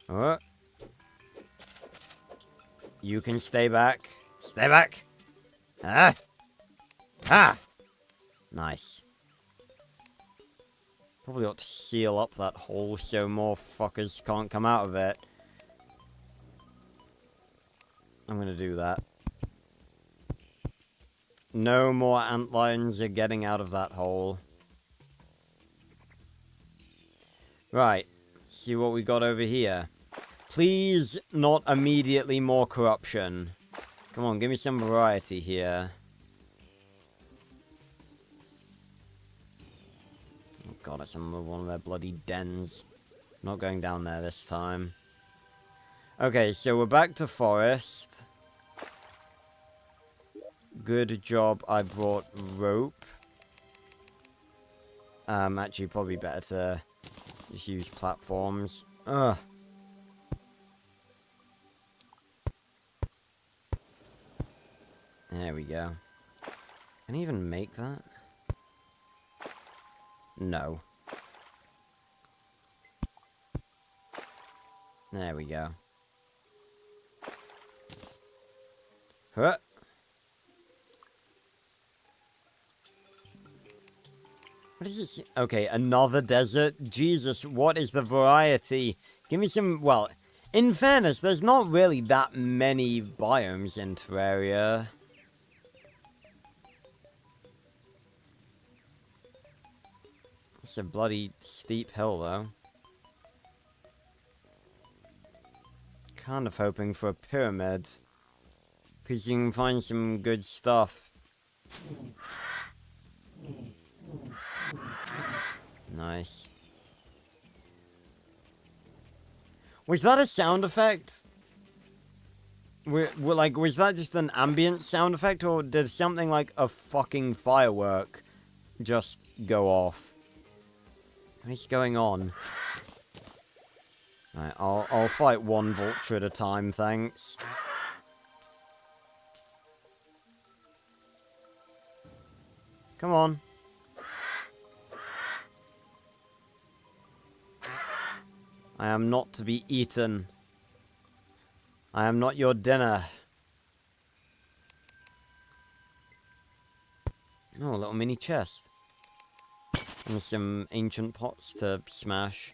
Oh. You can stay back. Stay back! Ah! Ah! Nice. Probably ought to seal up that hole so more fuckers can't come out of it. I'm gonna do that. No more antlions are getting out of that hole. Right. See what we got over here. Please not immediately more corruption. Come on, give me some variety here. Oh god, it's another one of their bloody dens. Not going down there this time. Okay, so we're back to forest. Good job I brought rope. Actually, probably better to just use platforms. Ugh. There we go. Can I even make that? No. There we go. Huh. What is it? Okay, another desert? Jesus, what is the variety? Give me some... Well, in fairness, there's not really that many biomes in Terraria. It's a bloody steep hill, though. Kind of hoping for a pyramid. Because you can find some good stuff. Nice. Was that a sound effect? Was that just an ambient sound effect? Or did something like a fucking firework just go off? What's going on? Right, I'll fight one vulture at a time, thanks. Come on. I am not to be eaten. I am not your dinner. Oh, a little mini chest. And some ancient pots to smash.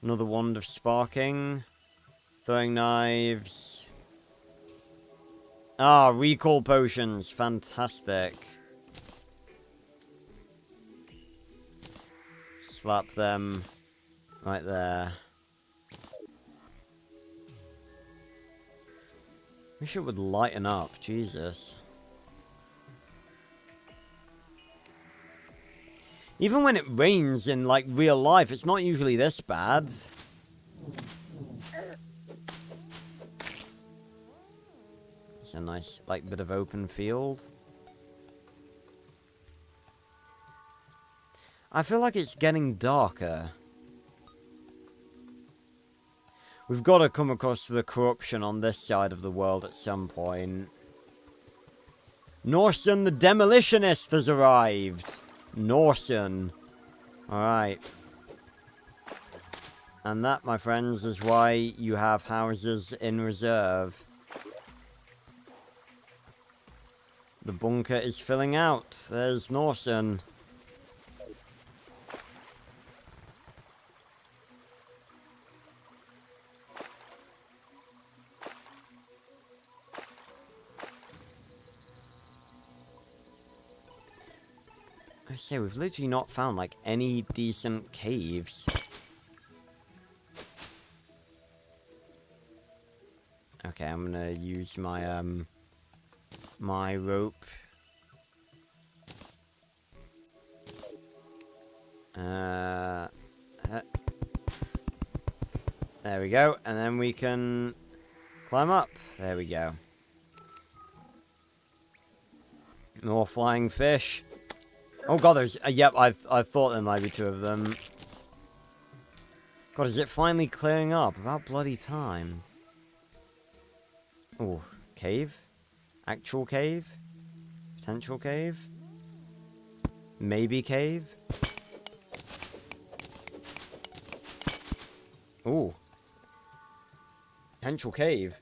Another wand of sparking. Throwing knives. Ah, recall potions. Fantastic. Slap them right there. Wish it would lighten up. Jesus. Even when it rains in, like, real life, it's not usually this bad. It's a nice, like, bit of open field. I feel like it's getting darker. We've got to come across the corruption on this side of the world at some point. Norsen the Demolitionist has arrived. Norsen. Alright. And that, my friends, is why you have houses in reserve. The bunker is filling out. There's Norsen. I say, we've literally not found, like, any decent caves. Okay, I'm gonna use my, my rope. There we go, and then we can climb up. There we go. More flying fish. Oh god, there's... yep, I thought there might be two of them. God, is it finally clearing up? About bloody time. Oh, cave? Actual cave? Potential cave? Maybe cave? Ooh. Potential cave.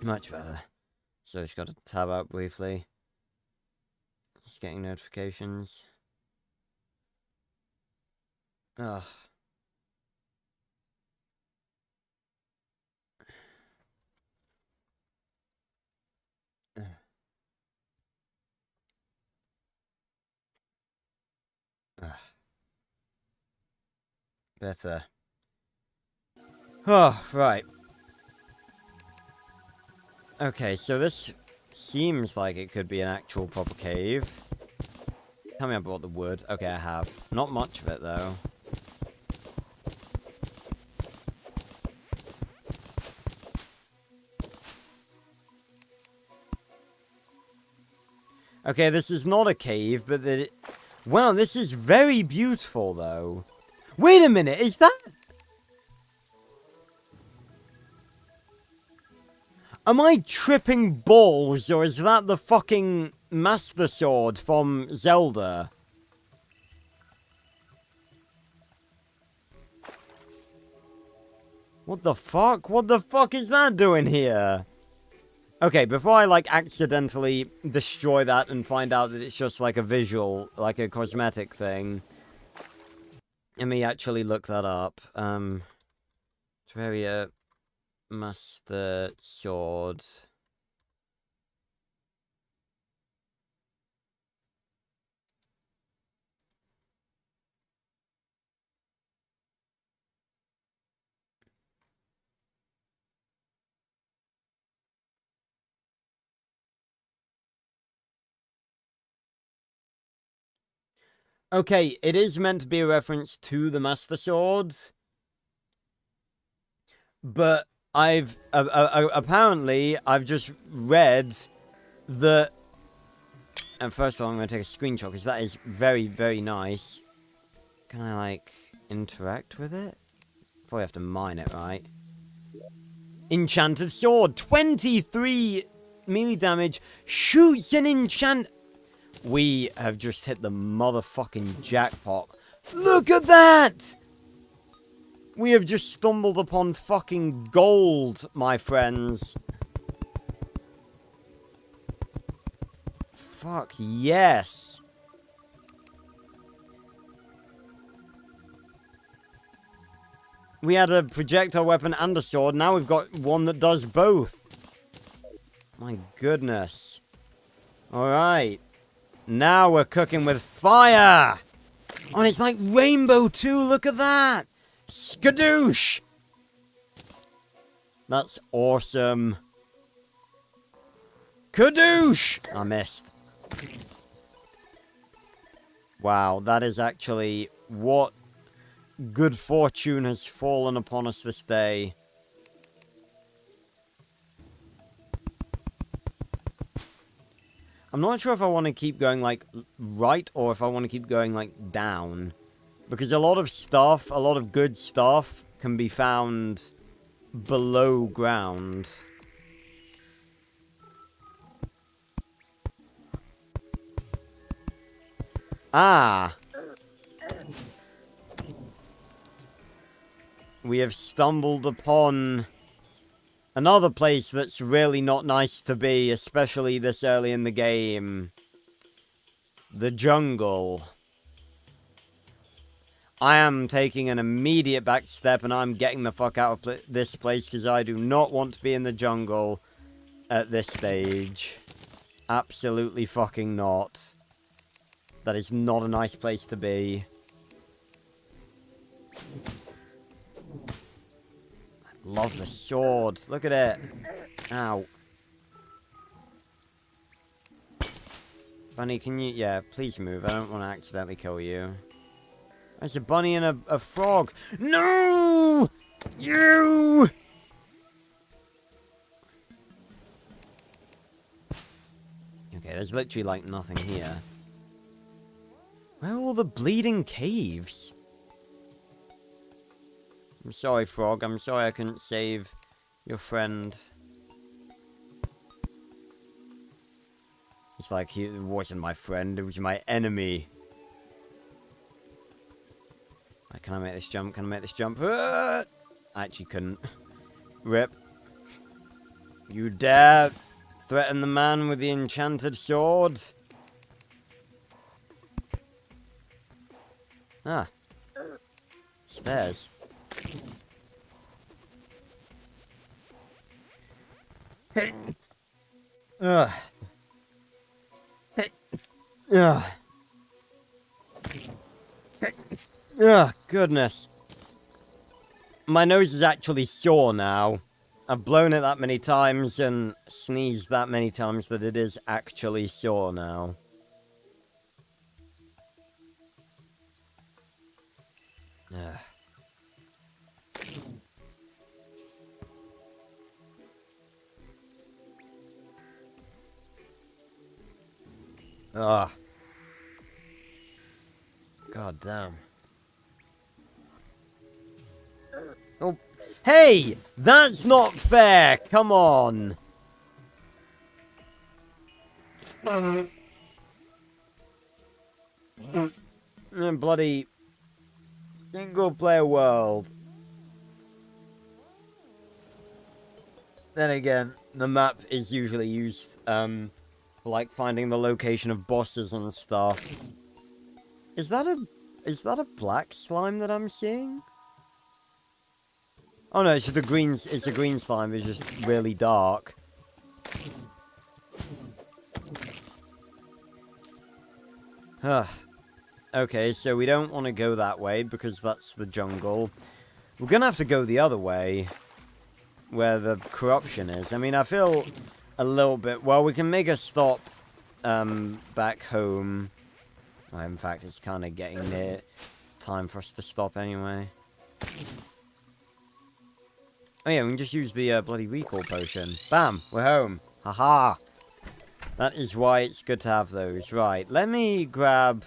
Much better. So just got to tab out briefly. Just getting notifications. Ugh. Better. Oh, right. Okay, so this seems like it could be an actual proper cave. Tell me I brought the wood. Okay, I have. Not much of it, though. Okay, this is not a cave, but wow, this is very beautiful, though. Wait a minute, is that... Am I tripping balls, or is that the fucking Master Sword from Zelda? What the fuck? What the fuck is that doing here? Okay, before I, like, accidentally destroy that and find out that it's just, like, a visual, like a cosmetic thing, let me actually look that up. Terraria Master Sword. Okay, it is meant to be a reference to the Master Swords, but I've apparently I've just read that. And first of all, I'm going to take a screenshot because that is very, very nice. Can I like interact with it? Probably have to mine it, right? Enchanted sword, 23 melee damage, shoots an enchant. We have just hit the motherfucking jackpot. Look at that! We have just stumbled upon fucking gold, my friends. Fuck yes. We had a projectile weapon and a sword. Now we've got one that does both. My goodness. Alright. Now we're cooking with fire! Oh, and it's like rainbow too, look at that! Skadoosh! That's awesome. Kadoosh! I missed. Wow, that is actually what good fortune has fallen upon us this day. I'm not sure if I want to keep going, like, right, or if I want to keep going, like, down. Because a lot of stuff, a lot of good stuff, can be found below ground. Ah! We have stumbled upon another place that's really not nice to be, especially this early in the game. The jungle. I am taking an immediate back step and I'm getting the fuck out of this place because I do not want to be in the jungle at this stage. Absolutely fucking not. That is not a nice place to be. I love the sword. Look at it. Ow. Bunny, can you... Yeah, please move. I don't want to accidentally kill you. There's a bunny and a frog. No! You! Okay, there's literally, like, nothing here. Where are all the bleeding caves? I'm sorry, frog. I'm sorry I couldn't save your friend. It's like he wasn't my friend, it was my enemy. Can I make this jump? Can I make this jump? I actually couldn't. Rip. You dare threaten the man with the enchanted sword? Ah. Stairs. Ugh. Ugh. Ugh, goodness. My nose is actually sore now. I've blown it that many times and sneezed that many times that it is actually sore now. Ugh. Ugh. God damn. Oh, hey! That's not fair! Come on! Bloody single player world. Then again, the map is usually used for like finding the location of bosses and stuff. Is that a black slime that I'm seeing? Oh no, it's a green slime, it's just really dark. Okay, so we don't want to go that way because that's the jungle. We're gonna have to go the other way, where the corruption is. I mean, I feel a little bit... Well, we can make a stop back home. Well, in fact, it's kind of getting near time for us to stop anyway. Oh yeah, we can just use the bloody recall potion. Bam! We're home. Haha! That is why it's good to have those. Right, let me grab...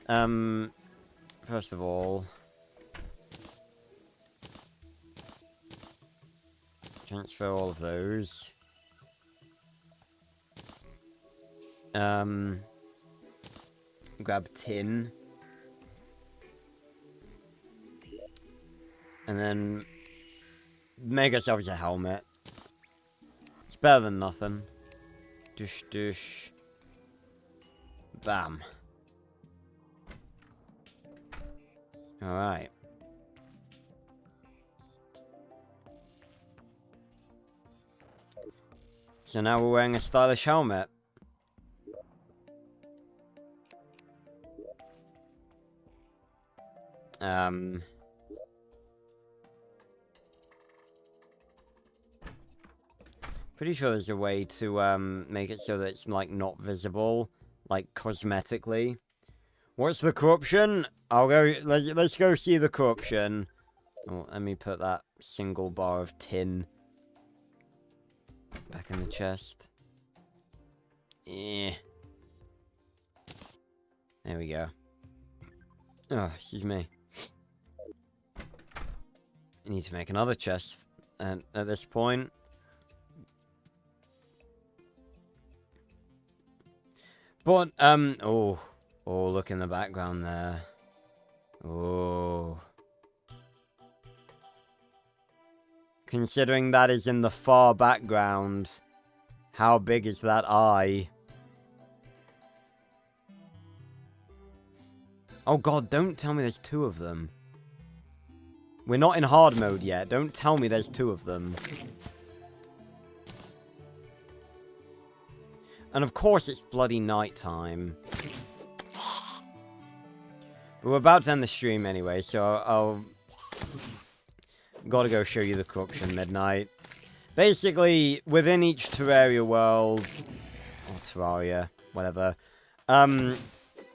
First of all... Transfer all of those. Grab tin. And then... make ourselves a helmet. It's better than nothing. Dush, dush. Bam. Alright. So now we're wearing a stylish helmet. Pretty sure there's a way to make it so that it's like not visible, like cosmetically. What's the corruption? I'll go. Let's go see the corruption. Oh, let me put that single bar of tin back in the chest. Yeah. There we go. Oh, excuse me. I need to make another chest at this point. But, oh, look in the background there. Oh. Considering that is in the far background, how big is that eye? Oh god, don't tell me there's two of them. We're not in hard mode yet, don't tell me there's two of them. And of course it's bloody nighttime. But we're about to end the stream anyway, so I'll... Gotta go show you the corruption midnight. Basically, within each Terraria world... Or Terraria, whatever.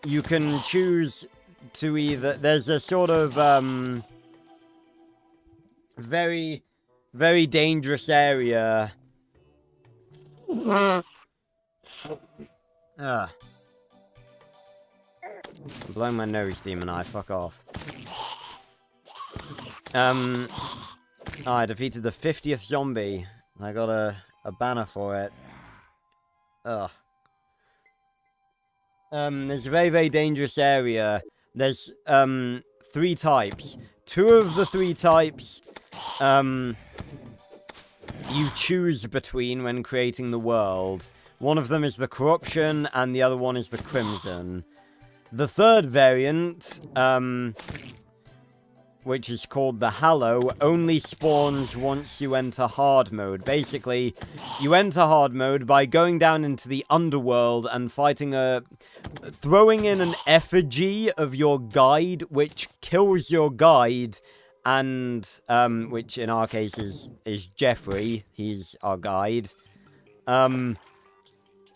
You can choose to either... There's a sort of, very, very dangerous area... Blow my nose, Demon Eye. Fuck off. I defeated the 50th zombie. I got a banner for it. Ugh. There's a very, very dangerous area. There's, 3 types. 2 of the 3 types, you choose between when creating the world. One of them is the corruption, and the other one is the crimson. The third variant, which is called the Hallow, only spawns once you enter hard mode. Basically, you enter hard mode by going down into the underworld and throwing in an effigy of your guide, which kills your guide, and, which in our case is Jeffrey. He's our guide.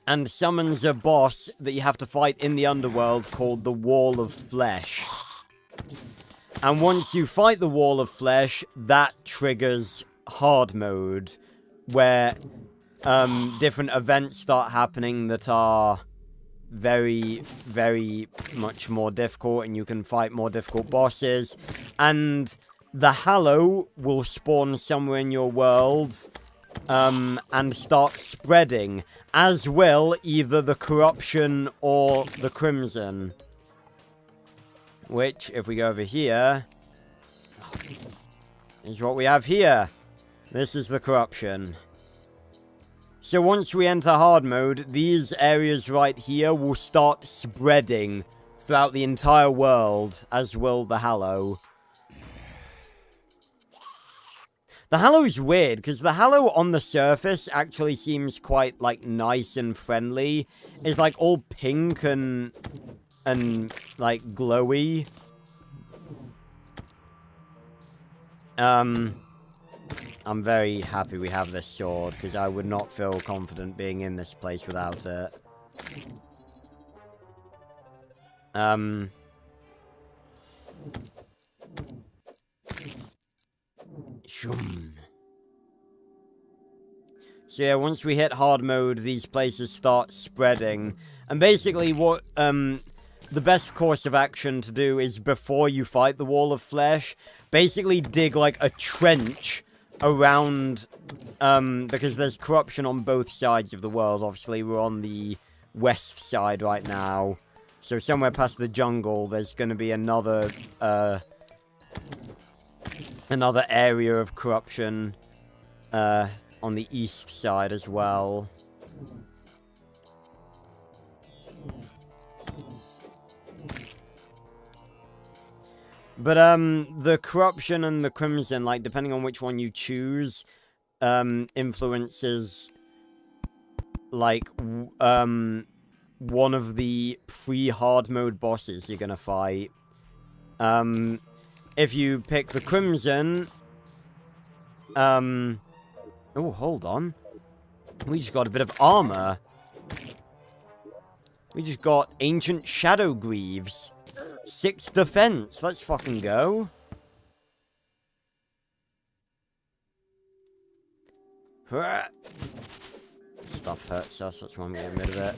And summons a boss that you have to fight in the underworld called the Wall of Flesh. And once you fight the Wall of Flesh, that triggers hard mode, where different events start happening that are very, very much more difficult, and you can fight more difficult bosses. And the Hallow will spawn somewhere in your world, and start spreading, as will either the corruption or the crimson. Which, if we go over here, is what we have here. This is the corruption. So once we enter hard mode, these areas right here will start spreading throughout the entire world, as will the Hallow. The Hallow's weird, because the Hallow on the surface actually seems quite, like, nice and friendly. It's, like, all pink and like, glowy. I'm very happy we have this sword, because I would not feel confident being in this place without it. Shum. So yeah, once we hit hard mode, these places start spreading. And basically what, the best course of action to do is, before you fight the Wall of Flesh, basically dig, like, a trench around, because there's corruption on both sides of the world. Obviously, we're on the west side right now. So somewhere past the jungle, there's going to be another area of corruption, on the east side as well. But, the corruption and the crimson, like, depending on which one you choose, influences, like, one of the pre-hard mode bosses you're gonna fight. If you pick the crimson, oh, hold on. We just got a bit of armor. We just got Ancient Shadow Greaves. 6 defense. Let's fucking go. Stuff hurts us. That's why I'm getting rid of it.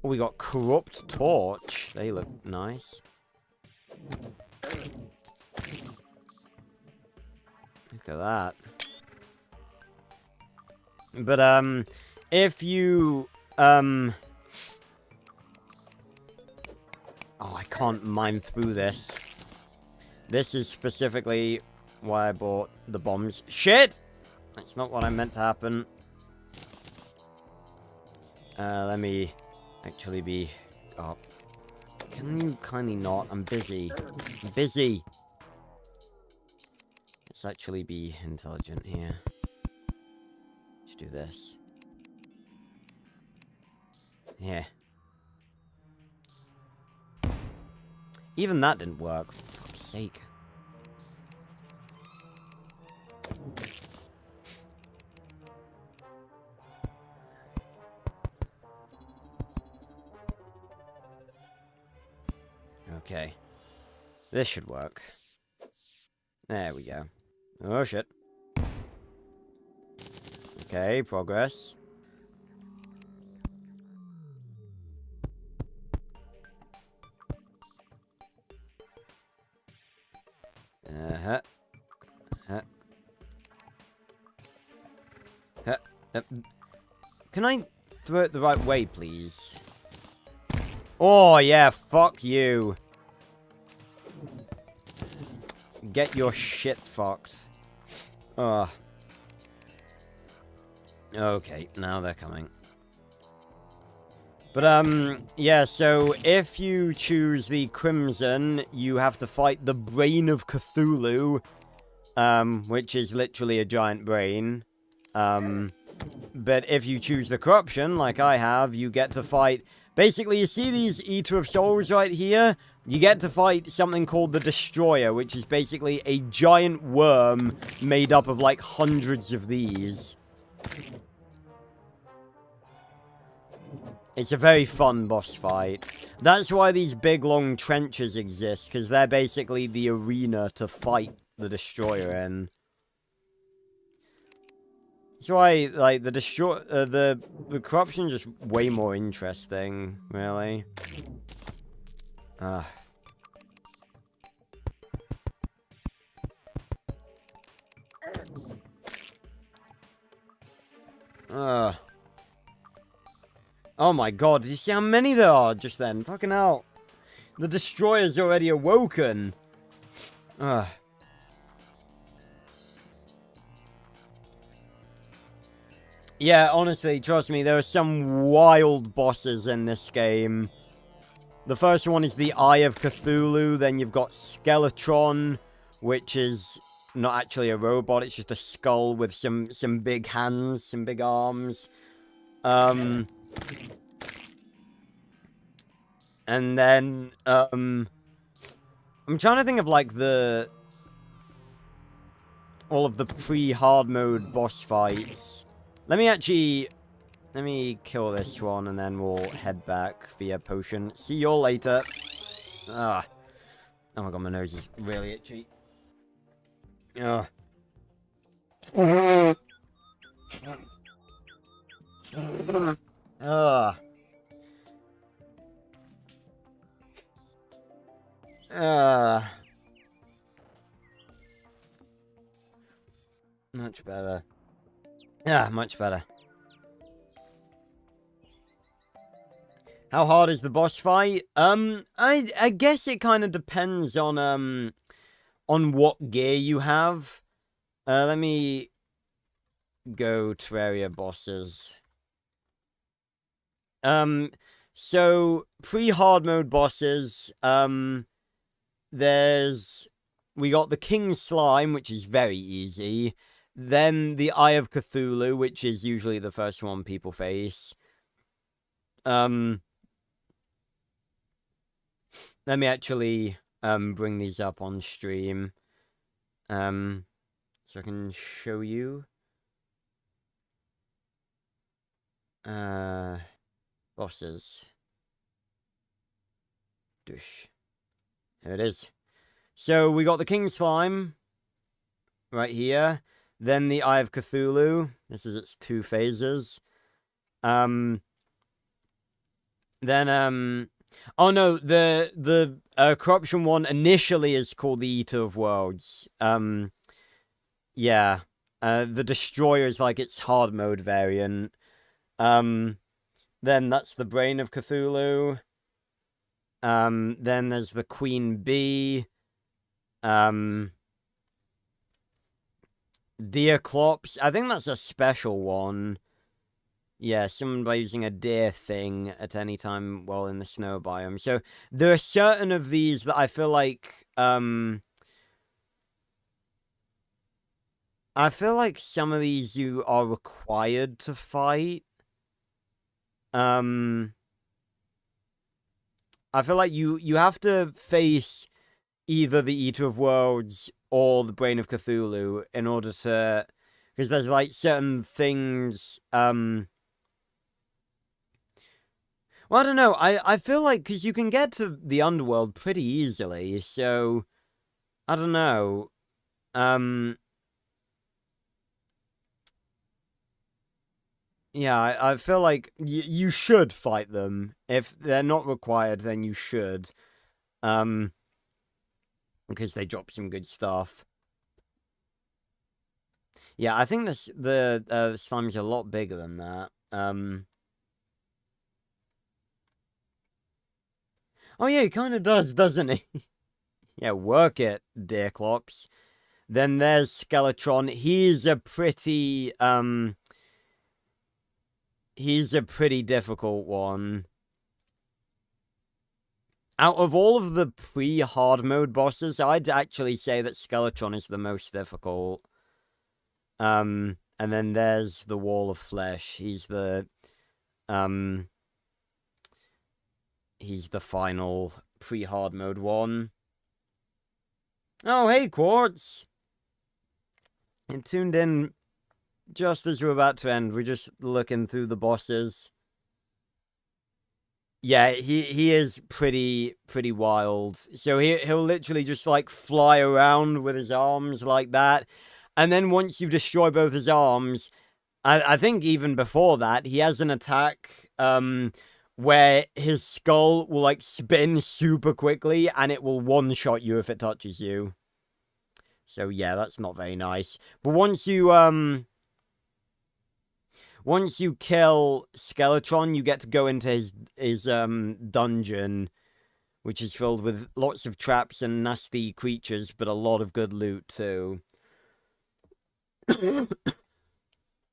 Oh, we got Corrupt Torch. They look nice. Look at that. But, if you, oh, I can't mine through this. This is specifically why I bought the bombs. Shit! That's not what I meant to happen. Let me actually be... Oh. Can you kindly not? I'm busy. I'm busy. Let's actually be intelligent here. Let's do this. Yeah. Even that didn't work, for fuck's sake. Okay. This should work. There we go. Oh, shit. Okay, progress. Can I throw it the right way, please? Oh, yeah, fuck you. Get your shit fucked. Oh. Okay, now they're coming. But, yeah, so if you choose the Crimson, you have to fight the Brain of Cthulhu, which is literally a giant brain. But if you choose the Corruption, like I have, you get to fight... Basically, you see these Eater of Souls right here? You get to fight something called the Destroyer, which is basically a giant worm made up of, like, hundreds of these. It's a very fun boss fight. That's why these big, long trenches exist, because they're basically the arena to fight the Destroyer in. That's why, like, the Corruption is just way more interesting, really. Ugh. Ugh. Oh my god, do you see how many there are just then? Fucking hell. The Destroyer's already awoken. Ugh. Yeah, honestly, trust me, there are some wild bosses in this game. The first one is the Eye of Cthulhu, then you've got Skeletron, which is not actually a robot, it's just a skull with some big hands, some big arms. And then, I'm trying to think of, like, all of the pre-hard mode boss fights. Let me kill this one, and then we'll head back via potion. See you all later. Ah. Oh my god, my nose is really itchy. Ugh. Ugh. Much better. Yeah, much better. How hard is the boss fight? I guess it kind of depends on what gear you have. Let me go Terraria bosses. So pre-hard mode bosses, we got the King Slime, which is very easy. Then the Eye of Cthulhu, which is usually the first one people face. Let me actually bring these up on stream. So I can show you. Bosses. Douche. There it is. So we got the King Slime right here. Then the Eye of Cthulhu. This is its 2 phases. Then oh no, the Corruption one initially is called the Eater of Worlds. Yeah. The Destroyer is like its hard mode variant. Then that's the Brain of Cthulhu. Then there's the Queen Bee. Deerclops. I think that's a special one. Yeah, summoned by using a deer thing at any time while in the snow biome. So, there are certain of these that I feel like, I feel like some of these you are required to fight. I feel like you have to face either the Eater of Worlds or the Brain of Cthulhu in order to... Because there's, like, certain things, well, I don't know. I feel like... Because you can get to the Underworld pretty easily, so... I don't know. Yeah, I feel like you should fight them. If they're not required, then you should. Because they drop some good stuff. Yeah, I think the slime's a lot bigger than that. Oh yeah, he kind of does, doesn't he? Yeah, work it, Deerclops. Then there's Skeletron. He's a pretty difficult one. Out of all of the pre-hard mode bosses, I'd actually say that Skeletron is the most difficult. And then there's the Wall of Flesh. He's the final pre-hard mode one. Oh, hey, Quartz! It tuned in just as we're about to end. We're just looking through the bosses. Yeah, he is pretty wild. So he'll literally just like fly around with his arms like that. And then once you destroy both his arms, I think even before that, he has an attack where his skull will like spin super quickly and it will one-shot you if it touches you. So yeah, that's not very nice. But once you kill Skeletron, you get to go into his dungeon, which is filled with lots of traps and nasty creatures, but a lot of good loot too.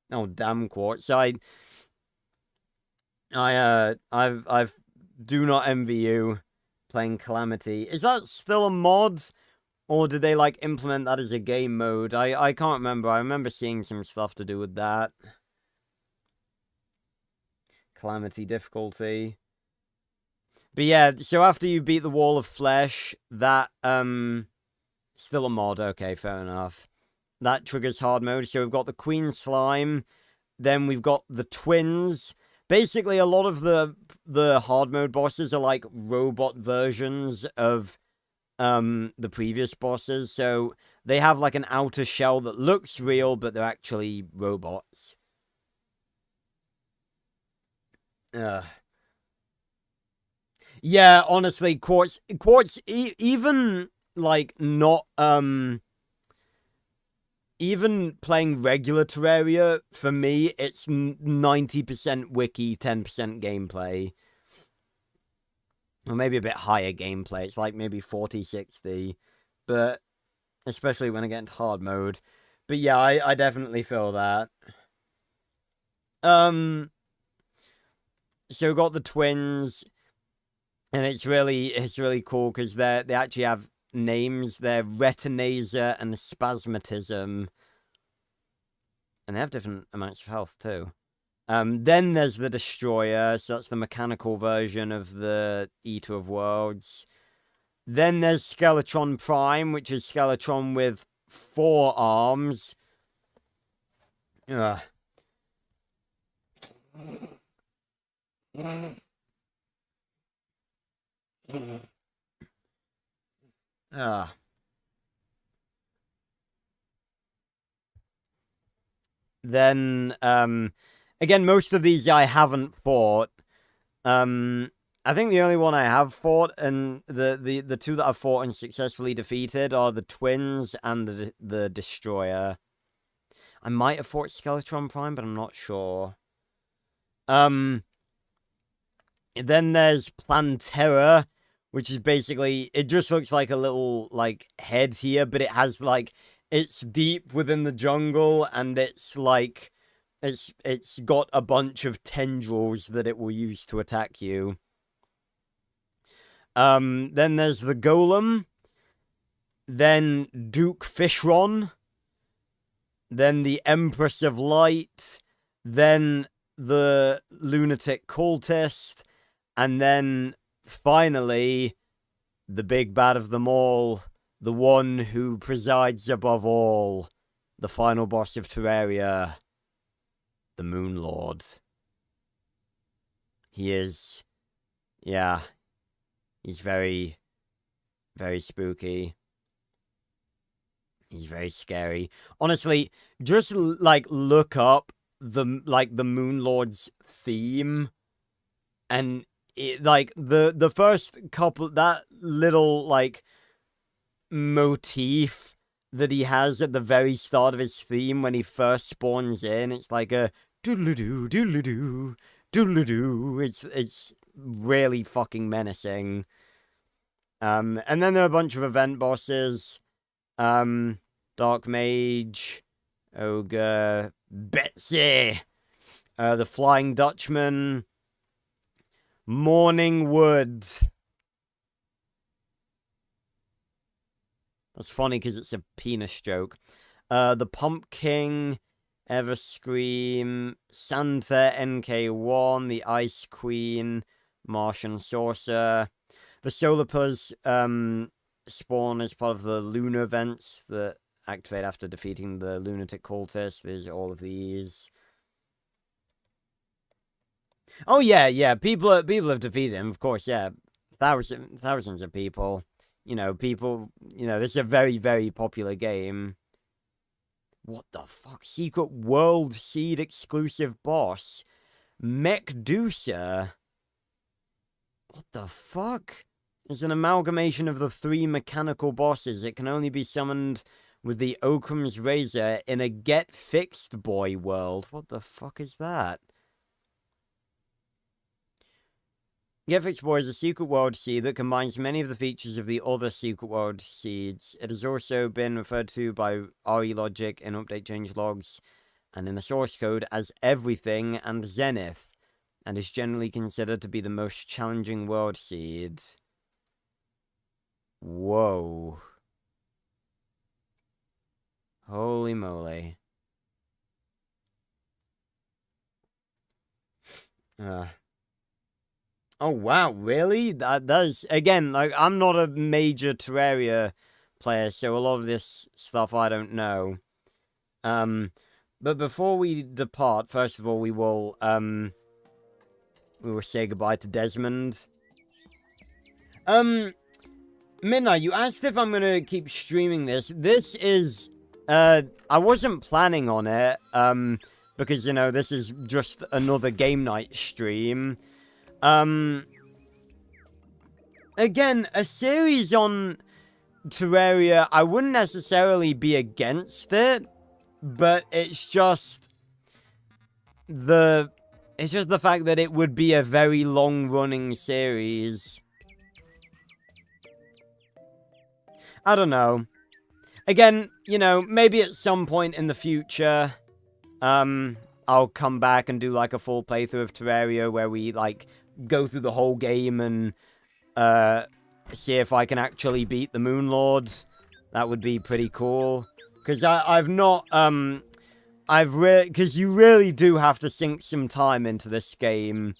Oh damn, Quartz! I've do not envy you playing Calamity. Is that still a mod? Or did they, like, implement that as a game mode? I can't remember. I remember seeing some stuff to do with that. Calamity difficulty. But yeah, so after you beat the Wall of Flesh, that, still a mod. Okay, fair enough. That triggers hard mode. So we've got the Queen Slime. Then we've got the Twins. Basically, a lot of the hard mode bosses are, like, robot versions of the previous bosses, so they have like an outer shell that looks real, but they're actually robots. Yeah, honestly, Quartz, even like not even playing regular Terraria, for me, it's 90% wiki, 10% gameplay. Or maybe a bit higher gameplay. It's like maybe 40-60. But especially when I get into hard mode. But yeah, I definitely feel that. So we got the Twins. And it's really cool because they actually have names. They're Retinaser and Spasmatism. And they have different amounts of health too. Then there's the Destroyer, so that's the mechanical version of the Eater of Worlds. Then there's Skeletron Prime, which is Skeletron with 4 arms. Ugh. Ugh. Then, again, most of these I haven't fought. I think the only one I have fought, and the two that I've fought and successfully defeated are the Twins and the Destroyer. I might have fought Skeletron Prime, but I'm not sure. Then there's Plantera, which is basically, it just looks like a little, like, head here, but it has, like, it's deep within the jungle, and it's, like, it's got a bunch of tendrils that it will use to attack you. Then there's the Golem. Then Duke Fishron. Then the Empress of Light. Then the Lunatic Cultist. And then, finally, the big bad of them all. The one who presides above all. The final boss of Terraria. The Moon Lord. He is... yeah. He's very, very spooky. He's very scary. Honestly, just, like, look up the Moon Lord's theme. And, it, like, the first couple, that little, like, motif that he has at the very start of his theme when he first spawns in, it's like a doodle-doo, doodle-doo, doodle-doo. It's really fucking menacing. And then there are a bunch of event bosses. Dark Mage, Ogre, Betsy, the Flying Dutchman, Morning Wood. That's funny because it's a penis joke. The Pumpkin, Everscream, Santa NK1, the Ice Queen, Martian Saucer. The Solapuz spawn is part of the lunar events that activate after defeating the lunatic cultist. There's all of these. Oh yeah. People have defeated him, of course. Yeah, thousands of people. This is a very, very popular game. What the fuck? Secret World Seed exclusive boss, Mechdusa. What the fuck? It's an amalgamation of the 3 mechanical bosses. It can only be summoned with the Occam's Razor in a Get Fixed Boy world. What the fuck is that? Get Fixed Boy is a Secret World seed that combines many of the features of the other Secret World seeds. It has also been referred to by RE Logic in update change logs and in the source code as Everything and Zenith, and is generally considered to be the most challenging world seed. Whoa. Holy moly. Oh wow, really? That's again, like, I'm not a major Terraria player, so a lot of this stuff I don't know. But before we depart, first of all, we will say goodbye to Desmond. Midnight, you asked if I'm gonna keep streaming this. This is, I wasn't planning on it, because, this is just another game night stream. Again, a series on Terraria, I wouldn't necessarily be against it, but it's just the fact that it would be a very long-running series. I don't know. Again, maybe at some point in the future, I'll come back and do, like, a full playthrough of Terraria where we, like, go through the whole game and, see if I can actually beat the Moon Lords. That would be pretty cool. Because I've not, because you really do have to sink some time into this game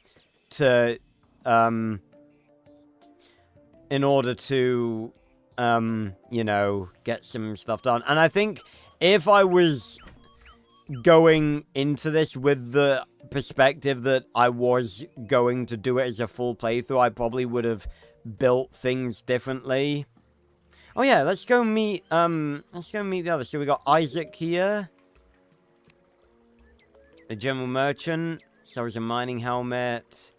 to, in order to, get some stuff done. And I think if I was going into this with the perspective that I was going to do it as a full playthrough, I probably would have built things differently. Oh yeah, let's go meet the others. So we got Isaac here, the general merchant, sells a mining helmet,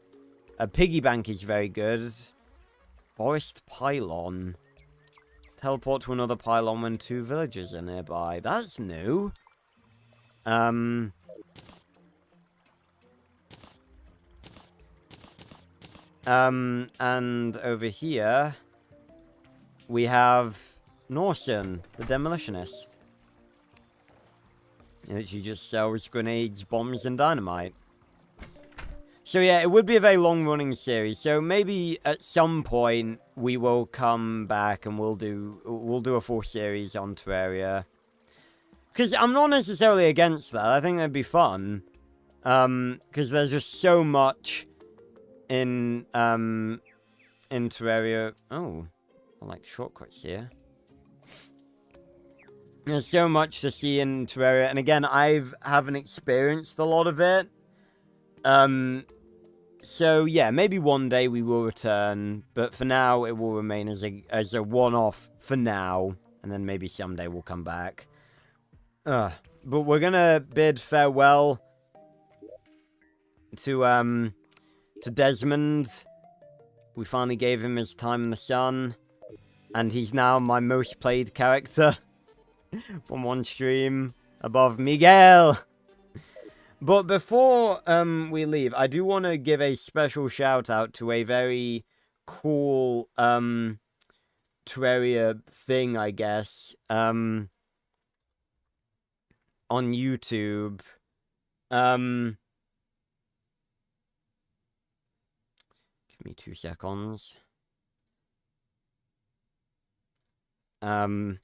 a piggy bank is very good, forest pylon, teleport to another pylon when 2 villagers are nearby. That's new. And over here, we have Norsen, the demolitionist. And she just sells grenades, bombs, and dynamite. So yeah, it would be a very long-running series. So maybe at some point we will come back and we'll do a full series on Terraria. Because I'm not necessarily against that. I think that'd be fun. Because there's just so much in Terraria. Oh, I like shortcuts here. There's so much to see in Terraria, and again, I haven't experienced a lot of it. So yeah, maybe one day we will return, but for now it will remain as a one-off for now, and then maybe someday we'll come back. But we're gonna bid farewell to Desmond. We finally gave him his time in the sun, and he's now my most played character from one stream, above Miguel. But before we leave, I do want to give a special shout out to a very cool Terraria thing, I guess. on YouTube. Give me 2 seconds. And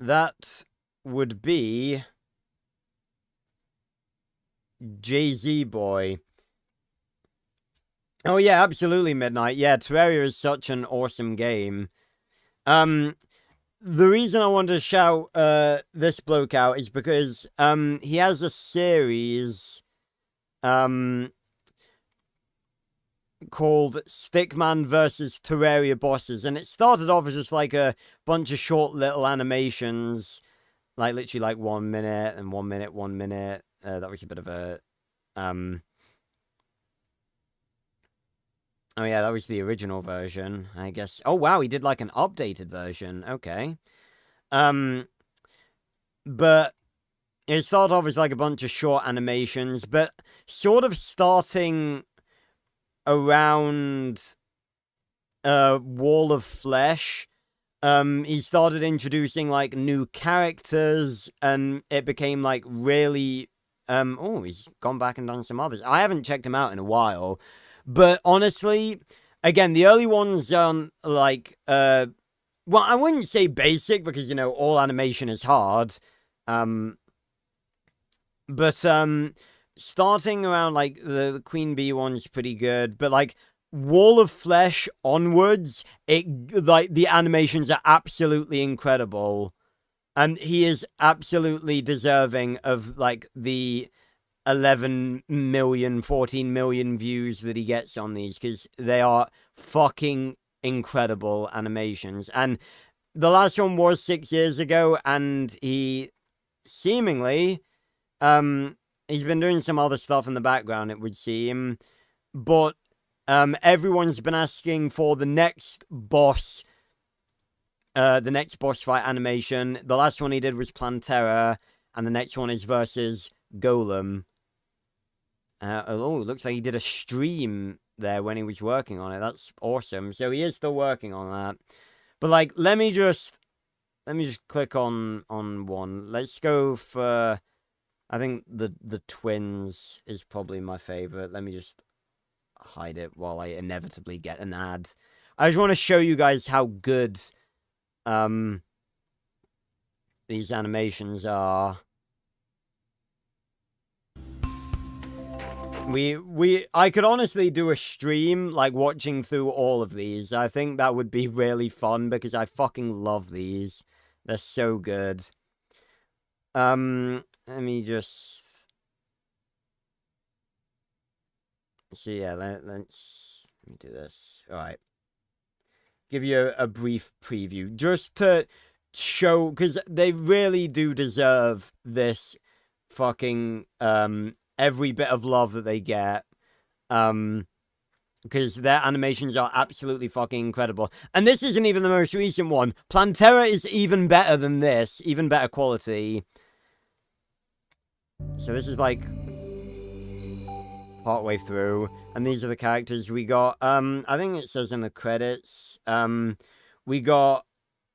that would be Jay-Z Boy. Oh yeah, absolutely, Midnight. Yeah, Terraria is such an awesome game. The reason I wanted to shout this bloke out is because he has a series called Stickman versus Terraria Bosses, and it started off as just like a bunch of short little animations, like literally like 1 minute and 1 minute, 1 minute. That was a bit of a oh yeah, that was the original version, I guess. Oh wow, he did like an updated version. Okay. But it started off as like a bunch of short animations, but sort of starting around Wall of Flesh, he started introducing like new characters, and it became like really oh, he's gone back and done some others. I haven't checked him out in a while, but honestly, again, the early ones like well, I wouldn't say basic because you know all animation is hard. But starting around like the Queen Bee one's pretty good, but like Wall of Flesh onwards, it like the animations are absolutely incredible. And he is absolutely deserving of like the 11 million, 14 million views that he gets on these, because they are fucking incredible animations. And the last one was 6 years ago, and he seemingly he's been doing some other stuff in the background, it would seem, but everyone's been asking for the next boss fight animation. The last one he did was Plantera, and the next one is versus Golem. Oh, it looks like he did a stream there when he was working on it. That's awesome. So he is still working on that. But like, let me just click on one. Let's go for, I think the twins is probably my favorite. Let me just hide it while I inevitably get an ad. I just want to show you guys how good these animations are. I could honestly do a stream like watching through all of these. I think that would be really fun because I fucking love these. They're so good. Let me just see. Yeah, let me do this. All right. Give you a brief preview just to show, because they really do deserve this fucking every bit of love that they get, because their animations are absolutely fucking incredible. And this isn't even the most recent one. Plantera is even better than this, even better quality. So this is like partway through, and these are the characters we got. I think it says in the credits, we got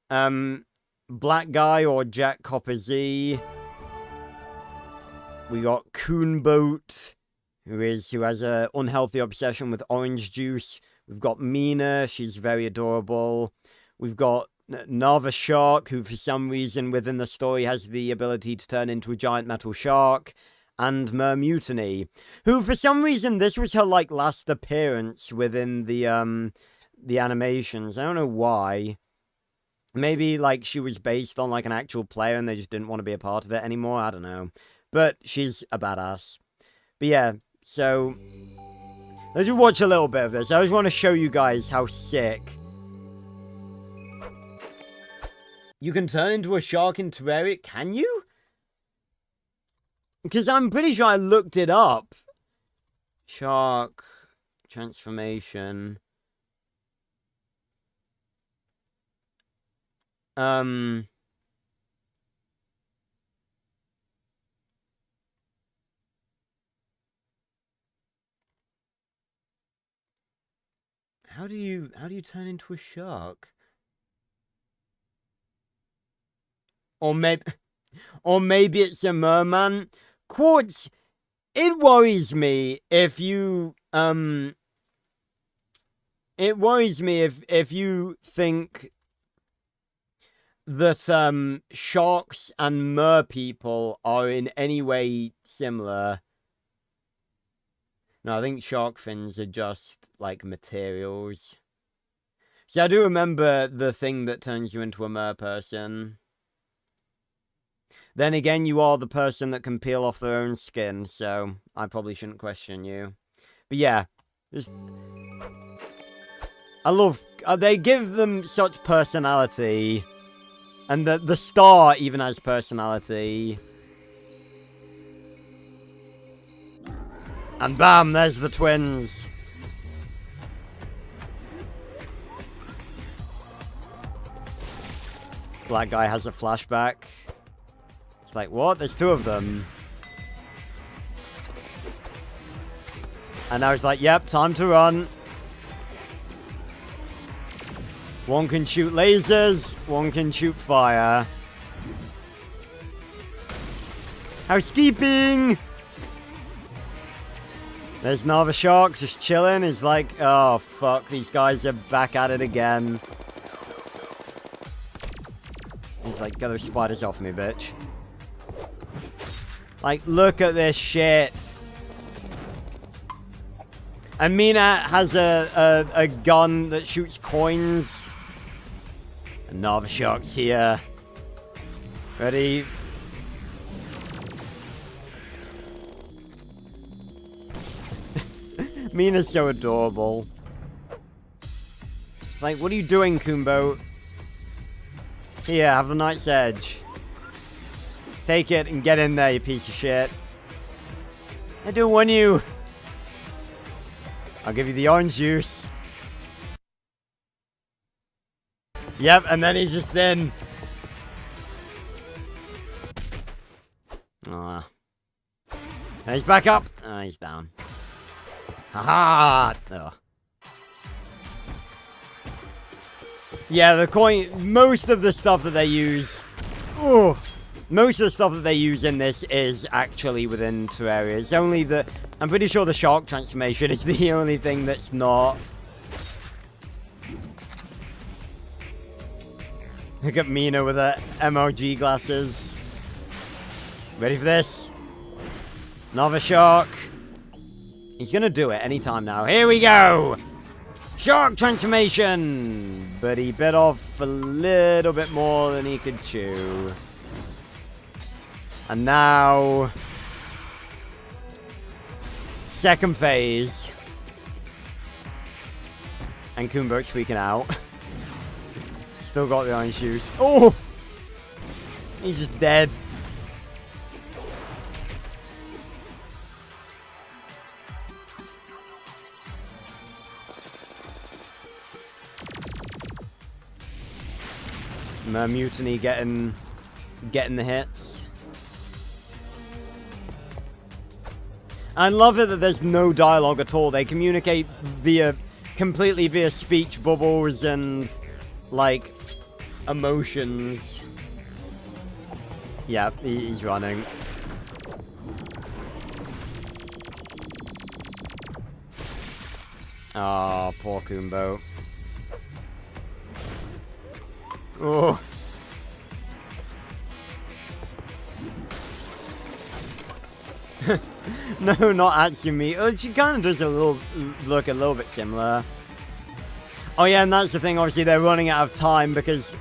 Black Guy or Jack Copper Z. We got Coonboat, who has a unhealthy obsession with orange juice. We've got Mina, she's very adorable. We've got Nava Shark, who for some reason within the story has the ability to turn into a giant metal shark. And Mermutiny, who for some reason this was her like last appearance within the animations. I don't know why. Maybe like she was based on like an actual player and they just didn't want to be a part of it anymore. I don't know. But she's a badass. But yeah, so let's just watch a little bit of this. I just want to show you guys how sick. You can turn into a shark in Terraria, can you? Because I'm pretty sure I looked it up. Shark transformation. How do you turn into a shark? Or maybe it's a merman. Quartz, it worries me if you it worries me if you think that sharks and mer people are in any way similar. No, I think shark fins are just like materials. See, I do remember the thing that turns you into a mer person. Then again, you are the person that can peel off their own skin, so I probably shouldn't question you. But yeah, just... I love... they give them such personality. And the star even has personality. And bam, there's the twins. Black guy has a flashback. It's like, what? There's two of them. And now he's like, yep, time to run. One can shoot lasers, one can shoot fire. Housekeeping! There's another shark just chilling. He's like, oh, fuck, these guys are back at it again. He's like, get those spiders off me, bitch. Like, look at this shit. And Mina has a gun that shoots coins. Another shark's here. Ready? Mina's so adorable. It's like, what are you doing, Kumbo? Here, have the Knight's Edge. Take it and get in there, you piece of shit. I don't want you. I'll give you the orange juice. Yep, and then he's just in. And he's back up. He's down. Haha! Ugh. Yeah, the coin... Most of the stuff that they use... Ooh, most of the stuff that they use in this is actually within Terraria. It's only the... I'm pretty sure the shark transformation is the only thing that's not. Look at Mina with her MLG glasses. Ready for this? Another shark. He's gonna do it anytime now. Here we go! Shark transformation! But he bit off a little bit more than he could chew. And now... second phase. And Kumbo's freaking out. Still got the iron shoes. Oh! He's just dead. Mutiny getting the hits. I love it that there's no dialogue at all. They communicate completely via speech bubbles and like emotions. Yeah, he's running. Oh, poor Kumbo. Oh. No, not actually me. She kind of does look a little bit similar. Oh yeah, and that's the thing, obviously they're running out of time because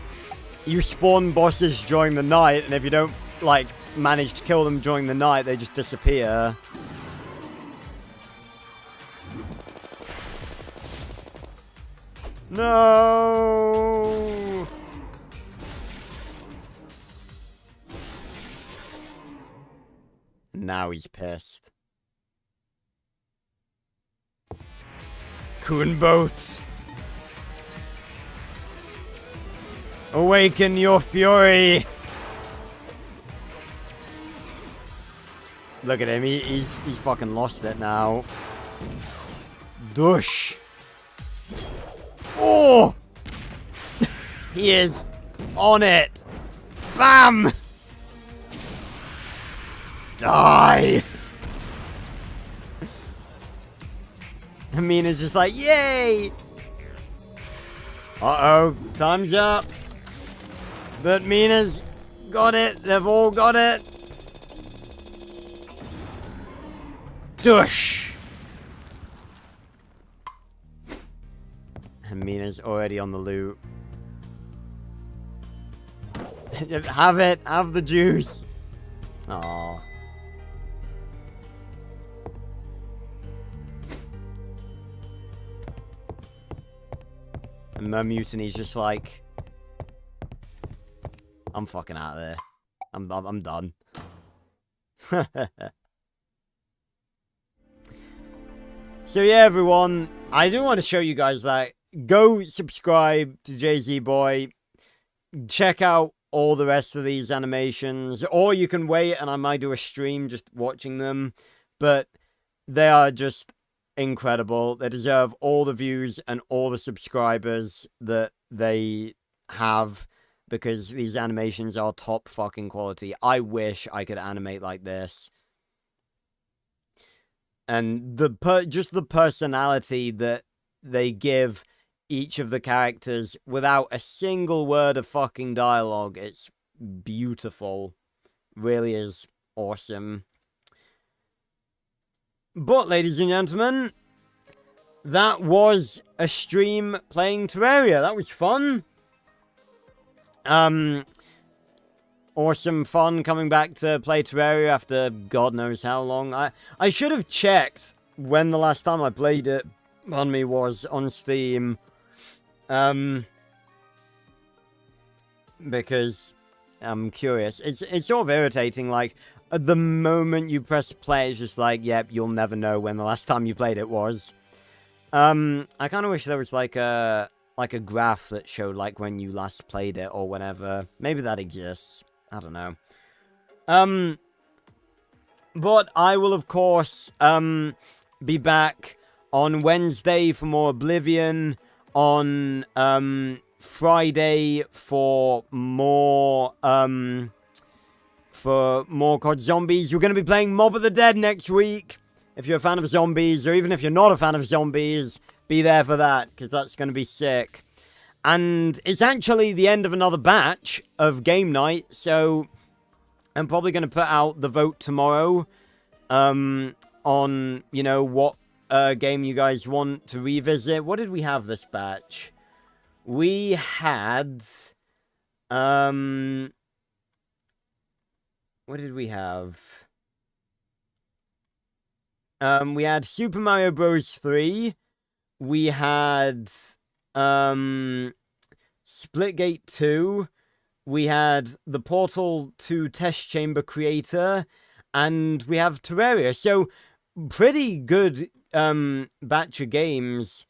you spawn bosses during the night, and if you don't, like, manage to kill them during the night, they just disappear. No! Now he's pissed. Kunboat! Awaken your fury! Look at him, he's fucking lost it now. Dush! Oh! He is on it. Bam! Die! Amina's just like, yay! Uh-oh, time's up. But Mina's got it. They've all got it. Dush! And Mina's already on the loot. Have it. Have the juice. Aww. And Mutiny's just like, I'm fucking out of there. I'm done. So yeah, everyone, I do want to show you guys that. Go subscribe to JZ Boy. Check out all the rest of these animations, or you can wait and I might do a stream just watching them. But they are just incredible. They deserve all the views and all the subscribers that they have, because these animations are top fucking quality. I wish I could animate like this. And just the personality that they give each of the characters without a single word of fucking dialogue. It's beautiful. Really is awesome. But, ladies and gentlemen, that was a stream playing Terraria. That was fun. Awesome fun coming back to play Terraria after God knows how long. I should have checked when the last time I played it on me was on Steam. Because I'm curious. It's sort of irritating, like, at the moment you press play, it's just like, yep, you'll never know when the last time you played it was. I kind of wish there was like a graph that showed like when you last played it or whenever. Maybe that exists. I don't know. But I will, of course, be back on Wednesday for more Oblivion, on Friday for more COD Zombies. You're going to be playing Mob of the Dead next week. If you're a fan of zombies, or even if you're not a fan of zombies, be there for that, because that's going to be sick. And it's actually the end of another batch of game night, so I'm probably going to put out the vote tomorrow on, you know, what game you guys want to revisit. What did we have this batch? We had, what did we have? We had Super Mario Bros. 3. We had, Splitgate 2. We had the Portal 2 Test Chamber Creator. And we have Terraria. So, pretty good, batch of games.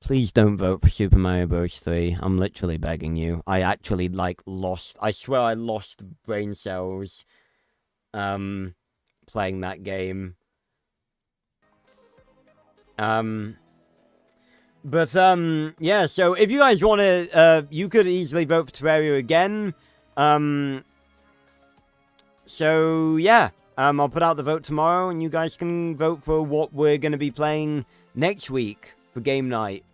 Please don't vote for Super Mario Bros. 3. I'm literally begging you. I actually, like, lost... I swear I lost brain cells, playing that game. Yeah, so if you guys want to, you could easily vote for Terraria again. So, yeah, I'll put out the vote tomorrow, and you guys can vote for what we're going to be playing next week for game night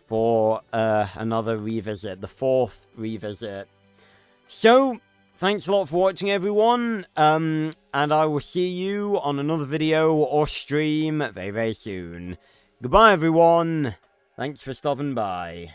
for, another revisit, the 4th revisit. So, thanks a lot for watching, everyone, and I will see you on another video or stream very, very soon. Goodbye, everyone. Thanks for stopping by.